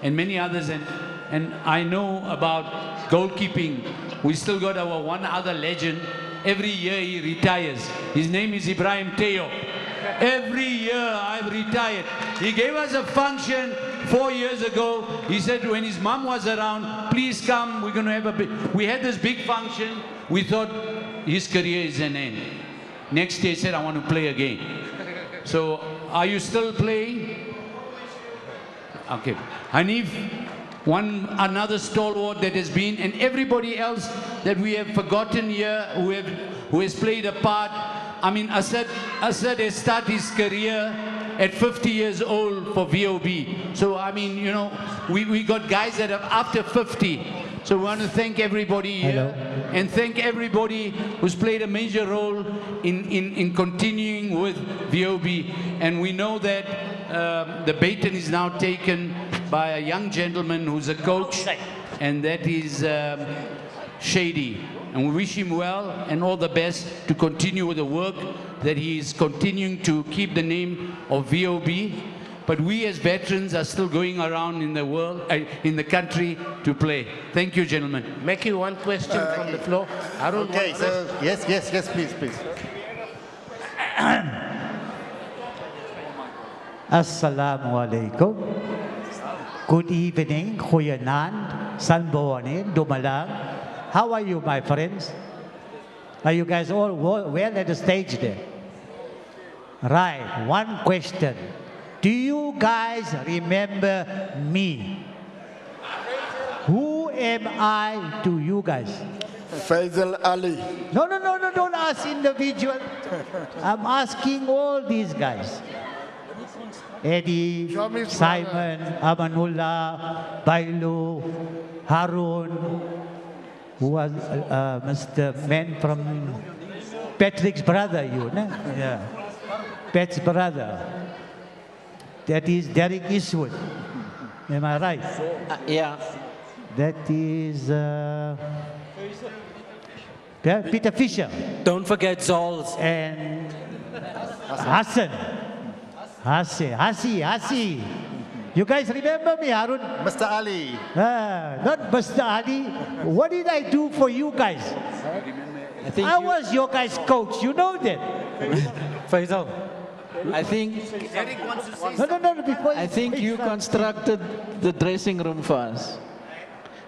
Speaker 7: and many others, and I know about goalkeeping. We still got our one other legend. Every year he retires. His name is Ebrahim Teo. Every year I've retired. He gave us a function 4 years ago. He said when his mom was around, please come, we're going to have a big... We had this big function. We thought his career is an end. Next day he said, I want to play again. So, are you still playing? Okay. Hanif, another stalwart that has been, and everybody else that we have forgotten here, who has played a part. I mean, Asad has started his career at 50 years old for VOB. So, I mean, you know, we got guys that are after 50. So we want to thank everybody here and thank everybody who's played a major role in continuing with VOB. And we know that the baton is now taken by a young gentleman who's a coach, and that is Shady. And we wish him well and all the best to continue with the work that he is continuing to keep the name of VOB. But we as veterans are still going around in the world, in the country to play. Thank you, gentlemen.
Speaker 9: Make you one question from the floor. Arun,
Speaker 11: okay, so yes, please.
Speaker 19: Assalamu alaikum. Good evening, Goeienaand, Sanbone, Dumalang. How are you, my friends? Are you guys all well at the stage there? Right, one question. Do you guys remember me? Who am I to you guys?
Speaker 17: Faisal Ali.
Speaker 19: No, don't ask individual. I'm asking all these guys. Eddie, Simon, Amanullah, Bailu, Harun, who was Mr. Man from Patrick's brother, you know? Yeah. Pat's brother. That is Derek Eastwood. Am I right?
Speaker 16: Yeah.
Speaker 19: That is Peter Fisher.
Speaker 14: Don't forget Zols.
Speaker 19: And Hassan. Hasi. You guys remember me, Harun?
Speaker 11: Mr. Ali.
Speaker 19: Not Mr. Ali. What did I do for you guys? I was your guys' coach. You know that.
Speaker 14: Faisal.
Speaker 16: I think.
Speaker 19: No. Before
Speaker 16: I think you constructed the dressing room for us.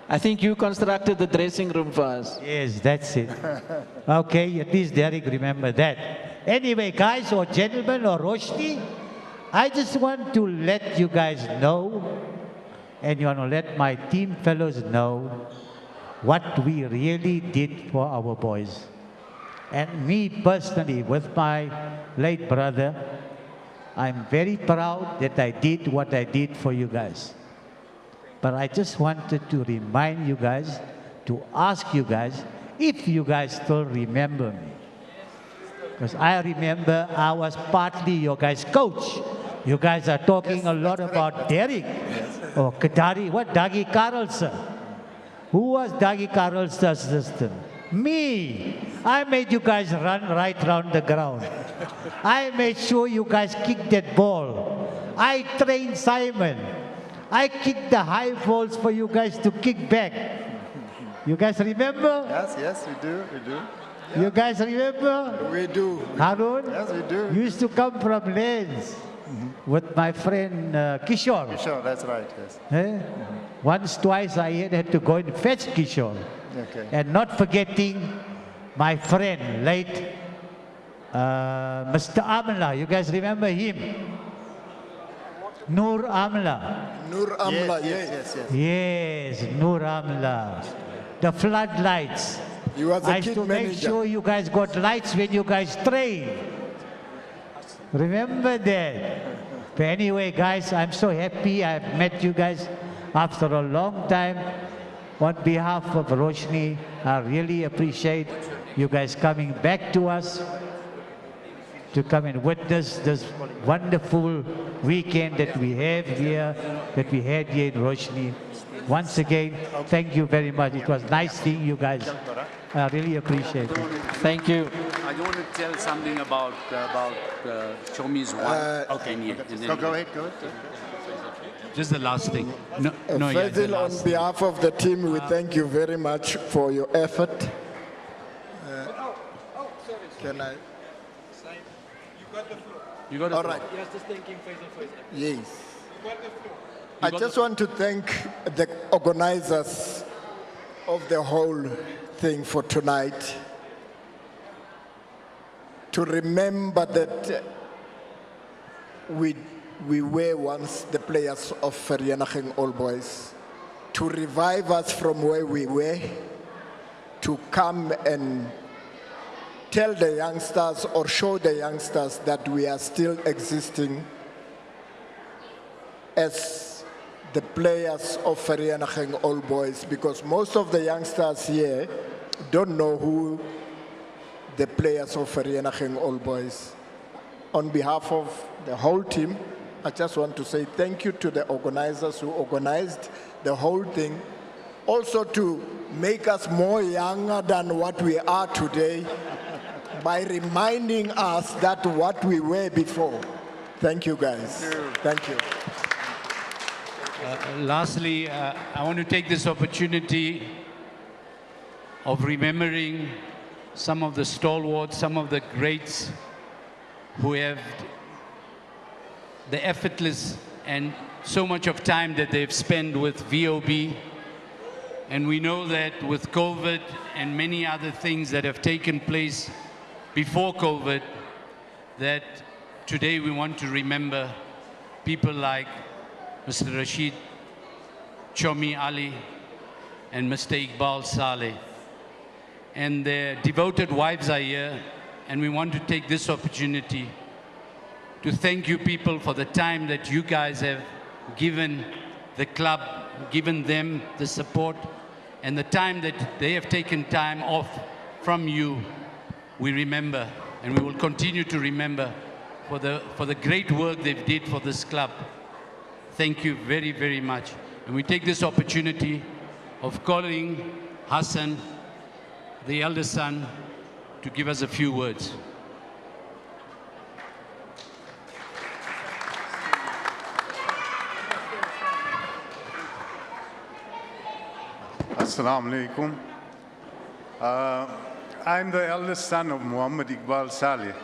Speaker 16: I think you constructed the dressing room for us.
Speaker 19: Yes, that's it. Okay, at least Derek remember that. Anyway, guys or gentlemen or Roshni, I just want to let you guys know, and you want to let my team fellows know what we really did for our boys. And me personally, with my late brother, I'm very proud that I did what I did for you guys. But I just wanted to remind you guys, to ask you guys, if you guys still remember me. Because I remember I was partly your guys' coach. You guys are talking a lot about Derek. Or Kadari, what? Dagi Carlson. Who was Dagi Carlson's assistant? Me. I made you guys run right round the ground. I made sure you guys kicked that ball. I trained Simon. I kicked the high balls for you guys to kick back. You guys remember?
Speaker 11: Yes, yes, we do, we do.
Speaker 19: You guys remember?
Speaker 17: We do.
Speaker 19: Harun?
Speaker 11: Yes, we do.
Speaker 19: You used to come from Lens with my friend Kishore.
Speaker 11: Kishore, that's right, yes.
Speaker 19: Eh? Once, twice I had to go and fetch Kishore.
Speaker 11: Okay.
Speaker 19: And not forgetting my friend, late Mr. Amla. You guys remember him? Nur Amla.
Speaker 17: Nur Amla,
Speaker 11: yes.
Speaker 19: Yes, Nur Amla. The floodlights.
Speaker 17: He was a
Speaker 19: I used
Speaker 17: kid
Speaker 19: to make
Speaker 17: manager.
Speaker 19: sure you guys got lights when you guys train. Remember that. But anyway, guys, I'm so happy I've met you guys after a long time. On behalf of Roshni, I really appreciate you guys coming back to us to come and witness this wonderful weekend that we have here, that we had here in Roshni. Once again, thank you very much. It was nice seeing you guys. I really appreciate it.
Speaker 16: Thank you.
Speaker 7: I don't want to tell something about Chomi's wife.
Speaker 11: Go ahead.
Speaker 7: Just the last thing. No,
Speaker 17: Fazil, on behalf of the team, we thank you very much for your effort. Can I?
Speaker 7: You got the
Speaker 17: All
Speaker 7: floor.
Speaker 17: right.
Speaker 14: Yes, just thanking Faisal.
Speaker 17: Yes. I just want to thank the organizers of the whole thing for tonight. To remember that we were once the players of Vereeniging All Boys. To revive us from where we were. To come and tell the youngsters or show the youngsters that we are still existing as the players of Vereeniging All Boys, because most of the youngsters here don't know who the players of Vereeniging All Boys. On behalf of the whole team, I just want to say thank you to the organizers who organized the whole thing. Also to make us more younger than what we are today by reminding us that what we were before. Thank you, guys. Thank you.
Speaker 7: Lastly, I want to take this opportunity of remembering some of the stalwarts, some of the greats who have the effortless and so much of time that they've spent with VOB. And we know that with COVID and many other things that have taken place before COVID, that today we want to remember people like Mr. Rashid Chomi Ali and Mr. Iqbal Saleh. And their devoted wives are here, and we want to take this opportunity to thank you people for the time that you guys have given the club, given them the support, and the time that they have taken time off from you. We remember, and we will continue to remember for the great work they've did for this club. Thank you very, very much. And we take this opportunity of calling Hassan, the eldest son, to give us a few words.
Speaker 20: Assalamu alaikum. I'm the eldest son of Muhammad Iqbal Saleh.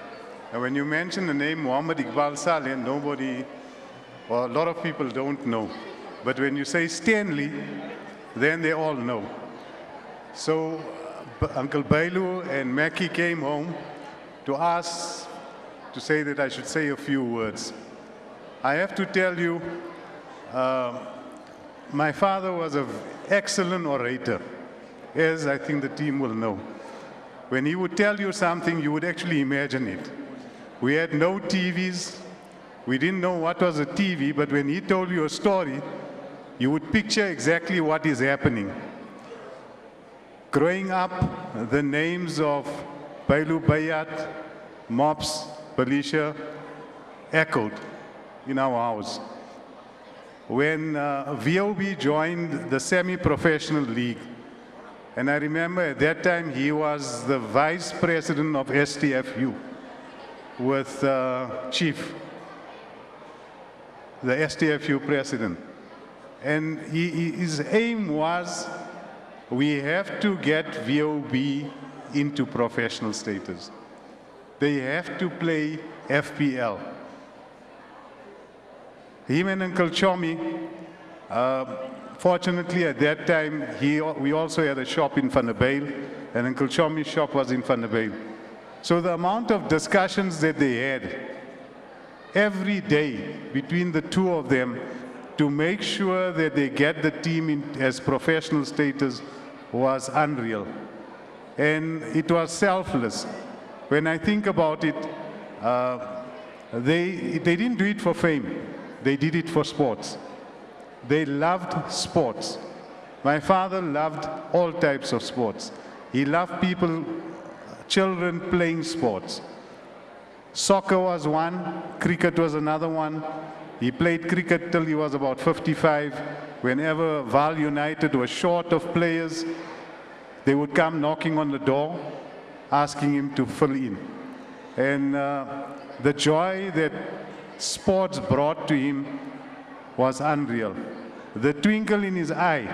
Speaker 20: Now, when you mention the name Muhammad Iqbal Saleh, nobody, or a lot of people don't know. But when you say Stanley, then they all know. So Uncle Bailu and Mackie came home to ask to say that I should say a few words. I have to tell you, my father was an excellent orator, as I think the team will know. When he would tell you something, you would actually imagine it. We had no TVs. We didn't know what was a TV, but when he told you a story, you would picture exactly what is happening. Growing up, the names of Bailu Bayat, Mops, Felicia echoed in our house. When VOB joined the semi-professional league, and I remember at that time he was the vice president of STFU with Chief, the STFU president. And his aim was, we have to get VOB into professional status. They have to play FPL. Him and Uncle Chomi, fortunately at that time, we also had a shop in Van der Bijl, and Uncle Chomi's shop was in Van der Bijl. So the amount of discussions that they had every day between the two of them to make sure that they get the team in as professional status was unreal. And it was selfless. When I think about it, they didn't do it for fame. They did it for sports. They loved sports. My father loved all types of sports. He loved people, children playing sports. Soccer was one, cricket was another one. He played cricket till he was about 55. Whenever Val United was short of players, they would come knocking on the door, asking him to fill in. And the joy that sports brought to him was unreal. The twinkle in his eye.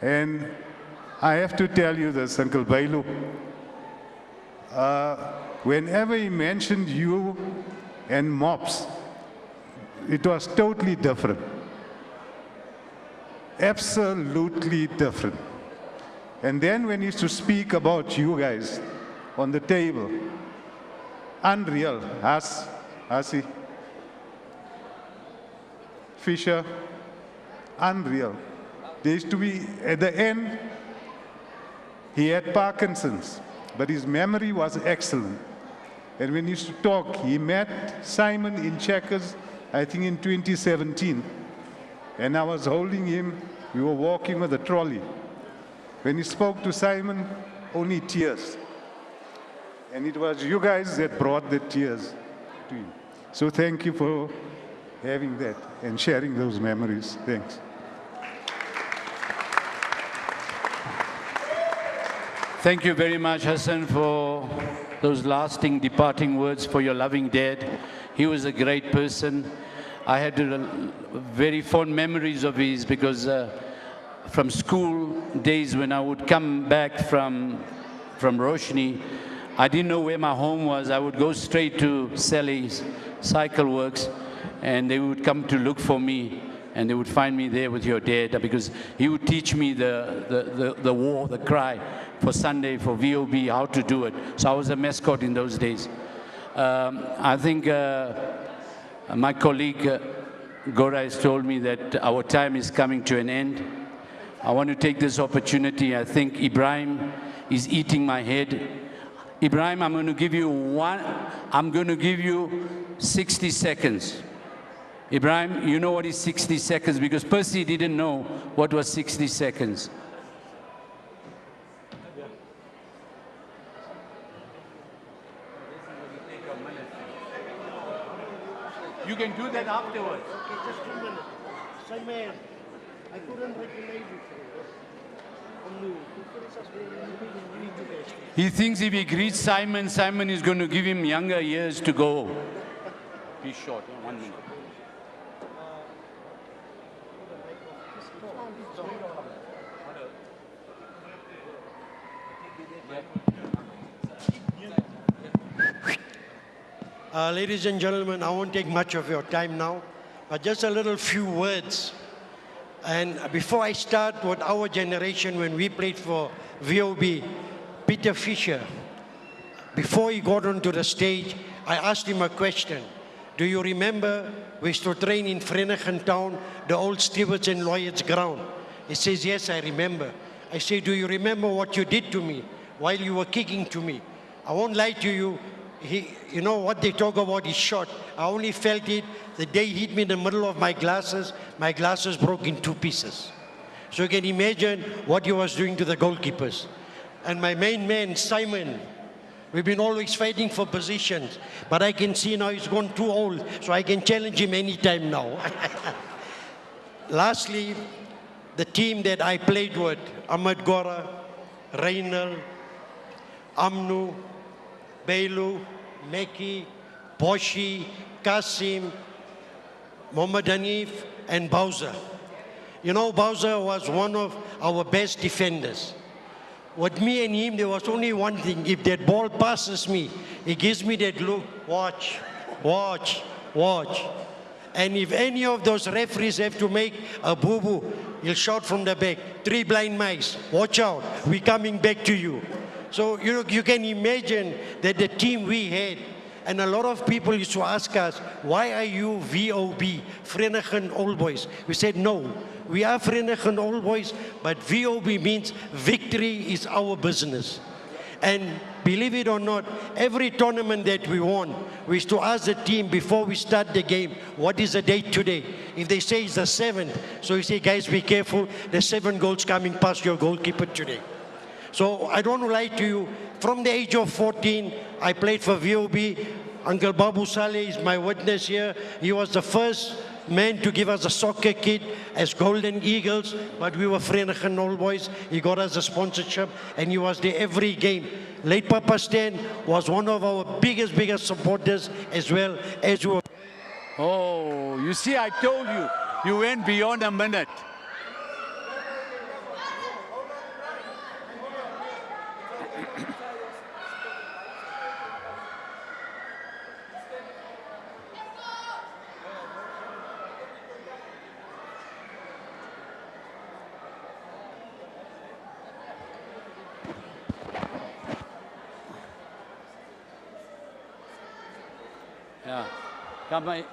Speaker 20: And I have to tell you this, Uncle Bailu, whenever he mentioned you and Mops, it was totally different. Absolutely different. And then when he used to speak about you guys on the table, unreal. Hasi, Fisher, unreal. There used to be, at the end, he had Parkinson's, but his memory was excellent. And when he used to talk, he met Simon in Checkers, I think in 2017. And I was holding him, we were walking with a trolley. When he spoke to Simon, only tears. And it was you guys that brought the tears to him. So thank you for having that and sharing those memories. Thanks.
Speaker 7: Thank you very much, Hassan, for those lasting, departing words for your loving dad. He was a great person. I had very fond memories of his because from school days when I would come back from Roshni, I didn't know where my home was. I would go straight to Sally's Cycle Works, and they would come to look for me, and they would find me there with your dad because he would teach me the cry for Sunday, for VOB, how to do it. So I was a mascot in those days. I think my colleague Gora has told me that our time is coming to an end. I want to take this opportunity. I think Ebrahim is eating my head. Ebrahim, I'm going to give you 60 seconds. Ebrahim, you know what is 60 seconds because Percy didn't know what was 60 seconds. You can do that afterwards.
Speaker 10: Okay, just 2 minutes. Simon, I couldn't recognize you.
Speaker 7: He thinks if he greets Simon, Simon is going to give him younger years to go. Be short, 1 minute.
Speaker 10: Ladies and gentlemen, I won't take much of your time now, but just a little few words. And before I start with our generation, when we played for VOB, Peter Fisher, before he got onto the stage, I asked him a question. Do you remember we used to train in Vereeniging town, the old stewards and lawyers ground? He says, yes, I remember. I say, do you remember what you did to me while you were kicking to me? I won't lie to you. You know what they talk about is shot. I only felt it the day he hit me in the middle of my glasses broke in 2 pieces. So you can imagine what he was doing to the goalkeepers. And my main man, Simon, we've been always fighting for positions, but I can see now he's gone too old, so I can challenge him anytime now. Lastly, the team that I played with, Ahmed Gora, Reynal, Amnu, Bailu, Meki, Boshi, Kasim, Mohammad Hanif, and Bowser. You know, Bowser was one of our best defenders. With me and him, there was only one thing. If that ball passes me, he gives me that look, watch, watch, watch. And if any of those referees have to make a boo-boo, he'll shout from the back, 3 blind mice, watch out, we're coming back to you. So you can imagine that the team we had, and a lot of people used to ask us, why are you VOB, Vereeniging Old Boys? We said, no, we are Vereeniging Old Boys, but VOB means victory is our business. And believe it or not, every tournament that we won, we used to ask the team before we start the game, what is the date today? If they say it's the 7th, so we say, guys, be careful, there's 7 goals coming past your goalkeeper today. So I don't lie to you, from the age of 14, I played for VOB. Uncle Babu Saleh is my witness here. He was the first man to give us a soccer kit as Golden Eagles, but we were Vereeniging Old Boys. He got us a sponsorship, and he was there every game. Late Papa Stan was one of our biggest supporters, as well as you were.
Speaker 21: Oh, you see, I told you, you went beyond a minute. Yeah. Come,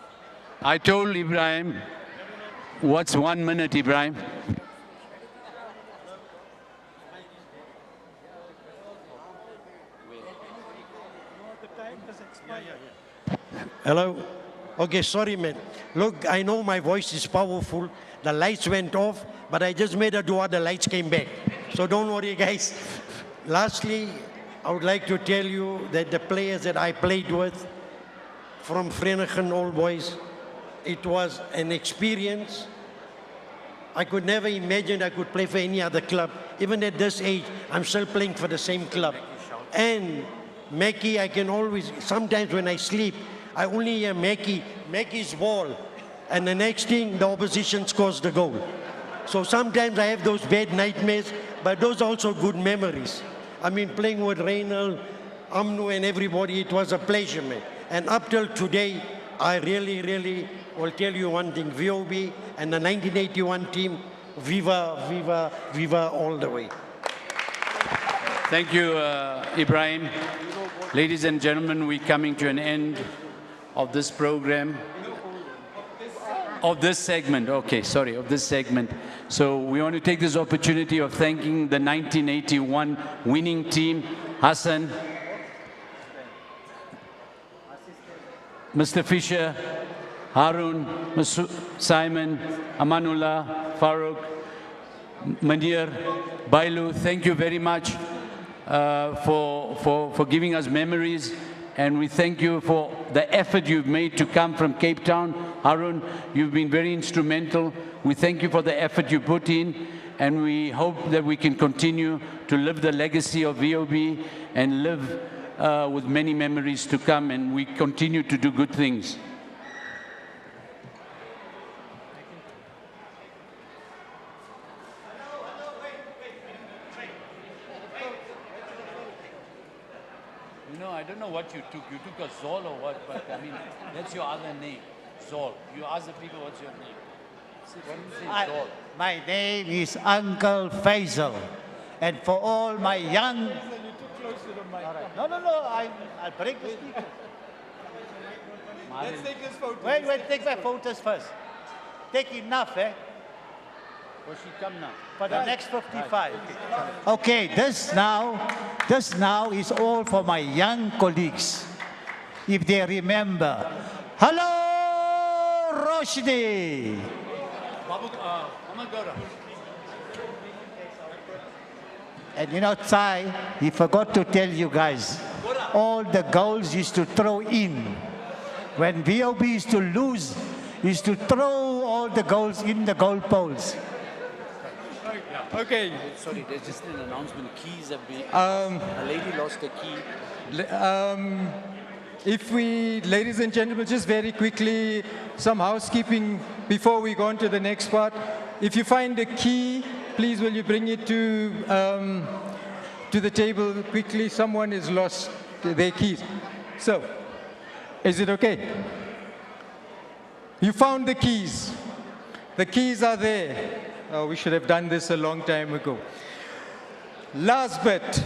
Speaker 21: I told Ebrahim, what's 1 minute, Ebrahim?
Speaker 10: Hello? Okay, sorry, man. Look, I know my voice is powerful. The lights went off, but I just made a dua, the lights came back. So don't worry, guys. Lastly, I would like to tell you that the players that I played with from Vereeniging Old Boys, it was an experience. I could never imagine I could play for any other club. Even at this age, I'm still playing for the same club. And Mackie, I can always, sometimes when I sleep, I only hear Mackie's ball. And the next thing, the opposition scores the goal. So sometimes I have those bad nightmares, but those are also good memories. I mean, playing with Reynal, Amnu and everybody, it was a pleasure, man. And up till today, I really will tell you one thing, VOB and the 1981 team, viva, viva, viva all the way.
Speaker 21: Thank you, Ebrahim. Ladies and gentlemen, we're coming to an end of this program. Of this segment, okay, sorry, of this segment. So we want to take this opportunity of thanking the 1981 winning team, Hassan, Mr. Fisher, Harun, Mr. Simon, Amanullah, Farooq, Manir, Bailu, thank you very much for giving us memories. And we thank you for the effort you've made to come from Cape Town. Harun, you've been very instrumental. We thank you for the effort you put in, and we hope that we can continue to live the legacy of VOB and live with many memories to come, and we continue to do good things. I don't know what you took. You took a Zol or what, but I mean, that's your other name, Zol. You ask the people, what's your name?
Speaker 19: My name is Uncle Faisal. And for all my young... No, I'll break the speaker.
Speaker 1: Let's take this photo.
Speaker 19: Wait, take my photos first. Take enough, eh?
Speaker 21: Will she come now?
Speaker 19: For the next 55. Okay, this now is all for my young colleagues. If they remember. Hello, Roshni! And you know, Tsai, he forgot to tell you guys, all the goals used to throw in. When VOB used to lose, he used to throw all the goals in the goal poles.
Speaker 1: Okay.
Speaker 21: Sorry, there's just an announcement. Keys have been...
Speaker 1: A
Speaker 21: lady lost a key.
Speaker 1: If we, ladies and gentlemen, just very quickly, some housekeeping before we go on to the next part. If you find a key, please will you bring it to the table quickly. Someone has lost their keys. So, is it okay? You found the keys. The keys are there. Oh, we should have done this a long time ago. Last bit.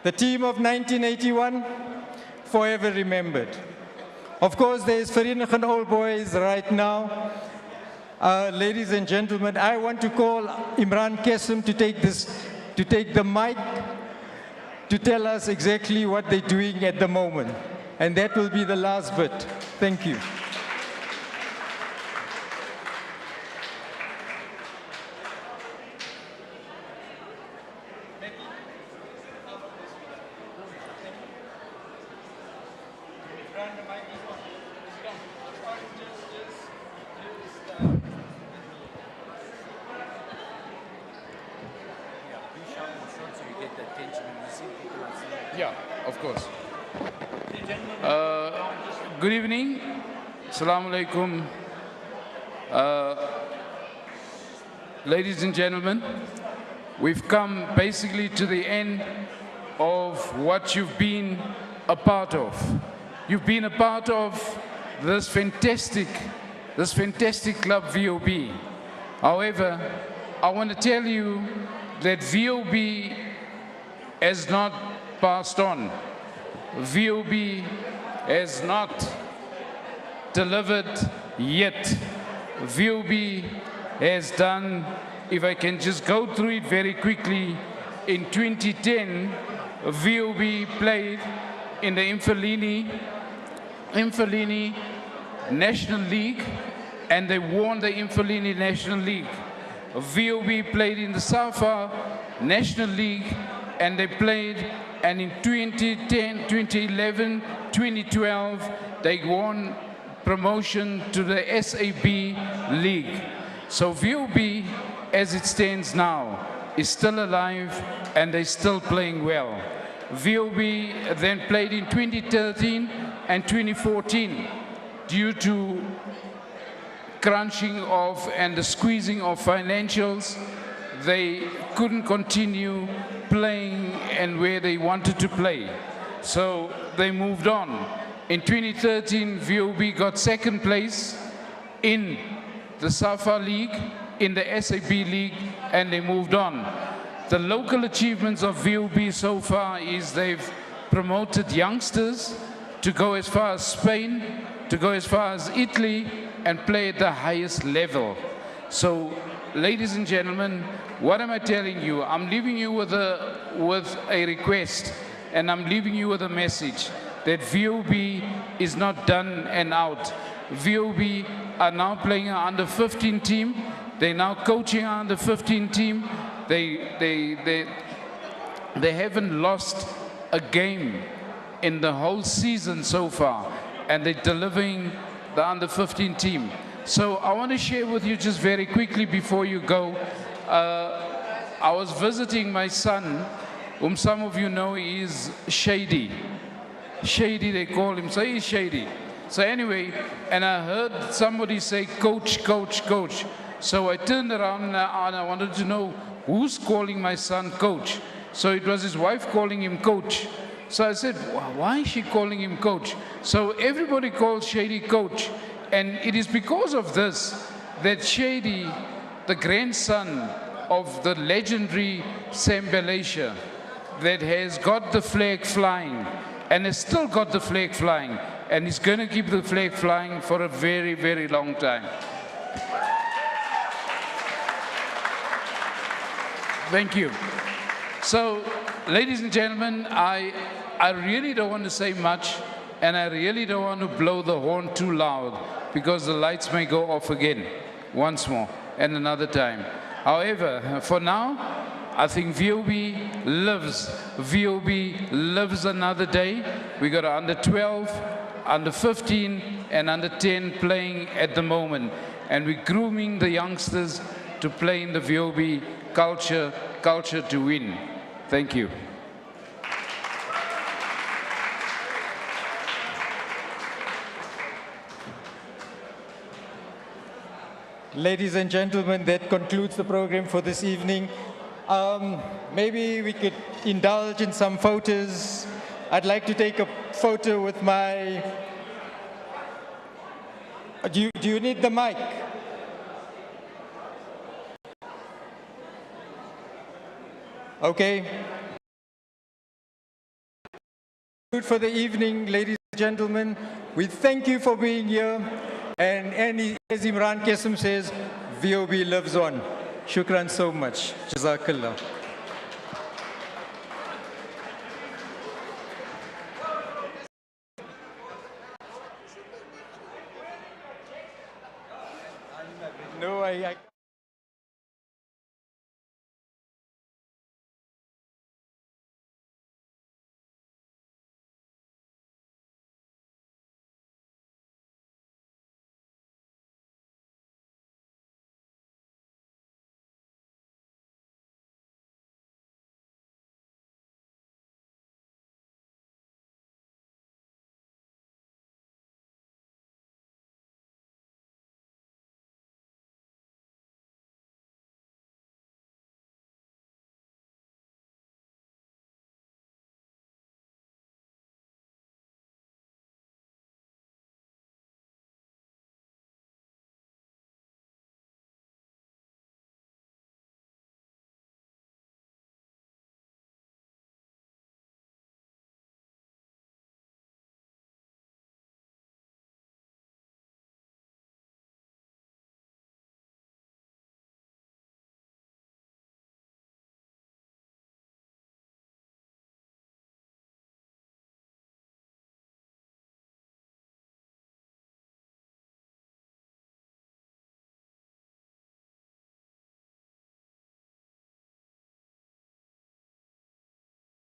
Speaker 1: The team of 1981, forever remembered. Of course, there's Vereeniging Old Boys right now. Ladies and gentlemen, I want to call Imran Kesem to take the mic to tell us exactly what they're doing at the moment. And that will be the last bit. Thank you.
Speaker 7: Yeah, of course. Good evening. Assalamu alaikum. Ladies and gentlemen, we've come basically to the end of what you've been a part of. You've been a part of this fantastic club VOB. However, I want to tell you that VOB has not passed on. VOB has not delivered yet. VOB has done, if I can just go through it very quickly, in 2010, VOB played in the Infalini National League, and they won the Infalini National League. VOB played in the Safa National League, and they played, and in 2010, 2011, 2012, they won promotion to the SAB League. So VOB, as it stands now, is still alive, and they're still playing well. VOB then played in 2013 and 2014 due to crunching of and the squeezing of financials. They couldn't continue playing and where they wanted to play. So they moved on. In 2013, VOB got second place in the SAFA League, in the SAB League, and they moved on. The local achievements of VOB so far is they've promoted youngsters to go as far as Spain, to go as far as Italy, and play at the highest level. So, ladies and gentlemen, what am I telling you? I'm leaving you with a request, and I'm leaving you with a message that VOB is not done and out. VOB are now playing an under-15 team. They're now coaching an under-15 team. They haven't lost a game in the whole season so far, and they're delivering the under-15 team. So I want to share with you just very quickly before you go. I was visiting my son, whom some of you know is Shady. Shady, they call him, so he's Shady. So anyway, and I heard somebody say, coach, coach, coach. So I turned around and I wanted to know who's calling my son coach. So it was his wife calling him coach. So I said, why is she calling him coach? So everybody calls Shady coach.
Speaker 2: And it is because of this that Shady, the grandson of the legendary Sam Belasha, that has got the flag flying and has still got the flag flying and is going to keep the flag flying for a very, very long time. Thank you. So, ladies and gentlemen, I really don't want to say much, and I really don't want to blow the horn too loud because the lights may go off again once more and another time. However, for now, I think VOB lives another day. We got under 12, under 15, and under 10 playing at the moment. And we're grooming the youngsters to play in the VOB culture to win. Thank you.
Speaker 1: Ladies and gentlemen, that concludes the program for this evening. Maybe we could indulge in some photos. I'd like to take a photo with my... Do you need the mic? Okay. Good for the evening, ladies and gentlemen. We thank you for being here. And as Imran Qasim says, VOB lives on. Shukran so much. Jazakallah. No, I